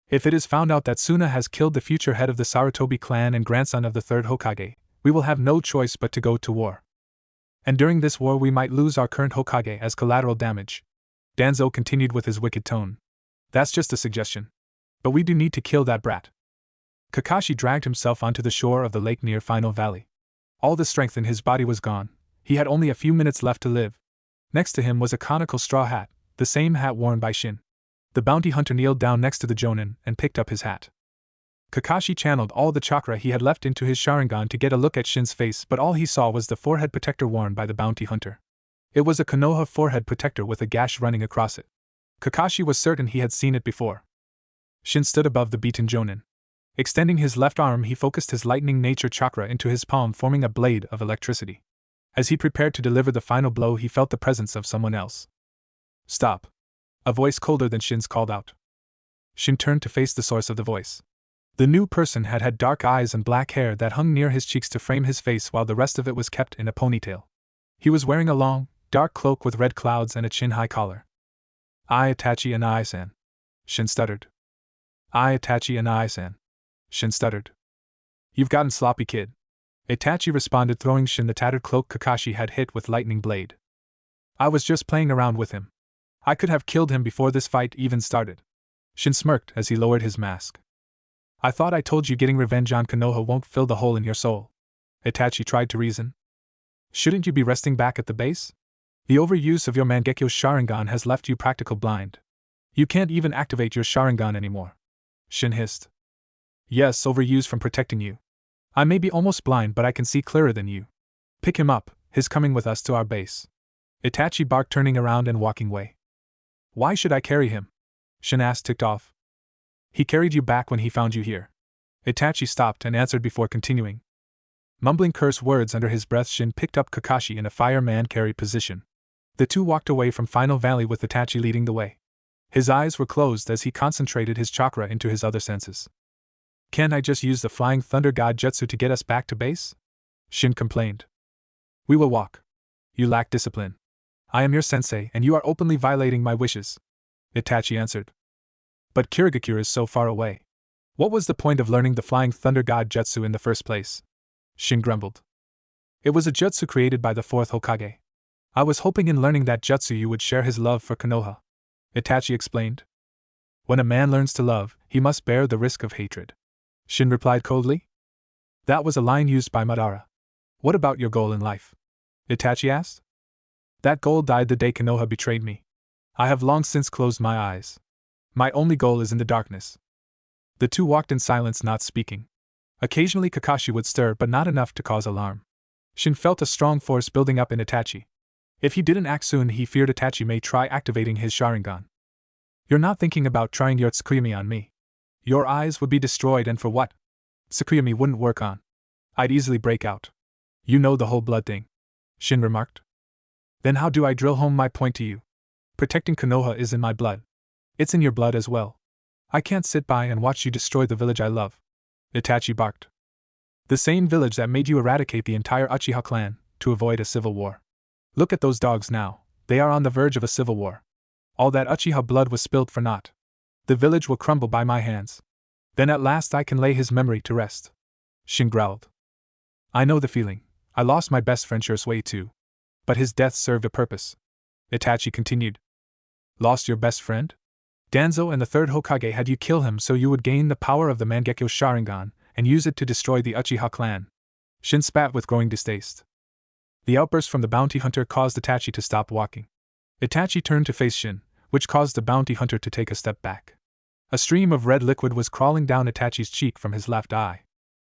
If it is found out that Suna has killed the future head of the Sarutobi clan and grandson of the 3rd Hokage, we will have no choice but to go to war. And during this war we might lose our current Hokage as collateral damage. Danzo continued with his wicked tone. That's just a suggestion. But we do need to kill that brat. Kakashi dragged himself onto the shore of the lake near Final Valley. All the strength in his body was gone. He had only a few minutes left to live. Next to him was a conical straw hat, the same hat worn by Shin. The bounty hunter kneeled down next to the Jonin and picked up his hat. Kakashi channeled all the chakra he had left into his Sharingan to get a look at Shin's face, but all he saw was the forehead protector worn by the bounty hunter. It was a Konoha forehead protector with a gash running across it. Kakashi was certain he had seen it before. Shin stood above the beaten Jonin. Extending his left arm, he focused his lightning nature chakra into his palm, forming a blade of electricity. As he prepared to deliver the final blow, he felt the presence of someone else. Stop. A voice colder than Shin's called out. Shin turned to face the source of the voice. The new person had dark eyes and black hair that hung near his cheeks to frame his face, while the rest of it was kept in a ponytail. He was wearing a long, dark cloak with red clouds and a chin-high collar. I, Itachi and I-san. Shin stuttered. I, Itachi and I-san. Shin stuttered. You've gotten sloppy, kid. Itachi responded, throwing Shin the tattered cloak Kakashi had hit with lightning blade. I was just playing around with him. I could have killed him before this fight even started. Shin smirked as he lowered his mask. I thought I told you getting revenge on Konoha won't fill the hole in your soul. Itachi tried to reason. Shouldn't you be resting back at the base? The overuse of your Mangekyo Sharingan has left you practical blind. You can't even activate your Sharingan anymore. Shin hissed. Yes, overuse from protecting you. I may be almost blind, but I can see clearer than you. Pick him up, he's coming with us to our base. Itachi barked, turning around and walking away. Why should I carry him? Shin asked, ticked off. He carried you back when he found you here. Itachi stopped and answered before continuing. Mumbling curse words under his breath, Shin picked up Kakashi in a fireman carry position. The two walked away from Final Valley with Itachi leading the way. His eyes were closed as he concentrated his chakra into his other senses. Can't I just use the Flying Thunder God Jutsu to get us back to base? Shin complained. We will walk. You lack discipline. I am your sensei and you are openly violating my wishes. Itachi answered. But Kirigakure is so far away. What was the point of learning the Flying Thunder God Jutsu in the first place? Shin grumbled. It was a jutsu created by the 4th Hokage. I was hoping in learning that jutsu you would share his love for Konoha. Itachi explained. When a man learns to love, he must bear the risk of hatred. Shin replied coldly. That was a line used by Madara. What about your goal in life? Itachi asked. That goal died the day Konoha betrayed me. I have long since closed my eyes. My only goal is in the darkness. The two walked in silence, not speaking. Occasionally Kakashi would stir, but not enough to cause alarm. Shin felt a strong force building up in Itachi. If he didn't act soon, he feared Itachi may try activating his Sharingan. You're not thinking about trying your Tsukuyami on me? Your eyes would be destroyed, and for what? Tsukuyomi wouldn't work on. I'd easily break out. You know the whole blood thing, Shin remarked. Then how do I drill home my point to you? Protecting Konoha is in my blood. It's in your blood as well. I can't sit by and watch you destroy the village I love. Itachi barked. The same village that made you eradicate the entire Uchiha clan, to avoid a civil war. Look at those dogs now, they are on the verge of a civil war. All that Uchiha blood was spilled for naught. The village will crumble by my hands. Then at last I can lay his memory to rest. Shin growled. I know the feeling. I lost my best friend Shursui too. But his death served a purpose. Itachi continued. Lost your best friend? Danzo and the third Hokage had you kill him so you would gain the power of the Mangekyo Sharingan and use it to destroy the Uchiha clan. Shin spat with growing distaste. The outburst from the bounty hunter caused Itachi to stop walking. Itachi turned to face Shin, which caused the bounty hunter to take a step back. A stream of red liquid was crawling down Itachi's cheek from his left eye.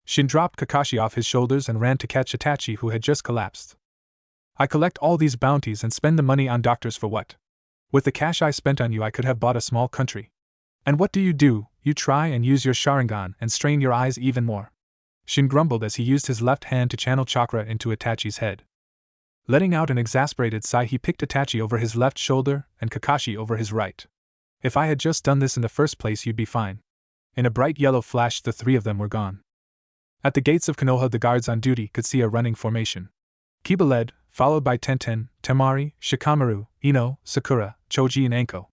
Shin dropped Kakashi off his shoulders and ran to catch Itachi, who had just collapsed. I collect all these bounties and spend the money on doctors for what? With the cash I spent on you I could have bought a small country. And what do? You try and use your Sharingan and strain your eyes even more. Shin grumbled as he used his left hand to channel chakra into Itachi's head. Letting out an exasperated sigh, he picked Itachi over his left shoulder and Kakashi over his right. If I had just done this in the first place, you'd be fine. In a bright yellow flash, the three of them were gone. At the gates of Konoha, the guards on duty could see a running formation. Kiba led, followed by Tenten, Temari, Shikamaru, Ino, Sakura, Choji, and Anko.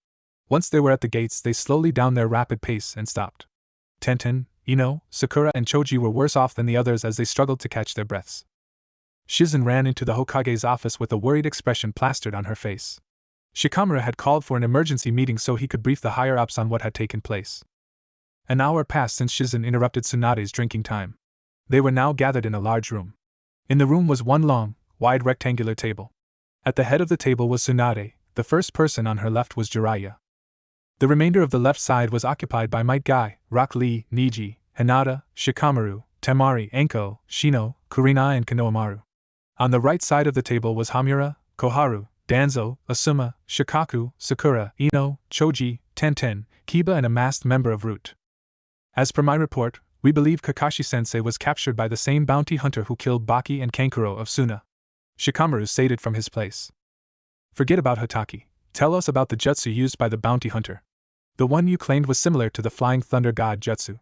Once they were at the gates, they slowly down their rapid pace and stopped. Tenten, Ino, Sakura, and Choji were worse off than the others as they struggled to catch their breaths. Shizen ran into the Hokage's office with a worried expression plastered on her face. Shikamaru had called for an emergency meeting so he could brief the higher-ups on what had taken place. An hour passed since Shizen interrupted Tsunade's drinking time. They were now gathered in a large room. In the room was one long, wide rectangular table. At the head of the table was Tsunade, the first person on her left was Jiraiya. The remainder of the left side was occupied by Might Guy, Rock Lee, Niji, Hinata, Shikamaru, Temari, Anko, Shino, Kurina, and Konohamaru. On the right side of the table was Hamura, Koharu, Danzo, Asuma, Shikaku, Sakura, Ino, Choji, Tenten, Kiba, and a masked member of Root. As per my report, we believe Kakashi-sensei was captured by the same bounty hunter who killed Baki and Kankuro of Suna. Shikamaru stated from his place. Forget about Hataki. Tell us about the jutsu used by the bounty hunter. The one you claimed was similar to the Flying Thunder God jutsu.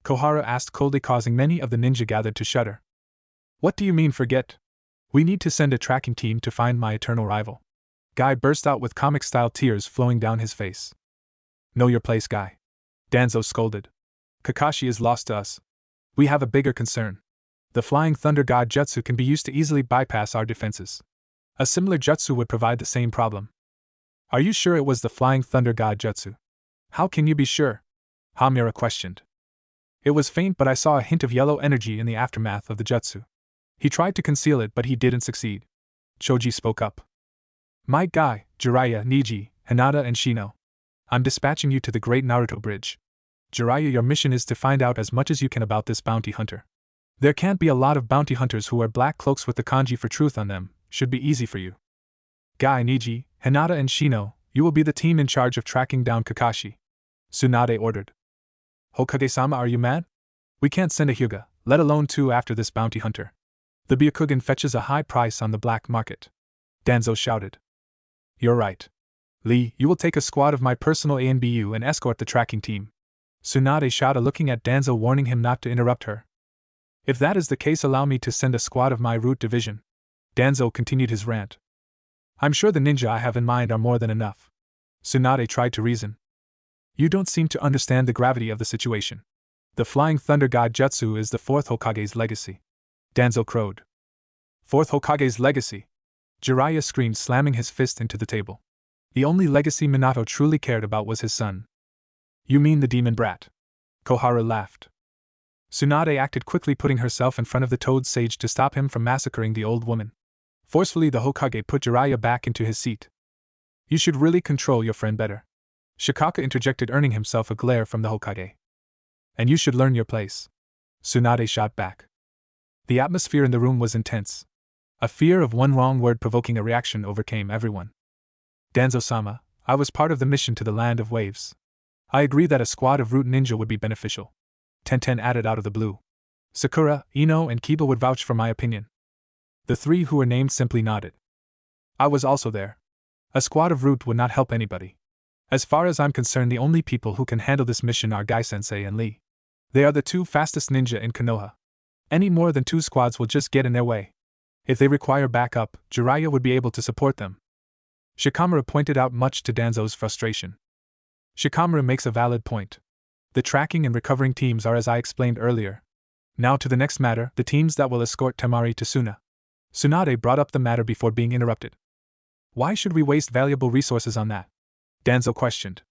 Koharu asked coldly, causing many of the ninja gathered to shudder. What do you mean forget? We need to send a tracking team to find my eternal rival. Guy burst out with comic-style tears flowing down his face. Know your place, Guy. Danzo scolded. Kakashi is lost to us. We have a bigger concern. The Flying Thunder God jutsu can be used to easily bypass our defenses. A similar jutsu would provide the same problem. Are you sure it was the Flying Thunder God jutsu? How can you be sure? Hamura questioned. It was faint, but I saw a hint of yellow energy in the aftermath of the jutsu. He tried to conceal it, but he didn't succeed. Choji spoke up. My Guy, Jiraiya, Niji, Hinata, and Shino. I'm dispatching you to the Great Naruto Bridge. Jiraiya, your mission is to find out as much as you can about this bounty hunter. There can't be a lot of bounty hunters who wear black cloaks with the kanji for truth on them. Should be easy for you. Guy, Niji, Hinata, and Shino, you will be the team in charge of tracking down Kakashi. Tsunade ordered. Hokage-sama, are you mad? We can't send a Hyuga, let alone two, after this bounty hunter. The Byakugan fetches a high price on the black market. Danzo shouted. You're right. Lee, you will take a squad of my personal ANBU and escort the tracking team. Tsunade shouted, looking at Danzo, warning him not to interrupt her. If that is the case, allow me to send a squad of my root division. Danzo continued his rant. I'm sure the ninja I have in mind are more than enough. Tsunade tried to reason. You don't seem to understand the gravity of the situation. The Flying Thunder God jutsu is the fourth Hokage's legacy. Danzo crowed. Fourth Hokage's legacy? Jiraiya screamed, slamming his fist into the table. The only legacy Minato truly cared about was his son. You mean the demon brat? Koharu laughed. Tsunade acted quickly, putting herself in front of the Toad Sage to stop him from massacring the old woman. Forcefully, the Hokage put Jiraiya back into his seat. You should really control your friend better. Shikaka interjected, earning himself a glare from the Hokage. And you should learn your place. Tsunade shot back. The atmosphere in the room was intense. A fear of one wrong word provoking a reaction overcame everyone. Danzo-sama, I was part of the mission to the Land of Waves. I agree that a squad of root ninja would be beneficial. Tenten added out of the blue. Sakura, Ino, and Kiba would vouch for my opinion. The three who were named simply nodded. I was also there. A squad of root would not help anybody. As far as I'm concerned, the only people who can handle this mission are Gai-sensei and Lee. They are the two fastest ninja in Konoha. Any more than 2 squads will just get in their way. If they require backup, Jiraiya would be able to support them. Shikamaru pointed out, much to Danzo's frustration. Shikamaru makes a valid point. The tracking and recovering teams are as I explained earlier. Now to the next matter, the teams that will escort Temari to Suna. Tsunade brought up the matter before being interrupted. Why should we waste valuable resources on that? Danzo questioned.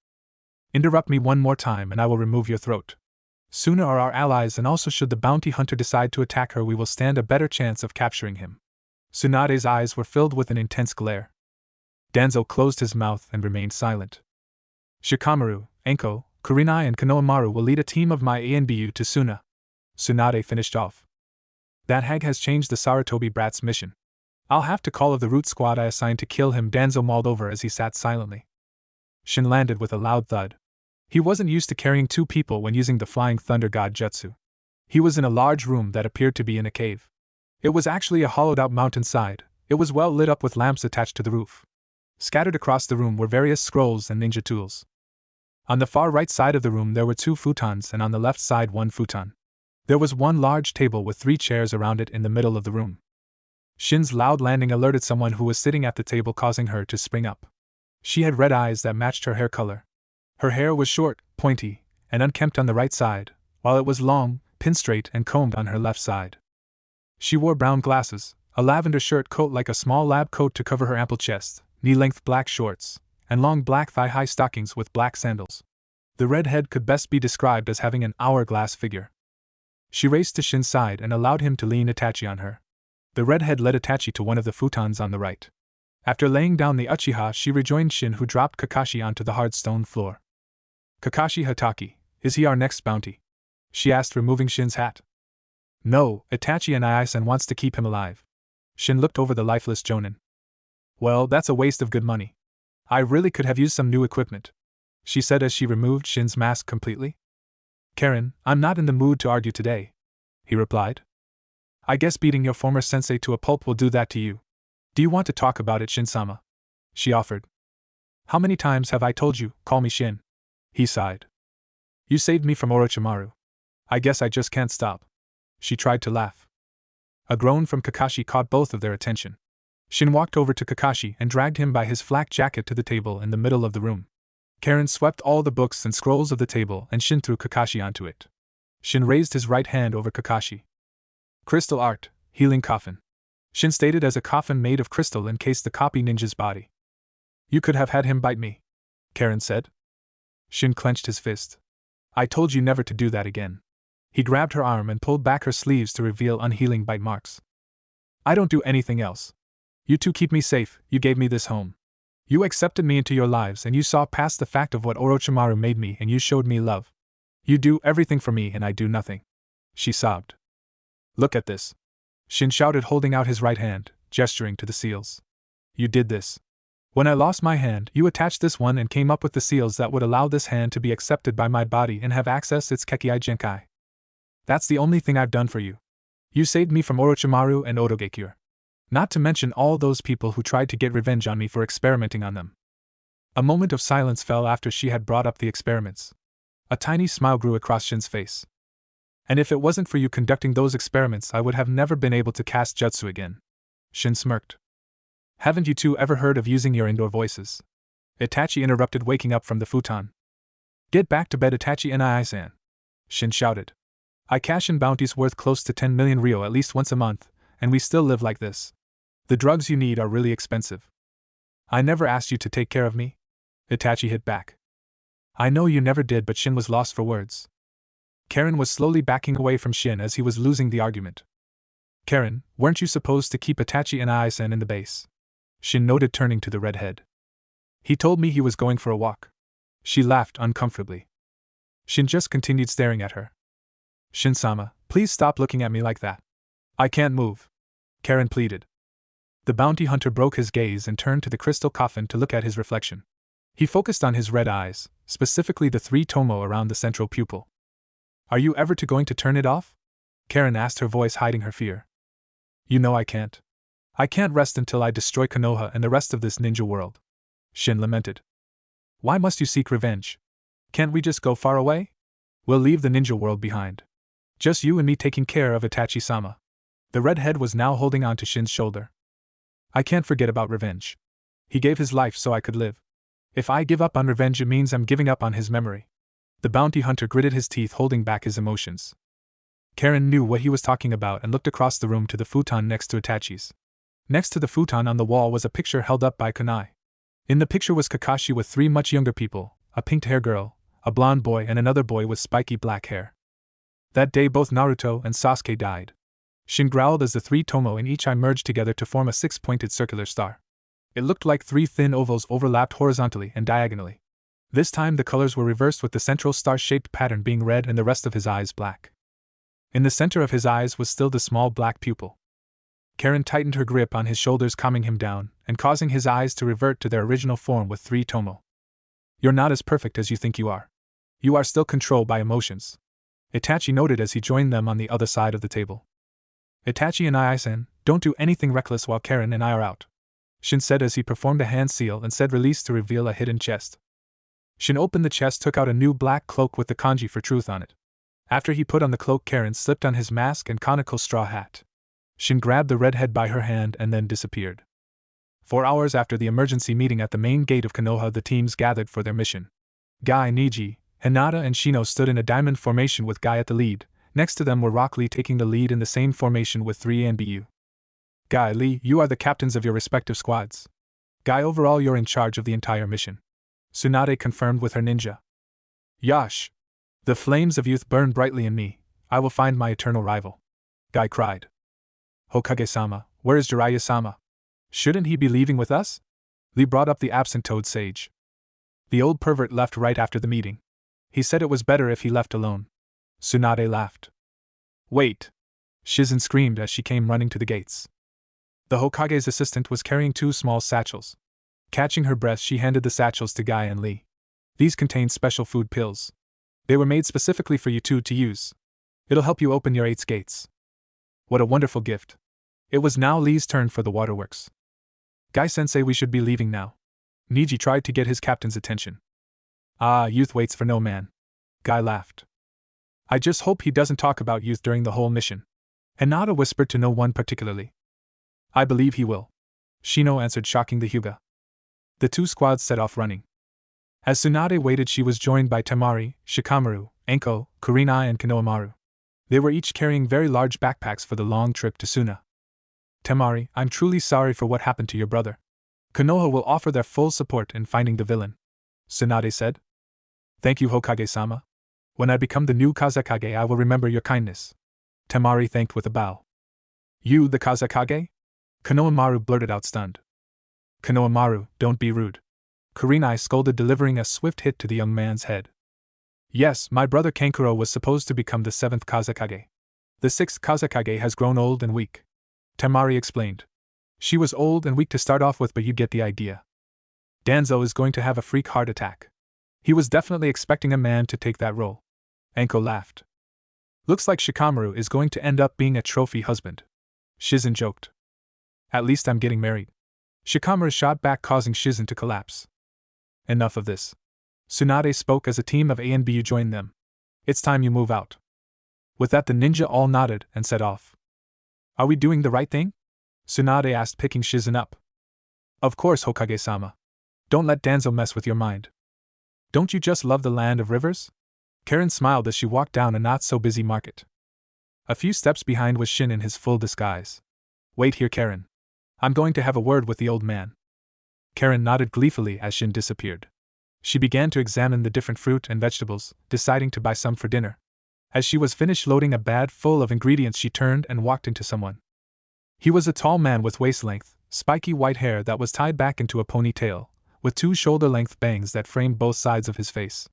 Interrupt me one more time and I will remove your throat. Suna are our allies, and also should the bounty hunter decide to attack her, we will stand a better chance of capturing him. Tsunade's eyes were filled with an intense glare. Danzo closed his mouth and remained silent. Shikamaru, Enko, Kurenai and Konohamaru will lead a team of my ANBU to Suna. Tsunade finished off. That hag has changed the Sarutobi brat's mission. I'll have to call of the root squad I assigned to kill him, Danzo mauled over as he sat silently. Shin landed with a loud thud. He wasn't used to carrying 2 people when using the Flying Thunder God Jutsu. He was in a large room that appeared to be in a cave. It was actually a hollowed-out mountainside. It was well lit up with lamps attached to the roof. Scattered across the room were various scrolls and ninja tools. On the far right side of the room there were 2 futons, and on the left side 1 futon. There was one large table with 3 chairs around it in the middle of the room. Shin's loud landing alerted someone who was sitting at the table, causing her to spring up. She had red eyes that matched her hair color. Her hair was short, pointy, and unkempt on the right side, while it was long, pin-straight and combed on her left side. She wore brown glasses, a lavender shirt coat like a small lab coat to cover her ample chest, knee-length black shorts, and long black thigh-high stockings with black sandals. The redhead could best be described as having an hourglass figure. She raced to Shin's side and allowed him to lean Itachi on her. The redhead led Itachi to one of the futons on the right. After laying down the Uchiha, she rejoined Shin, who dropped Kakashi onto the hard stone floor. Kakashi Hatake, is he our next bounty? She asked, removing Shin's hat. No, Itachi and Iaisen wants to keep him alive. Shin looked over the lifeless Jonin. Well, that's a waste of good money. I really could have used some new equipment, she said as she removed Shin's mask completely. Karen, I'm not in the mood to argue today, he replied. I guess beating your former sensei to a pulp will do that to you. Do you want to talk about it, Shin-sama? She offered. How many times have I told you, call me Shin? He sighed. You saved me from Orochimaru. I guess I just can't stop. She tried to laugh. A groan from Kakashi caught both of their attention. Shin walked over to Kakashi and dragged him by his flak jacket to the table in the middle of the room. Karen swept all the books and scrolls of the table and Shin threw Kakashi onto it. Shin raised his right hand over Kakashi. Crystal art, healing coffin. Shin stated as a coffin made of crystal encased the copy ninja's body. You could have had him bite me, Karen said. Shin clenched his fist. I told you never to do that again. He grabbed her arm and pulled back her sleeves to reveal unhealing bite marks. I don't do anything else. You two keep me safe, you gave me this home. You accepted me into your lives and you saw past the fact of what Orochimaru made me and you showed me love. You do everything for me and I do nothing. She sobbed. Look at this. Shin shouted, holding out his right hand, gesturing to the seals. You did this. When I lost my hand, you attached this one and came up with the seals that would allow this hand to be accepted by my body and have access its Kekkai Genkai. That's the only thing I've done for you. You saved me from Orochimaru and Odogekure. Not to mention all those people who tried to get revenge on me for experimenting on them. A moment of silence fell after she had brought up the experiments. A tiny smile grew across Shin's face. And if it wasn't for you conducting those experiments, I would have never been able to cast jutsu again. Shin smirked. Haven't you two ever heard of using your indoor voices? Itachi interrupted, waking up from the futon. Get back to bed, Itachi and Ai-san, Shin shouted. I cash in bounties worth close to 10 million ryo at least once a month, and we still live like this. The drugs you need are really expensive. I never asked you to take care of me? Itachi hit back. I know you never did, but Shin was lost for words. Karen was slowly backing away from Shin as he was losing the argument. Karen, weren't you supposed to keep Itachi and Ai-san in the base? Shin noted, turning to the redhead. He told me he was going for a walk. She laughed uncomfortably. Shin just continued staring at her. Shin-sama, please stop looking at me like that. I can't move, Karen pleaded. The bounty hunter broke his gaze and turned to the crystal coffin to look at his reflection. He focused on his red eyes, specifically the 3 tomo around the central pupil. Are you ever going to turn it off? Karen asked, her voice hiding her fear. You know I can't. I can't rest until I destroy Konoha and the rest of this ninja world. Shin lamented. Why must you seek revenge? Can't we just go far away? We'll leave the ninja world behind. Just you and me taking care of Itachi-sama. The redhead was now holding on to Shin's shoulder. I can't forget about revenge. He gave his life so I could live. If I give up on revenge, it means I'm giving up on his memory. The bounty hunter gritted his teeth, holding back his emotions. Karen knew what he was talking about and looked across the room to the futon next to Itachi's. Next to the futon on the wall was a picture held up by Kunai. In the picture was Kakashi with 3 much younger people, a pink-haired girl, a blonde boy, and another boy with spiky black hair. That day both Naruto and Sasuke died. Shin growled as the 3 tomo in each eye merged together to form a 6-pointed circular star. It looked like 3 thin ovals overlapped horizontally and diagonally. This time the colors were reversed, with the central star-shaped pattern being red and the rest of his eyes black. In the center of his eyes was still the small black pupil. Karen tightened her grip on his shoulders, calming him down, and causing his eyes to revert to their original form with 3 tomo. You're not as perfect as you think you are. You are still controlled by emotions. Itachi noted as he joined them on the other side of the table. Itachi and I-san, don't do anything reckless while Karen and I are out, Shin said as he performed a hand seal and said release to reveal a hidden chest. Shin opened the chest, took out a new black cloak with the kanji for truth on it. After he put on the cloak, Karen slipped on his mask and conical straw hat. Shin grabbed the redhead by her hand and then disappeared. 4 hours after the emergency meeting at the main gate of Konoha, the teams gathered for their mission. Guy, Niji, Hinata, and Shino stood in a diamond formation with Guy at the lead. Next to them were Rock Lee taking the lead in the same formation with 3 NBU. Guy, Lee, you are the captains of your respective squads. Guy, overall you're in charge of the entire mission. Tsunade confirmed with her ninja. Yash! The flames of youth burn brightly in me. I will find my eternal rival. Guy cried. Hokage-sama, where is Jiraiya-sama? Shouldn't he be leaving with us? Lee brought up the absent Toad Sage. The old pervert left right after the meeting. He said it was better if he left alone. Tsunade laughed. Wait! Shizen screamed as she came running to the gates. The Hokage's assistant was carrying 2 small satchels. Catching her breath, she handed the satchels to Guy and Lee. These contained special food pills. They were made specifically for you 2 to use. It'll help you open your 8's gates. What a wonderful gift. It was now Lee's turn for the waterworks. Guy-sensei, we should be leaving now. Niji tried to get his captain's attention. Ah, youth waits for no man. Guy laughed. I just hope he doesn't talk about youth during the whole mission. Hinata whispered to no one particularly. I believe he will. Shino answered, shocking the Hyuga. The 2 squads set off running. As Tsunade waited, she was joined by Temari, Shikamaru, Enko, Kurenai, and Konohamaru. They were each carrying very large backpacks for the long trip to Suna. Temari, I'm truly sorry for what happened to your brother. Konoha will offer their full support in finding the villain, Tsunade said. Thank you, Hokage-sama. When I become the new Kazekage, I will remember your kindness. Temari thanked with a bow. You, the Kazekage? Konohamaru blurted out, stunned. Konohamaru, don't be rude. Kurenai scolded, delivering a swift hit to the young man's head. Yes, my brother Kankuro was supposed to become the 7th Kazekage. The 6th Kazekage has grown old and weak. Temari explained. She was old and weak to start off with, but you get the idea. Danzo is going to have a freak heart attack. He was definitely expecting a man to take that role. Enko laughed. Looks like Shikamaru is going to end up being a trophy husband. Shizen joked. At least I'm getting married. Shikamaru shot back, causing Shizen to collapse. Enough of this. Tsunade spoke as a team of ANBU joined them. It's time you move out. With that, the ninja all nodded and set off. Are we doing the right thing? Tsunade asked, picking Shizen up. Of course, Hokage-sama. Don't let Danzo mess with your mind. Don't you just love the land of rivers? Karen smiled as she walked down a not-so-busy market. A few steps behind was Shin in his full disguise. Wait here, Karen. I'm going to have a word with the old man. Karen nodded gleefully as Shin disappeared. She began to examine the different fruit and vegetables, deciding to buy some for dinner. As she was finished loading a bag full of ingredients, she turned and walked into someone. He was a tall man with waist-length, spiky white hair that was tied back into a ponytail, with 2 shoulder-length bangs that framed both sides of his face.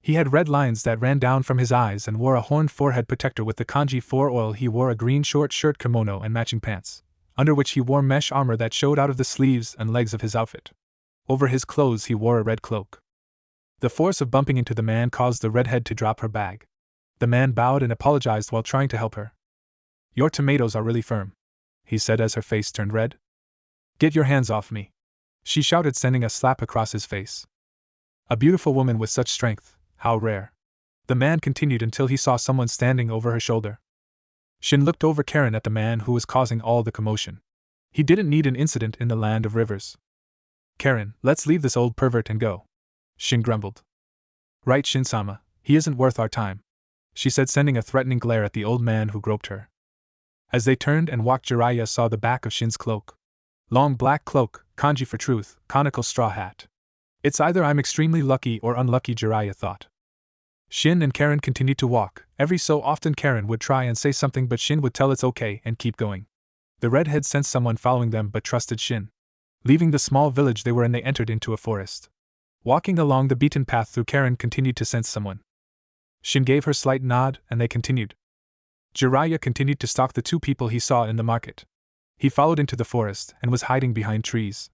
He had red lines that ran down from his eyes and wore a horned forehead protector with the kanji 4 oil. He wore a green short shirt, kimono, and matching pants, under which he wore mesh armor that showed out of the sleeves and legs of his outfit. Over his clothes he wore a red cloak. The force of bumping into the man caused the redhead to drop her bag. The man bowed and apologized while trying to help her. "Your tomatoes are really firm," he said as her face turned red. "Get your hands off me," she shouted, sending a slap across his face. A beautiful woman with such strength, how rare. The man continued until he saw someone standing over her shoulder. Shin looked over Karen at the man who was causing all the commotion. He didn't need an incident in the land of rivers. "Karen, let's leave this old pervert and go," Shin grumbled. "Right, Shin-sama, he isn't worth our time," she said, sending a threatening glare at the old man who groped her. As they turned and walked, Jiraiya saw the back of Shin's cloak. Long black cloak, kanji for truth, conical straw hat. It's either I'm extremely lucky or unlucky, Jiraiya thought. Shin and Karen continued to walk. Every so often Karen would try and say something, but Shin would tell it's okay and keep going. The redhead sensed someone following them but trusted Shin. Leaving the small village they were in, they entered into a forest. Walking along the beaten path through, Karen continued to sense someone. Shin gave her slight nod, and they continued. Jiraiya continued to stalk the two people he saw in the market. He followed into the forest and was hiding behind trees.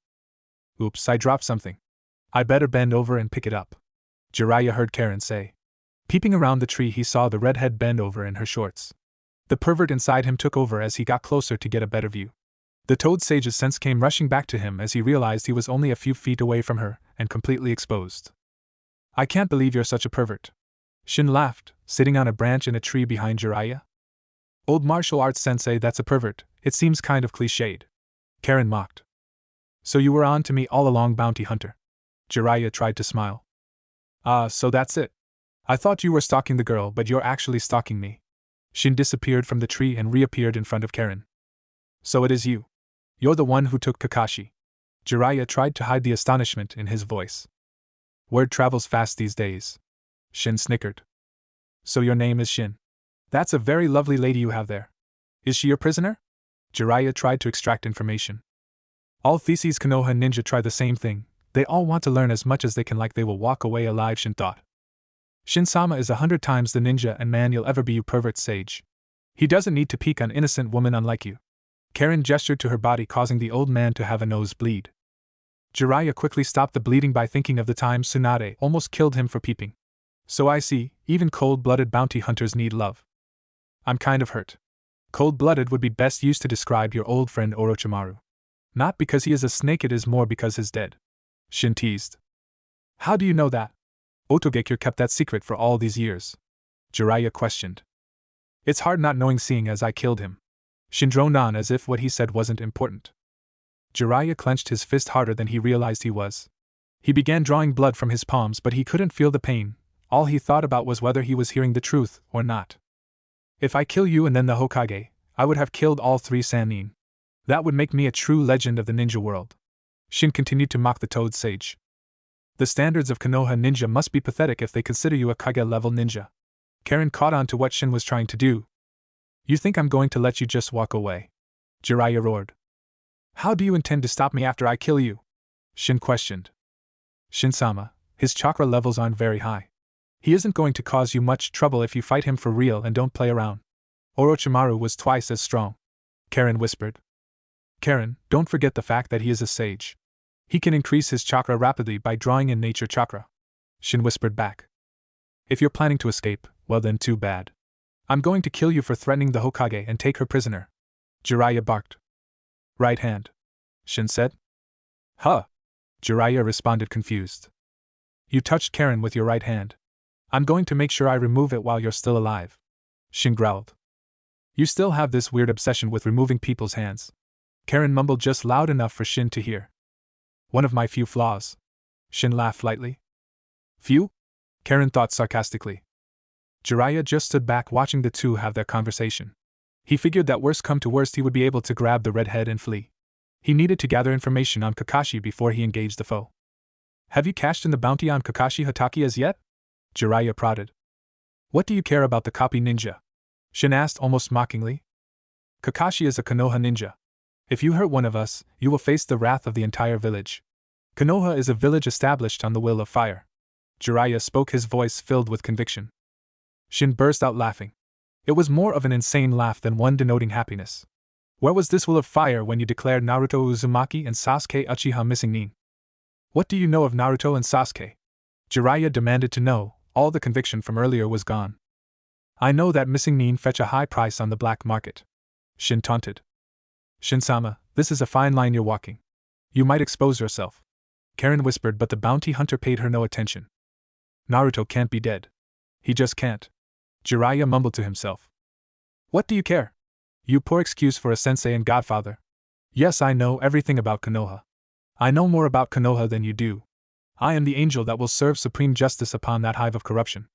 "Oops, I dropped something. I better bend over and pick it up," Jiraiya heard Karen say. Peeping around the tree, he saw the redhead bend over in her shorts. The pervert inside him took over as he got closer to get a better view. The toad sage's sense came rushing back to him as he realized he was only a few feet away from her and completely exposed. "I can't believe you're such a pervert," Shin laughed, sitting on a branch in a tree behind Jiraiya. "Old martial arts sensei, that's a pervert, it seems kind of cliched," Karen mocked. "So you were on to me all along, bounty hunter?" Jiraiya tried to smile. "Ah, so that's it. I thought you were stalking the girl, but you're actually stalking me." Shin disappeared from the tree and reappeared in front of Karen. "So it is you. You're the one who took Kakashi." Jiraiya tried to hide the astonishment in his voice. "Word travels fast these days," Shin snickered. "So your name is Shin? That's a very lovely lady you have there. Is she your prisoner?" Jiraiya tried to extract information. All theses Konoha ninja try the same thing. They all want to learn as much as they can, like they will walk away alive, Shin thought. "Shin-sama is 100 times the ninja and man you'll ever be, you pervert sage. He doesn't need to peek on innocent woman unlike you." Karen gestured to her body, causing the old man to have a nose bleed. Jiraiya quickly stopped the bleeding by thinking of the time Tsunade almost killed him for peeping. "So I see, even cold-blooded bounty hunters need love. I'm kind of hurt." Cold-blooded would be best used to describe your old friend Orochimaru. Not because he is a snake, it is more because he's dead, Shin teased. "How do you know that? Otogekure kept that secret for all these years?" Jiraiya questioned. "It's hard not knowing, seeing as I killed him." Shin droned on as if what he said wasn't important. Jiraiya clenched his fist harder than he realized he was. He began drawing blood from his palms, but he couldn't feel the pain. All he thought about was whether he was hearing the truth or not. "If I kill you and then the Hokage, I would have killed all 3 Sannin. That would make me a true legend of the ninja world." Shin continued to mock the toad sage. "The standards of Konoha ninja must be pathetic if they consider you a Kage-level ninja." Karen caught on to what Shin was trying to do. "You think I'm going to let you just walk away?" Jiraiya roared. "How do you intend to stop me after I kill you?" Shin questioned. "Shin-sama, his chakra levels aren't very high. He isn't going to cause you much trouble if you fight him for real and don't play around. Orochimaru was twice as strong," Karen whispered. "Karen, don't forget the fact that he is a sage. He can increase his chakra rapidly by drawing in nature chakra," Shin whispered back. "If you're planning to escape, well then too bad. I'm going to kill you for threatening the Hokage and take her prisoner," Jiraiya barked. "Right hand," Shin said. "Huh?" Jiraiya responded, confused. "You touched Karen with your right hand. I'm going to make sure I remove it while you're still alive," Shin growled. "You still have this weird obsession with removing people's hands," Karen mumbled just loud enough for Shin to hear. "One of my few flaws," Shin laughed lightly. "Few?" Karen thought sarcastically. Jiraiya just stood back watching the two have their conversation. He figured that worst come to worst he would be able to grab the redhead and flee. He needed to gather information on Kakashi before he engaged the foe. "Have you cashed in the bounty on Kakashi Hatake as yet?" Jiraiya prodded. "What do you care about the copy ninja?" Shin asked almost mockingly. "Kakashi is a Konoha ninja. If you hurt one of us, you will face the wrath of the entire village. Konoha is a village established on the will of fire." Jiraiya spoke, his voice filled with conviction. Shin burst out laughing. It was more of an insane laugh than one denoting happiness. "Where was this will of fire when you declared Naruto Uzumaki and Sasuke Uchiha missing nin?" What do you know of Naruto and Sasuke? Jiraiya demanded to know. All the conviction from earlier was gone. I know that missing nin fetch a high price on the black market. Shin taunted. Shin-sama, this is a fine line you're walking. You might expose yourself. Karen whispered, but the bounty hunter paid her no attention. Naruto can't be dead. He just can't. Jiraiya mumbled to himself. What do you care? You poor excuse for a sensei and godfather. Yes, I know everything about Konoha. I know more about Konoha than you do. I am the angel that will serve supreme justice upon that hive of corruption,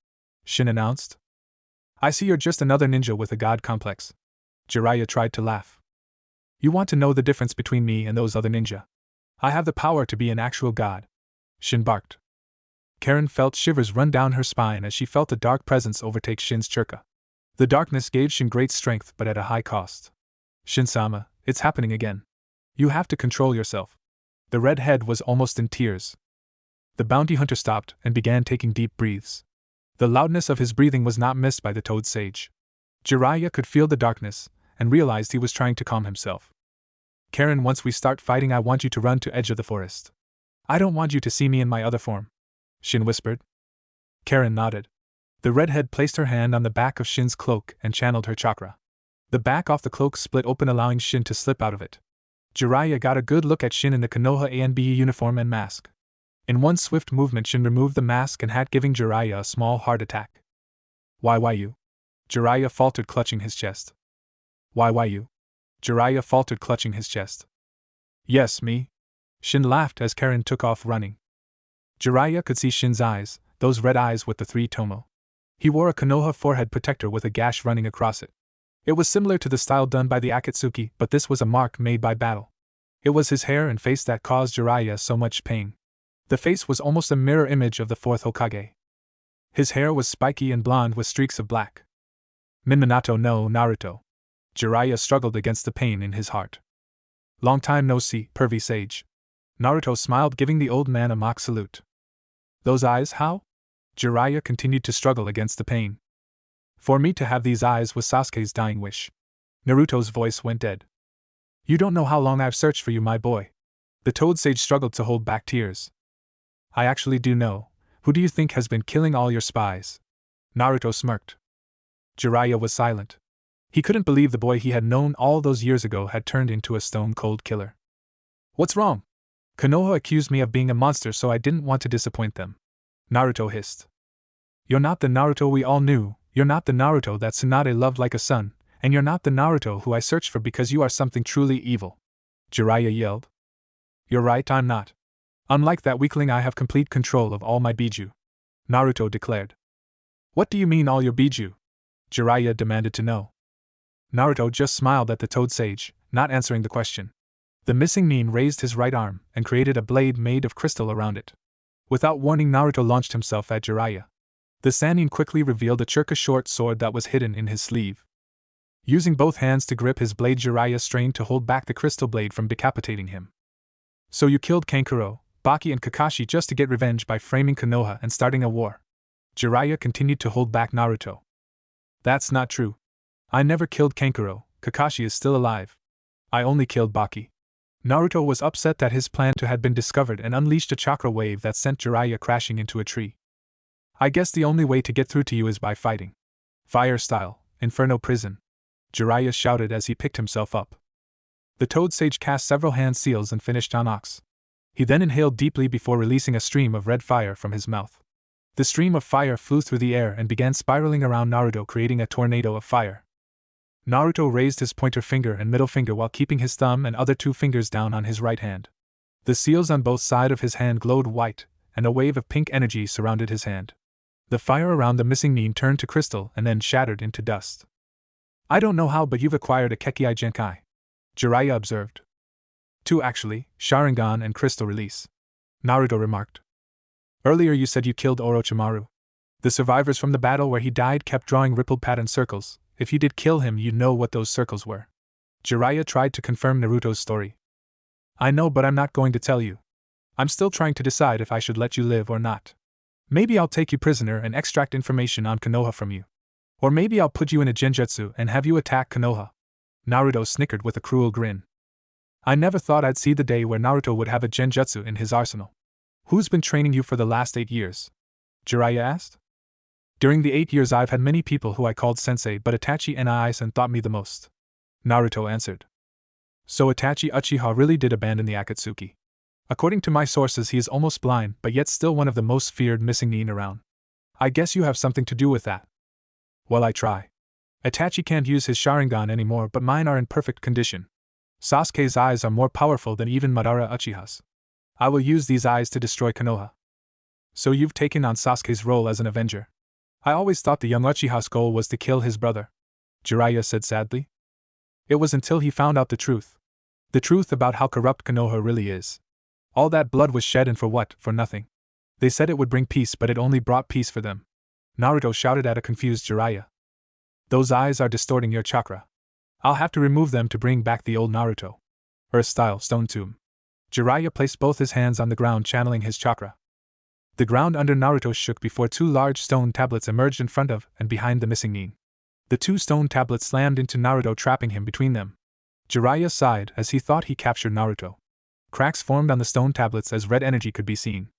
Shin announced. I see you're just another ninja with a god complex. Jiraiya tried to laugh. You want to know the difference between me and those other ninja? I have the power to be an actual god, Shin barked. Karen felt shivers run down her spine as she felt a dark presence overtake Shin's churka. The darkness gave Shin great strength, but at a high cost. Shin-sama, it's happening again. You have to control yourself. The redhead was almost in tears. The bounty hunter stopped and began taking deep breaths. The loudness of his breathing was not missed by the toad sage. Jiraiya could feel the darkness and realized he was trying to calm himself. Karen, once we start fighting, I want you to run to edge of the forest. I don't want you to see me in my other form, Shin whispered. Karen nodded. The redhead placed her hand on the back of Shin's cloak and channeled her chakra. The back of the cloak split open, allowing Shin to slip out of it. Jiraiya got a good look at Shin in the Konoha ANBE uniform and mask. In one swift movement, Shin removed the mask and hat, giving Jiraiya a small heart attack. Why you? Jiraiya faltered, clutching his chest. Why you? Jiraiya faltered, clutching his chest. Yes, me. Shin laughed as Karen took off running. Jiraiya could see Shin's eyes, those red eyes with the 3 tomo. He wore a Konoha forehead protector with a gash running across it. It was similar to the style done by the Akatsuki, but this was a mark made by battle. It was his hair and face that caused Jiraiya so much pain. The face was almost a mirror image of the 4th Hokage. His hair was spiky and blonde with streaks of black. Minato no Naruto. Jiraiya struggled against the pain in his heart. Long time no see, pervy sage. Naruto smiled, giving the old man a mock salute. Those eyes, how? Jiraiya continued to struggle against the pain. For me to have these eyes was Sasuke's dying wish. Naruto's voice went dead. You don't know how long I've searched for you, my boy. The toad sage struggled to hold back tears. I actually do know. Who do you think has been killing all your spies? Naruto smirked. Jiraiya was silent. He couldn't believe the boy he had known all those years ago had turned into a stone-cold killer. What's wrong? Konoha accused me of being a monster, so I didn't want to disappoint them. Naruto hissed. You're not the Naruto we all knew, you're not the Naruto that Tsunade loved like a son, and you're not the Naruto who I searched for because you are something truly evil. Jiraiya yelled. You're right, I'm not. Unlike that weakling, I have complete control of all my biju. Naruto declared. What do you mean all your biju? Jiraiya demanded to know. Naruto just smiled at the toad sage, not answering the question. The missing nin raised his right arm and created a blade made of crystal around it. Without warning, Naruto launched himself at Jiraiya. The Sannin quickly revealed a churka short sword that was hidden in his sleeve. Using both hands to grip his blade, Jiraiya strained to hold back the crystal blade from decapitating him. So you killed Kankuro, Baki and Kakashi just to get revenge by framing Konoha and starting a war. Jiraiya continued to hold back Naruto. That's not true. I never killed Kankuro, Kakashi is still alive. I only killed Baki. Naruto was upset that his plan had been discovered and unleashed a chakra wave that sent Jiraiya crashing into a tree. I guess the only way to get through to you is by fighting. Fire style, Inferno Prison. Jiraiya shouted as he picked himself up. The toad sage cast several hand seals and finished on Ox. He then inhaled deeply before releasing a stream of red fire from his mouth. The stream of fire flew through the air and began spiraling around Naruto, creating a tornado of fire. Naruto raised his pointer finger and middle finger while keeping his thumb and other 2 fingers down on his right hand. The seals on both sides of his hand glowed white, and a wave of pink energy surrounded his hand. The fire around the missing nin turned to crystal and then shattered into dust. I don't know how, but you've acquired a Kekkei Genkai, Jiraiya observed. 2 actually, Sharingan and Crystal Release. Naruto remarked. Earlier you said you killed Orochimaru. The survivors from the battle where he died kept drawing rippled pattern circles. If you did kill him, you'd know what those circles were. Jiraiya tried to confirm Naruto's story. I know, but I'm not going to tell you. I'm still trying to decide if I should let you live or not. Maybe I'll take you prisoner and extract information on Konoha from you. Or maybe I'll put you in a genjutsu and have you attack Konoha. Naruto snickered with a cruel grin. I never thought I'd see the day where Naruto would have a genjutsu in his arsenal. Who's been training you for the last 8 years? Jiraiya asked. During the 8 years I've had many people who I called sensei, but Itachi and Aizen taught me the most. Naruto answered. So Itachi Uchiha really did abandon the Akatsuki. According to my sources he is almost blind, but yet still one of the most feared missing nin around. I guess you have something to do with that. Well, I try. Itachi can't use his Sharingan anymore, but mine are in perfect condition. Sasuke's eyes are more powerful than even Madara Uchiha's. I will use these eyes to destroy Konoha. So you've taken on Sasuke's role as an avenger. I always thought the young Uchiha's goal was to kill his brother, Jiraiya said sadly. It was until he found out the truth. The truth about how corrupt Konoha really is. All that blood was shed, and for what? For nothing. They said it would bring peace, but it only brought peace for them. Naruto shouted at a confused Jiraiya. Those eyes are distorting your chakra. I'll have to remove them to bring back the old Naruto. Earth-style stone tomb. Jiraiya placed both his hands on the ground, channeling his chakra. The ground under Naruto shook before 2 large stone tablets emerged in front of and behind the missing nin. The 2 stone tablets slammed into Naruto, trapping him between them. Jiraiya sighed as he thought he captured Naruto. Cracks formed on the stone tablets as red energy could be seen.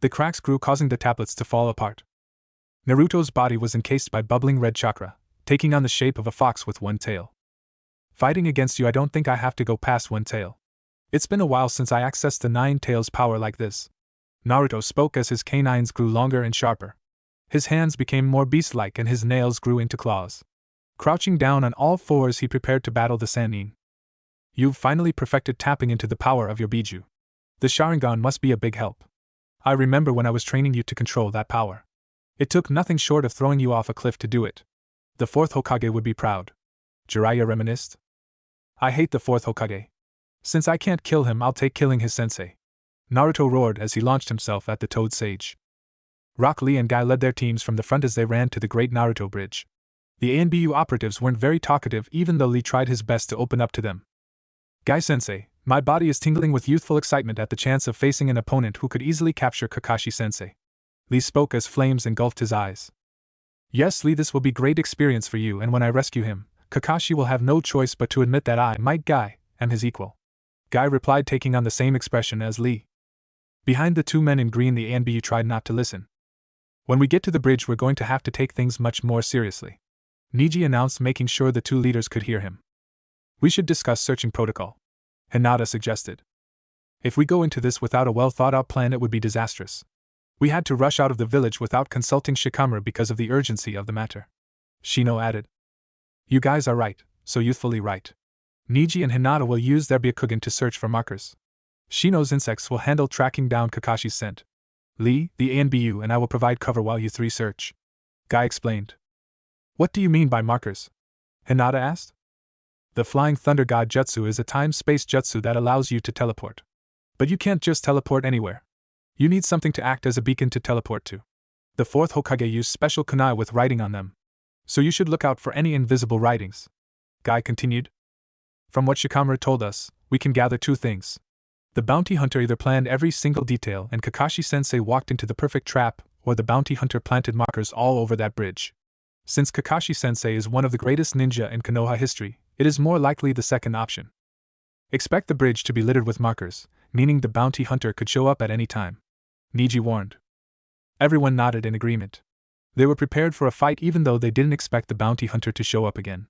The cracks grew, causing the tablets to fall apart. Naruto's body was encased by bubbling red chakra, taking on the shape of a fox with 1 tail. Fighting against you, I don't think I have to go past 1 tail. It's been a while since I accessed the 9 tails power like this. Naruto spoke as his canines grew longer and sharper. His hands became more beast-like and his nails grew into claws. Crouching down on all 4s, he prepared to battle the Sannin. You've finally perfected tapping into the power of your Biju. The Sharingan must be a big help. I remember when I was training you to control that power. It took nothing short of throwing you off a cliff to do it. The 4th Hokage would be proud. Jiraiya reminisced. I hate the 4th Hokage. Since I can't kill him, I'll take killing his sensei. Naruto roared as he launched himself at the Toad Sage. Rock Lee and Guy led their teams from the front as they ran to the Great Naruto Bridge. The ANBU operatives weren't very talkative, even though Lee tried his best to open up to them. Guy-sensei, my body is tingling with youthful excitement at the chance of facing an opponent who could easily capture Kakashi-sensei. Lee spoke as flames engulfed his eyes. Yes, Lee, this will be great experience for you, and when I rescue him, Kakashi will have no choice but to admit that I, Mike Guy, am his equal. Guy replied, taking on the same expression as Lee. Behind the 2 men in green, the ANBU tried not to listen. When we get to the bridge, we're going to have to take things much more seriously, Niji announced, making sure the 2 leaders could hear him. We should discuss searching protocol, Hinata suggested. If we go into this without a well-thought-out plan, it would be disastrous. We had to rush out of the village without consulting Shikamaru because of the urgency of the matter, Shino added. You guys are right, so youthfully right. Niji and Hinata will use their Byakugan to search for markers. Shino's insects will handle tracking down Kakashi's scent. Lee, the ANBU, and I will provide cover while you 3 search, Guy explained. What do you mean by markers? Hinata asked. The Flying Thunder God Jutsu is a time-space jutsu that allows you to teleport. But you can't just teleport anywhere. You need something to act as a beacon to teleport to. The 4th Hokage used special kunai with writing on them. So you should look out for any invisible writings, Guy continued. From what Shikamaru told us, we can gather 2 things. The bounty hunter either planned every single detail and Kakashi-sensei walked into the perfect trap, or the bounty hunter planted markers all over that bridge. Since Kakashi-sensei is one of the greatest ninja in Konoha history, it is more likely the second option. Expect the bridge to be littered with markers, meaning the bounty hunter could show up at any time, Niji warned. Everyone nodded in agreement. They were prepared for a fight even though they didn't expect the bounty hunter to show up again.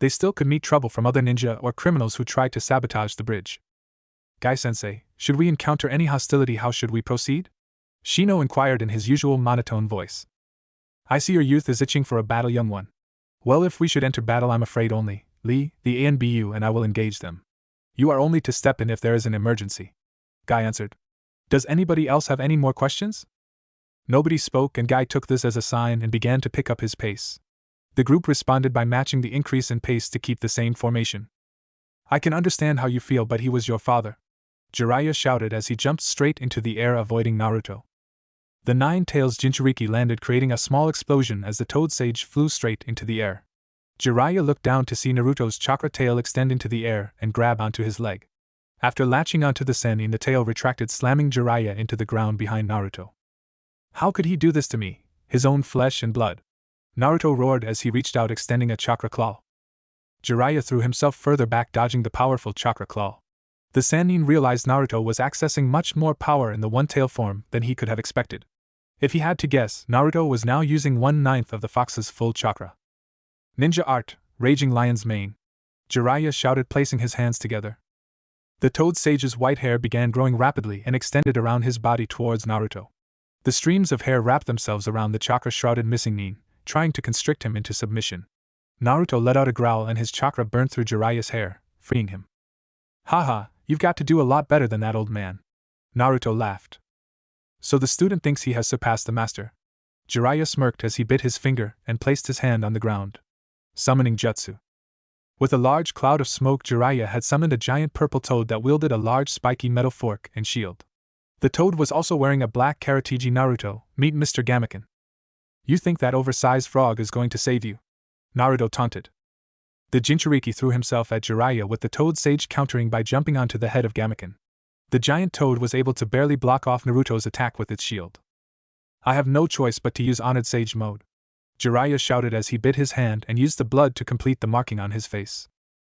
They still could meet trouble from other ninja or criminals who tried to sabotage the bridge. Guy-sensei, should we encounter any hostility, how should we proceed? Shino inquired in his usual monotone voice. I see your youth is itching for a battle, young one. Well, if we should enter battle, I'm afraid only Lee, the ANBU, and I will engage them. You are only to step in if there is an emergency, Guy answered. Does anybody else have any more questions? Nobody spoke, and Guy took this as a sign and began to pick up his pace. The group responded by matching the increase in pace to keep the same formation. I can understand how you feel, but he was your father, Jiraiya shouted as he jumped straight into the air, avoiding Naruto. The 9 tails Jinchuriki landed, creating a small explosion as the Toad Sage flew straight into the air. Jiraiya looked down to see Naruto's chakra tail extend into the air and grab onto his leg. After latching onto the Sannin, the tail retracted, slamming Jiraiya into the ground behind Naruto. How could he do this to me, his own flesh and blood? Naruto roared as he reached out, extending a chakra claw. Jiraiya threw himself further back, dodging the powerful chakra claw. The Sannin realized Naruto was accessing much more power in the one-tail form than he could have expected. If he had to guess, Naruto was now using 1/9 of the fox's full chakra. Ninja art, Raging Lion's Mane. Jiraiya shouted, placing his hands together. The Toad Sage's white hair began growing rapidly and extended around his body towards Naruto. The streams of hair wrapped themselves around the chakra-shrouded missing Nin, trying to constrict him into submission. Naruto let out a growl and his chakra burned through Jiraiya's hair, freeing him. Haha, you've got to do a lot better than that, old man. Naruto laughed. So the student thinks he has surpassed the master. Jiraiya smirked as he bit his finger and placed his hand on the ground. Summoning Jutsu. With a large cloud of smoke, Jiraiya had summoned a giant purple toad that wielded a large spiky metal fork and shield. The toad was also wearing a black karategi. Naruto, meet Mr. Gamaken. You think that oversized frog is going to save you? Naruto taunted. The Jinchuriki threw himself at Jiraiya, with the Toad Sage countering by jumping onto the head of Gamaken. The giant toad was able to barely block off Naruto's attack with its shield. I have no choice but to use Honored Sage mode, Jiraiya shouted as he bit his hand and used the blood to complete the marking on his face.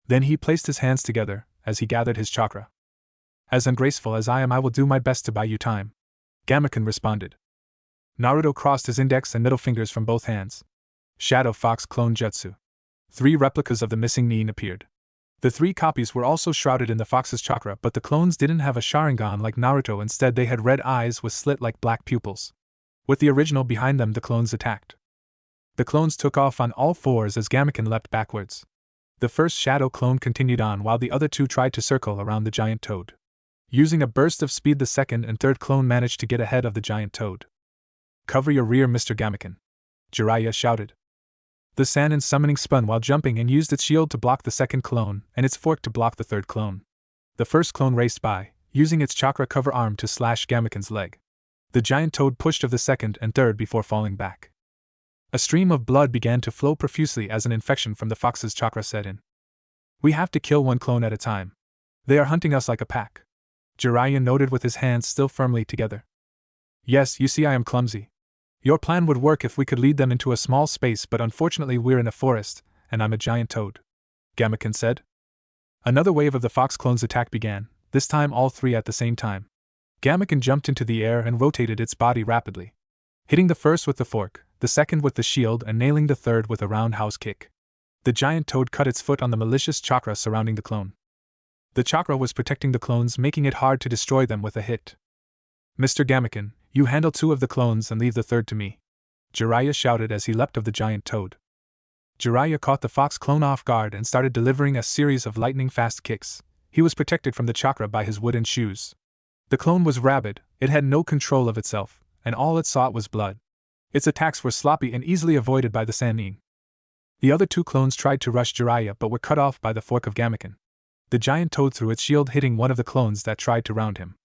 Then he placed his hands together as he gathered his chakra. As ungraceful as I am, I will do my best to buy you time, Gamaken responded. Naruto crossed his index and middle fingers from both hands. Shadow Fox Clone Jutsu. 3 replicas of the missing Nin appeared. The 3 copies were also shrouded in the fox's chakra, but the clones didn't have a Sharingan like Naruto. Instead, they had red eyes with slit-like black pupils. With the original behind them, the clones attacked. The clones took off on all fours as Gamaken leapt backwards. The first shadow clone continued on while the other 2 tried to circle around the giant toad. Using a burst of speed, the second and third clone managed to get ahead of the giant toad. Cover your rear, Mr. Gamaken, Jiraiya shouted. The Sannin summoning spun while jumping and used its shield to block the second clone and its fork to block the third clone. The first clone raced by, using its chakra cover arm to slash Gamaken's leg. The giant toad pushed of the second and third before falling back. A stream of blood began to flow profusely as an infection from the fox's chakra set in. We have to kill one clone at a time. They are hunting us like a pack, Jiraiya noted with his hands still firmly together. Yes, you see, I am clumsy. Your plan would work if we could lead them into a small space, but unfortunately we're in a forest, and I'm a giant toad, Gamaken said. Another wave of the fox clones' attack began, this time all 3 at the same time. Gamaken jumped into the air and rotated its body rapidly, hitting the first with the fork, the second with the shield, and nailing the third with a roundhouse kick. The giant toad cut its foot on the malicious chakra surrounding the clone. The chakra was protecting the clones, making it hard to destroy them with a hit. Mr. Gamaken, you handle 2 of the clones and leave the third to me, Jiraiya shouted as he leapt of the giant toad. Jiraiya caught the fox clone off guard and started delivering a series of lightning-fast kicks. He was protected from the chakra by his wooden shoes. The clone was rabid, it had no control of itself, and all it sought was blood. Its attacks were sloppy and easily avoided by the Sannin. The other 2 clones tried to rush Jiraiya but were cut off by the fork of Gamaken. The giant toad threw its shield, hitting one of the clones that tried to round him.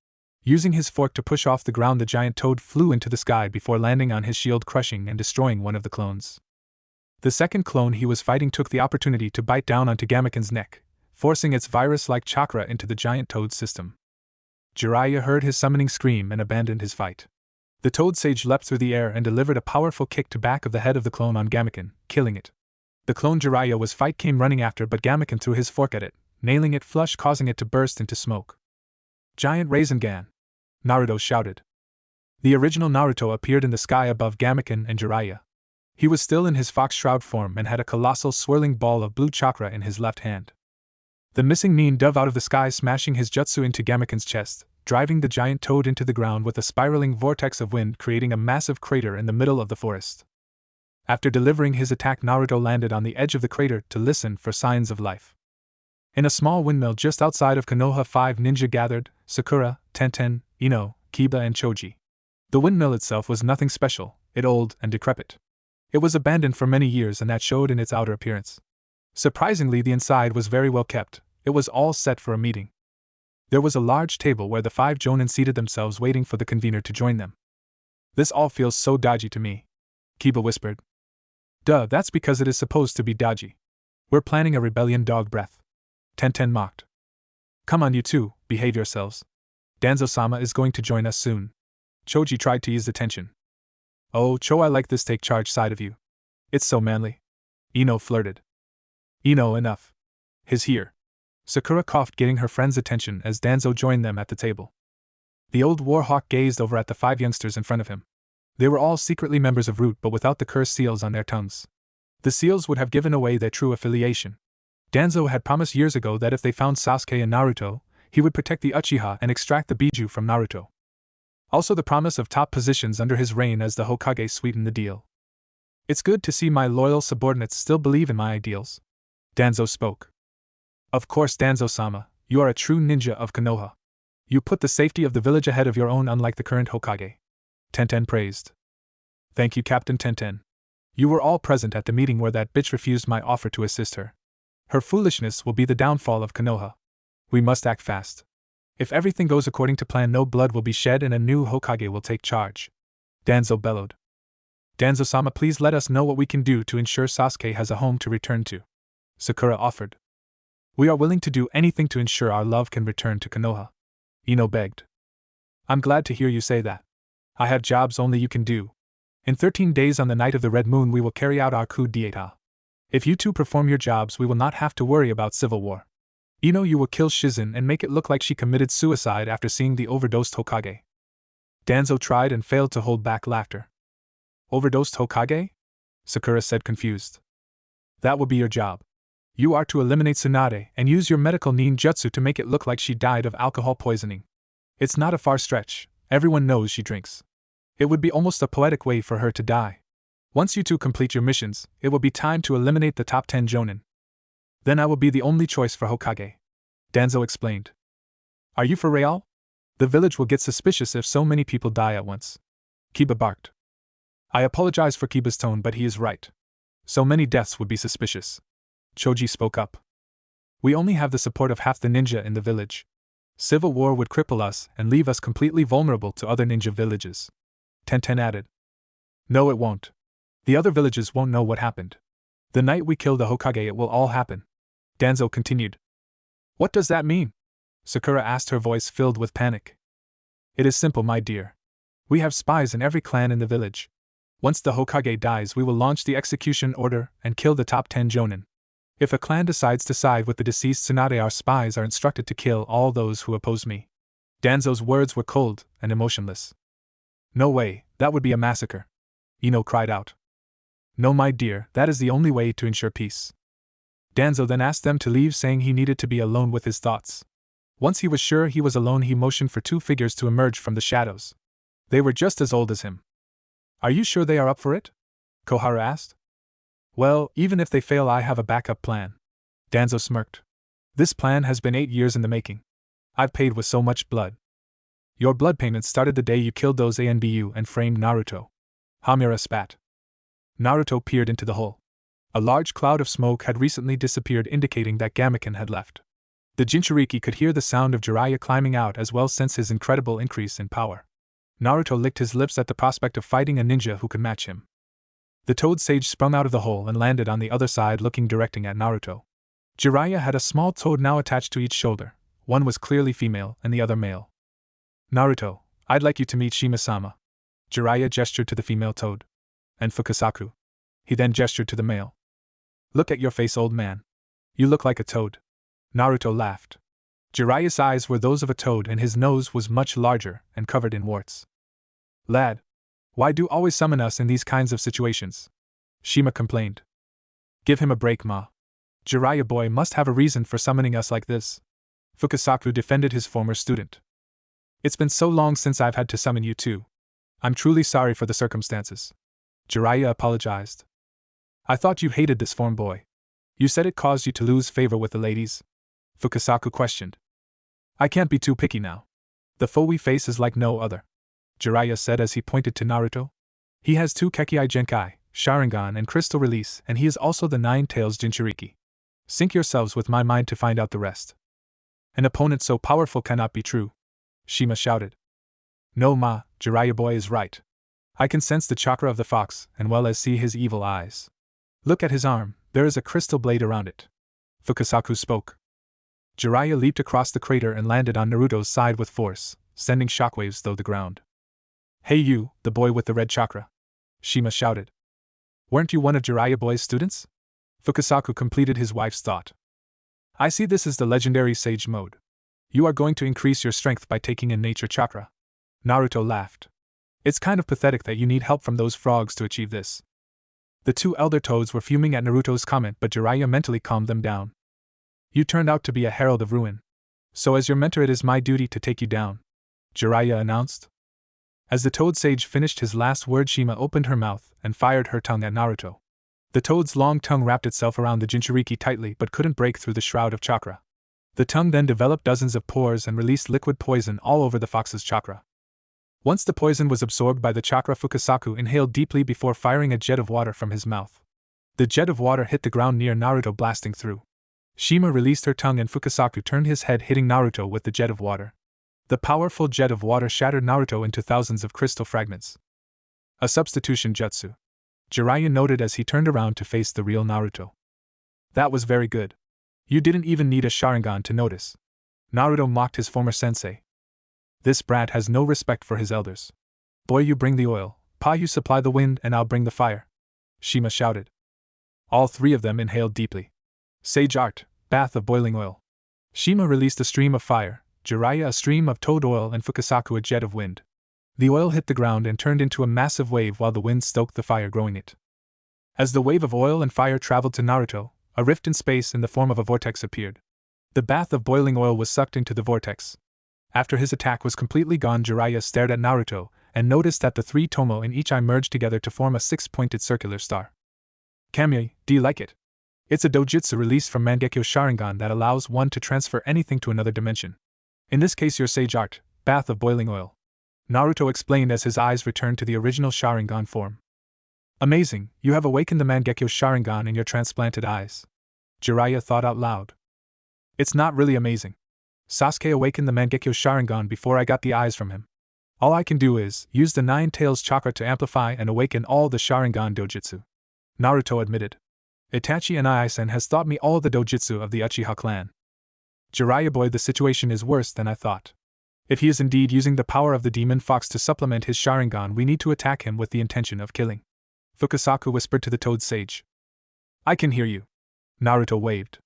Using his fork to push off the ground, the giant toad flew into the sky before landing on his shield, crushing and destroying one of the clones. The second clone he was fighting took the opportunity to bite down onto Gamaken's neck, forcing its virus-like chakra into the giant toad's system. Jiraiya heard his summoning scream and abandoned his fight. The Toad Sage leapt through the air and delivered a powerful kick to back of the head of the clone on Gamaken, killing it. The clone Jiraiya was fight came running after, but Gamaken threw his fork at it, nailing it flush, causing it to burst into smoke. Giant Rasengan! Naruto shouted. The original Naruto appeared in the sky above Gamaken and Jiraiya. He was still in his fox shroud form and had a colossal swirling ball of blue chakra in his left hand. The missing Nin dove out of the sky, smashing his jutsu into Gamaken's chest, driving the giant toad into the ground with a spiraling vortex of wind, creating a massive crater in the middle of the forest. After delivering his attack, Naruto landed on the edge of the crater to listen for signs of life. In a small windmill just outside of Konoha, 5 ninja gathered: Sakura, Tenten, Ino, Kiba, and Choji. The windmill itself was nothing special, it old and decrepit. It was abandoned for many years, and that showed in its outer appearance. Surprisingly, the inside was very well kept. It was all set for a meeting. There was a large table where the 5 jonin seated themselves, waiting for the convener to join them. This all feels so dodgy to me, Kiba whispered. Duh, that's because it is supposed to be dodgy. We're planning a rebellion, dog breath, Tenten mocked. Come on, you two, behave yourselves. Danzo-sama is going to join us soon. Choji tried to ease the tension. Oh, Cho, I like this take charge side of you. It's so manly. Ino flirted. Ino, enough. He's here. Sakura coughed, getting her friend's attention as Danzo joined them at the table. The old warhawk gazed over at the 5 youngsters in front of him. They were all secretly members of Root but without the cursed seals on their tongues. The seals would have given away their true affiliation. Danzo had promised years ago that if they found Sasuke and Naruto, he would protect the Uchiha and extract the Biju from Naruto. Also, the promise of top positions under his reign as the Hokage sweetened the deal. It's good to see my loyal subordinates still believe in my ideals. Danzo spoke. Of course, Danzo-sama, you are a true ninja of Konoha. You put the safety of the village ahead of your own, unlike the current Hokage. Tenten praised. Thank you, Captain Tenten. You were all present at the meeting where that bitch refused my offer to assist her. Her foolishness will be the downfall of Konoha. We must act fast. If everything goes according to plan, no blood will be shed and a new Hokage will take charge. Danzo bellowed. Danzo-sama, please let us know what we can do to ensure Sasuke has a home to return to. Sakura offered. We are willing to do anything to ensure our love can return to Konoha. Ino begged. I'm glad to hear you say that. I have jobs only you can do. In 13 days on the night of the Red Moon we will carry out our coup d'etat. If you two perform your jobs we will not have to worry about civil war. Ino, you will kill Shizen and make it look like she committed suicide after seeing the overdosed Hokage. Danzo tried and failed to hold back laughter. Overdosed Hokage? Sakura said, confused. That will be your job. You are to eliminate Tsunade and use your medical ninjutsu to make it look like she died of alcohol poisoning. It's not a far stretch, everyone knows she drinks. It would be almost a poetic way for her to die. Once you two complete your missions, it will be time to eliminate the top 10 jonin. Then I will be the only choice for Hokage. Danzo explained. Are you for real? The village will get suspicious if so many people die at once. Kiba barked. I apologize for Kiba's tone, but he is right. So many deaths would be suspicious. Choji spoke up. We only have the support of half the ninja in the village. Civil war would cripple us and leave us completely vulnerable to other ninja villages. Tenten added. No, it won't. The other villages won't know what happened. The night we kill the Hokage it will all happen. Danzo continued. What does that mean? Sakura asked, her voice filled with panic. It is simple, my dear. We have spies in every clan in the village. Once the Hokage dies we will launch the execution order and kill the top 10 jonin. If a clan decides to side with the deceased Tsunade, our spies are instructed to kill all those who oppose me. Danzo's words were cold and emotionless. No way, that would be a massacre. Ino cried out. No, my dear, that is the only way to ensure peace. Danzo then asked them to leave, saying he needed to be alone with his thoughts. Once he was sure he was alone, he motioned for 2 figures to emerge from the shadows. They were just as old as him. Are you sure they are up for it? Koharu asked. Well, even if they fail, I have a backup plan. Danzo smirked. This plan has been 8 years in the making. I've paid with so much blood. Your blood payment started the day you killed those ANBU and framed Naruto. Hamura spat. Naruto peered into the hole. A large cloud of smoke had recently disappeared, indicating that Gamaken had left. The Jinchuriki could hear the sound of Jiraiya climbing out as well, sense his incredible increase in power. Naruto licked his lips at the prospect of fighting a ninja who could match him. The toad sage sprung out of the hole and landed on the other side, looking directing at Naruto. Jiraiya had a small toad now attached to each shoulder. One was clearly female and the other male. Naruto, I'd like you to meet Shima-sama. Jiraiya gestured to the female toad. And Fukasaku. He then gestured to the male. Look at your face, old man. You look like a toad. Naruto laughed. Jiraiya's eyes were those of a toad and his nose was much larger and covered in warts. Lad, why do you always summon us in these kinds of situations? Shima complained. Give him a break, ma. Jiraiya boy must have a reason for summoning us like this. Fukasaku defended his former student. It's been so long since I've had to summon you too. I'm truly sorry for the circumstances. Jiraiya apologized. I thought you hated this form, boy. You said it caused you to lose favor with the ladies? Fukasaku questioned. I can't be too picky now. The foe we face is like no other, Jiraiya said as he pointed to Naruto. He has 2 Kekkai Genkai, Sharingan and Crystal Release, and he is also the 9 Tails Jinchuriki. Sink yourselves with my mind to find out the rest. An opponent so powerful cannot be true, Shima shouted. No, ma, Jiraiya boy is right. I can sense the chakra of the fox and well as see his evil eyes. Look at his arm, there is a crystal blade around it. Fukasaku spoke. Jiraiya leaped across the crater and landed on Naruto's side with force, sending shockwaves through the ground. Hey you, the boy with the red chakra! Shima shouted. Weren't you one of Jiraiya boy's students? Fukasaku completed his wife's thought. I see this as the legendary Sage mode. You are going to increase your strength by taking in nature chakra. Naruto laughed. It's kind of pathetic that you need help from those frogs to achieve this. The two elder toads were fuming at Naruto's comment, but Jiraiya mentally calmed them down. You turned out to be a herald of ruin. So as your mentor it is my duty to take you down, Jiraiya announced. As the toad sage finished his last word, Shima opened her mouth and fired her tongue at Naruto. The toad's long tongue wrapped itself around the Jinchuriki tightly but couldn't break through the shroud of chakra. The tongue then developed dozens of pores and released liquid poison all over the fox's chakra. Once the poison was absorbed by the chakra, Fukasaku inhaled deeply before firing a jet of water from his mouth. The jet of water hit the ground near Naruto, blasting through. Shima released her tongue and Fukasaku turned his head, hitting Naruto with the jet of water. The powerful jet of water shattered Naruto into thousands of crystal fragments. A substitution jutsu, Jiraiya noted as he turned around to face the real Naruto. That was very good. You didn't even need a Sharingan to notice. Naruto mocked his former sensei. This brat has no respect for his elders. Boy, you bring the oil, Pa you supply the wind, and I'll bring the fire, Shima shouted. All three of them inhaled deeply. Sage art, bath of boiling oil. Shima released a stream of fire, Jiraiya a stream of toad oil, and Fukasaku a jet of wind. The oil hit the ground and turned into a massive wave while the wind stoked the fire, growing it. As the wave of oil and fire traveled to Naruto, a rift in space in the form of a vortex appeared. The bath of boiling oil was sucked into the vortex. After his attack was completely gone, Jiraiya stared at Naruto and noticed that the three tomo in each eye merged together to form a six-pointed circular star. Kamui, do you like it? It's a dojutsu released from Mangekyo Sharingan that allows one to transfer anything to another dimension. In this case your sage art, bath of boiling oil, Naruto explained as his eyes returned to the original Sharingan form. Amazing, you have awakened the Mangekyo Sharingan in your transplanted eyes, Jiraiya thought out loud. It's not really amazing. Sasuke awakened the Mangekyo Sharingan before I got the eyes from him. All I can do is use the Nine Tails chakra to amplify and awaken all the Sharingan dojutsu, Naruto admitted. Itachi and Aizen has taught me all the dojutsu of the Uchiha clan. Jiraiya boy, the situation is worse than I thought. If he is indeed using the power of the demon fox to supplement his Sharingan, we need to attack him with the intention of killing, Fukasaku whispered to the toad sage. I can hear you, Naruto waved.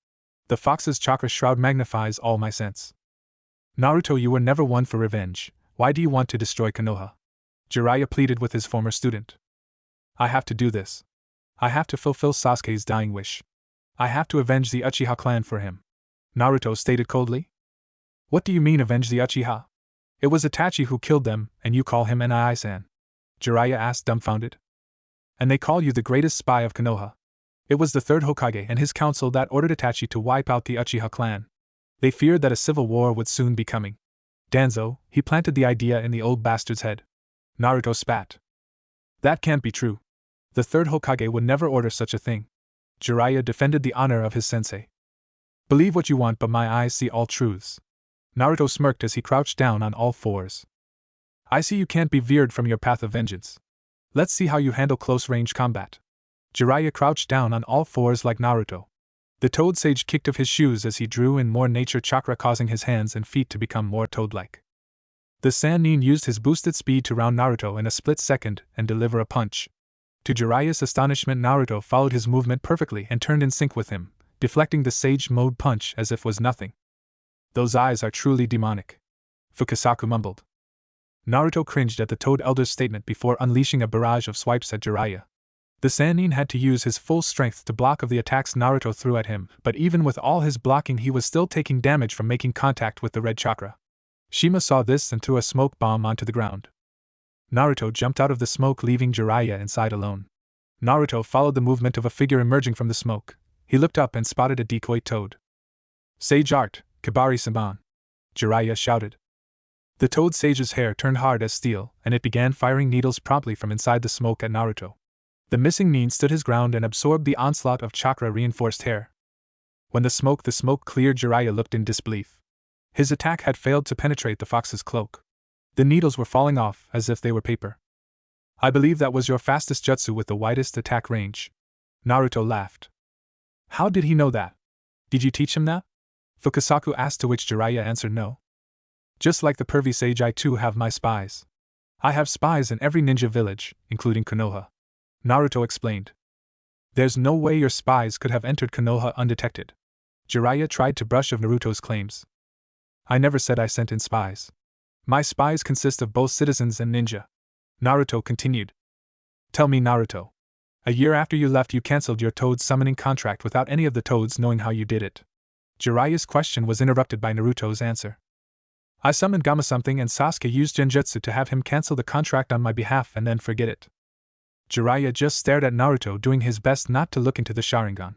The fox's chakra shroud magnifies all my sense. Naruto, you were never one for revenge. Why do you want to destroy Konoha? Jiraiya pleaded with his former student. I have to do this. I have to fulfill Sasuke's dying wish. I have to avenge the Uchiha clan for him, Naruto stated coldly. What do you mean avenge the Uchiha? It was Itachi who killed them, and you call him an Aizen? Jiraiya asked, dumbfounded. And they call you the greatest spy of Konoha. It was the third Hokage and his council that ordered Itachi to wipe out the Uchiha clan. They feared that a civil war would soon be coming. Danzo, he planted the idea in the old bastard's head. Naruto spat. That can't be true. The third Hokage would never order such a thing. Jiraiya defended the honor of his sensei. Believe what you want, but my eyes see all truths. Naruto smirked as he crouched down on all fours. I see you can't be veered from your path of vengeance. Let's see how you handle close-range combat. Jiraiya crouched down on all fours like Naruto. The toad sage kicked off his shoes as he drew in more nature chakra, causing his hands and feet to become more toad-like. The Sannin used his boosted speed to round Naruto in a split second and deliver a punch. To Jiraiya's astonishment, Naruto followed his movement perfectly and turned in sync with him, deflecting the sage mode punch as if was nothing. Those eyes are truly demonic, Fukasaku mumbled. Naruto cringed at the Toad Elder's statement before unleashing a barrage of swipes at Jiraiya. The Sannin had to use his full strength to block of the attacks Naruto threw at him, but even with all his blocking he was still taking damage from making contact with the red chakra. Shima saw this and threw a smoke bomb onto the ground. Naruto jumped out of the smoke, leaving Jiraiya inside alone. Naruto followed the movement of a figure emerging from the smoke. He looked up and spotted a decoy toad. Sage art, Kabari-sama, Jiraiya shouted. The toad sage's hair turned hard as steel, and it began firing needles promptly from inside the smoke at Naruto. The missing nin stood his ground and absorbed the onslaught of chakra-reinforced hair. When the smoke cleared, Jiraiya looked in disbelief. His attack had failed to penetrate the fox's cloak. The needles were falling off as if they were paper. I believe that was your fastest jutsu with the widest attack range. Naruto laughed. How did he know that? Did you teach him that? Fukasaku asked, to which Jiraiya answered no. Just like the pervy sage, I too have my spies. I have spies in every ninja village, including Konoha, Naruto explained. There's no way your spies could have entered Konoha undetected. Jiraiya tried to brush off Naruto's claims. I never said I sent in spies. My spies consist of both citizens and ninja. Naruto continued. Tell me, Naruto. A year after you left, you cancelled your toad summoning contract without any of the toads knowing how you did it. Jiraiya's question was interrupted by Naruto's answer. I summoned Gama-something and Sasuke used genjutsu to have him cancel the contract on my behalf and then forget it. Jiraiya just stared at Naruto, doing his best not to look into the Sharingan.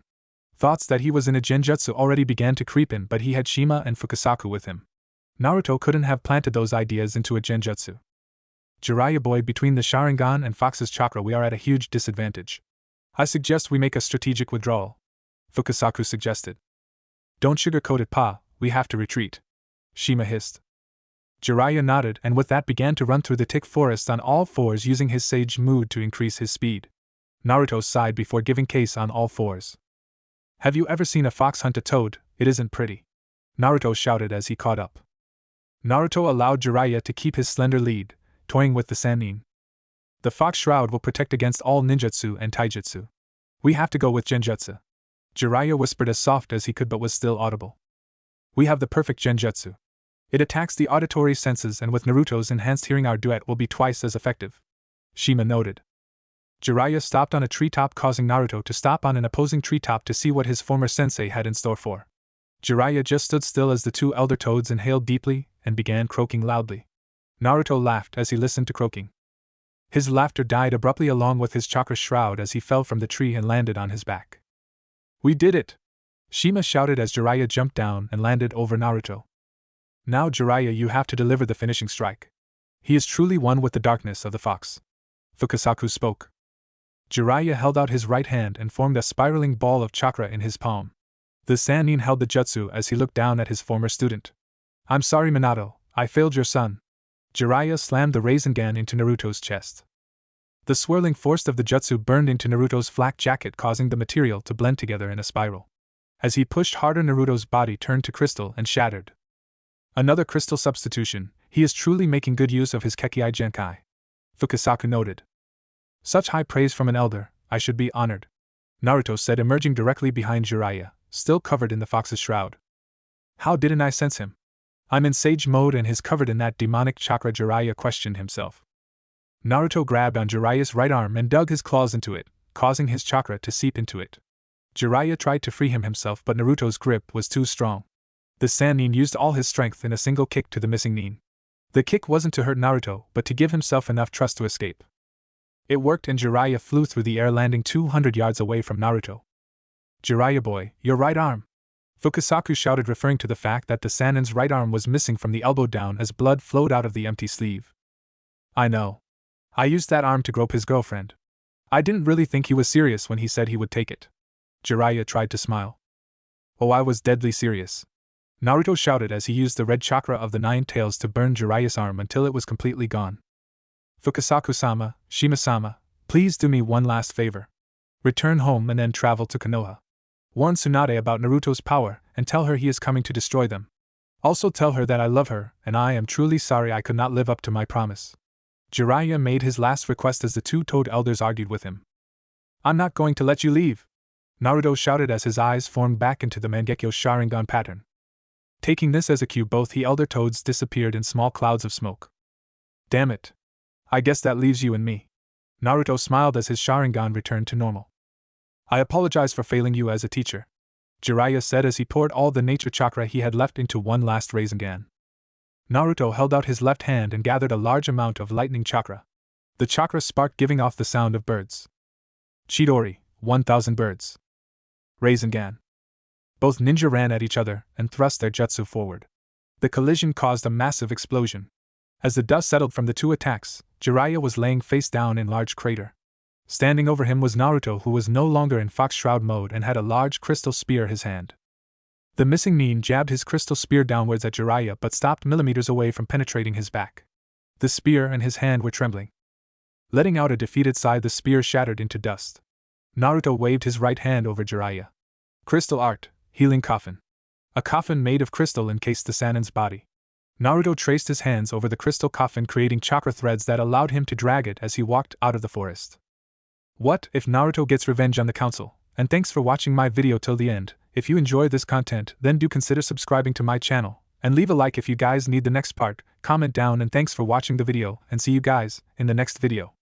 Thoughts that he was in a genjutsu already began to creep in, but he had Shima and Fukasaku with him. Naruto couldn't have planted those ideas into a genjutsu. Jiraiya boy, between the Sharingan and Fox's chakra we are at a huge disadvantage. I suggest we make a strategic withdrawal. Fukasaku suggested. Don't sugarcoat it, Pa, we have to retreat. Shima hissed. Jiraiya nodded and with that began to run through the thick forest on all fours, using his sage mood to increase his speed. Naruto sighed before giving chase on all fours. Have you ever seen a fox hunt a toad? It isn't pretty. Naruto shouted as he caught up. Naruto allowed Jiraiya to keep his slender lead, toying with the Sannin. The fox shroud will protect against all ninjutsu and taijutsu. We have to go with genjutsu. Jiraiya whispered as soft as he could but was still audible. We have the perfect genjutsu. It attacks the auditory senses, and with Naruto's enhanced hearing our duet will be twice as effective. Shima noted. Jiraiya stopped on a treetop, causing Naruto to stop on an opposing treetop to see what his former sensei had in store for. Jiraiya just stood still as the two elder toads inhaled deeply and began croaking loudly. Naruto laughed as he listened to croaking. His laughter died abruptly along with his chakra shroud as he fell from the tree and landed on his back. We did it! Shima shouted as Jiraiya jumped down and landed over Naruto. Now, Jiraiya, you have to deliver the finishing strike. He is truly one with the darkness of the fox. Fukasaku spoke. Jiraiya held out his right hand and formed a spiraling ball of chakra in his palm. The Sannin held the jutsu as he looked down at his former student. I'm sorry, Minato, I failed your son. Jiraiya slammed the Rasengan into Naruto's chest. The swirling force of the jutsu burned into Naruto's flak jacket, causing the material to blend together in a spiral. As he pushed harder, Naruto's body turned to crystal and shattered. Another crystal substitution. He is truly making good use of his Kekkei Genkai. Fukasaku noted. Such high praise from an elder, I should be honored. Naruto said, emerging directly behind Jiraiya, still covered in the fox's shroud. How didn't I sense him? I'm in sage mode and he's covered in that demonic chakra, Jiraiya questioned himself. Naruto grabbed on Jiraiya's right arm and dug his claws into it, causing his chakra to seep into it. Jiraiya tried to free himself, but Naruto's grip was too strong. The Sannin used all his strength in a single kick to the missing nin. The kick wasn't to hurt Naruto, but to give himself enough trust to escape. It worked and Jiraiya flew through the air, landing 200 yards away from Naruto. Jiraiya boy, your right arm! Fukasaku shouted, referring to the fact that the Sannin's right arm was missing from the elbow down as blood flowed out of the empty sleeve. I know. I used that arm to grope his girlfriend. I didn't really think he was serious when he said he would take it. Jiraiya tried to smile. Oh, I was deadly serious. Naruto shouted as he used the red chakra of the 9 tails to burn Jiraiya's arm until it was completely gone. Fukasaku-sama, Shima-sama, please do me one last favor. Return home and then travel to Konoha. Warn Tsunade about Naruto's power and tell her he is coming to destroy them. Also tell her that I love her and I am truly sorry I could not live up to my promise. Jiraiya made his last request as the 2 toad elders argued with him. I'm not going to let you leave! Naruto shouted as his eyes formed back into the Mangekyo Sharingan pattern. Taking this as a cue, both the elder toads disappeared in small clouds of smoke. Damn it. I guess that leaves you and me. Naruto smiled as his Sharingan returned to normal. I apologize for failing you as a teacher, Jiraiya said as he poured all the nature chakra he had left into one last Rasengan. Naruto held out his left hand and gathered a large amount of lightning chakra. The chakra sparked, giving off the sound of birds. Chidori, 1000 birds. Rasengan. Both ninja ran at each other and thrust their jutsu forward. The collision caused a massive explosion. As the dust settled from the 2 attacks, Jiraiya was laying face down in large crater. Standing over him was Naruto, who was no longer in fox shroud mode and had a large crystal spear in his hand. The missing nin jabbed his crystal spear downwards at Jiraiya but stopped millimeters away from penetrating his back. The spear and his hand were trembling. Letting out a defeated sigh, the spear shattered into dust. Naruto waved his right hand over Jiraiya. Crystal art. Healing coffin. A coffin made of crystal encased the Sannin's body. Naruto traced his hands over the crystal coffin, creating chakra threads that allowed him to drag it as he walked out of the forest. What if Naruto gets revenge on the council? And thanks for watching my video till the end. if you enjoy this content, then do consider subscribing to my channel, and leave a like if you guys need the next part. Comment down, and thanks for watching the video, and see you guys in the next video.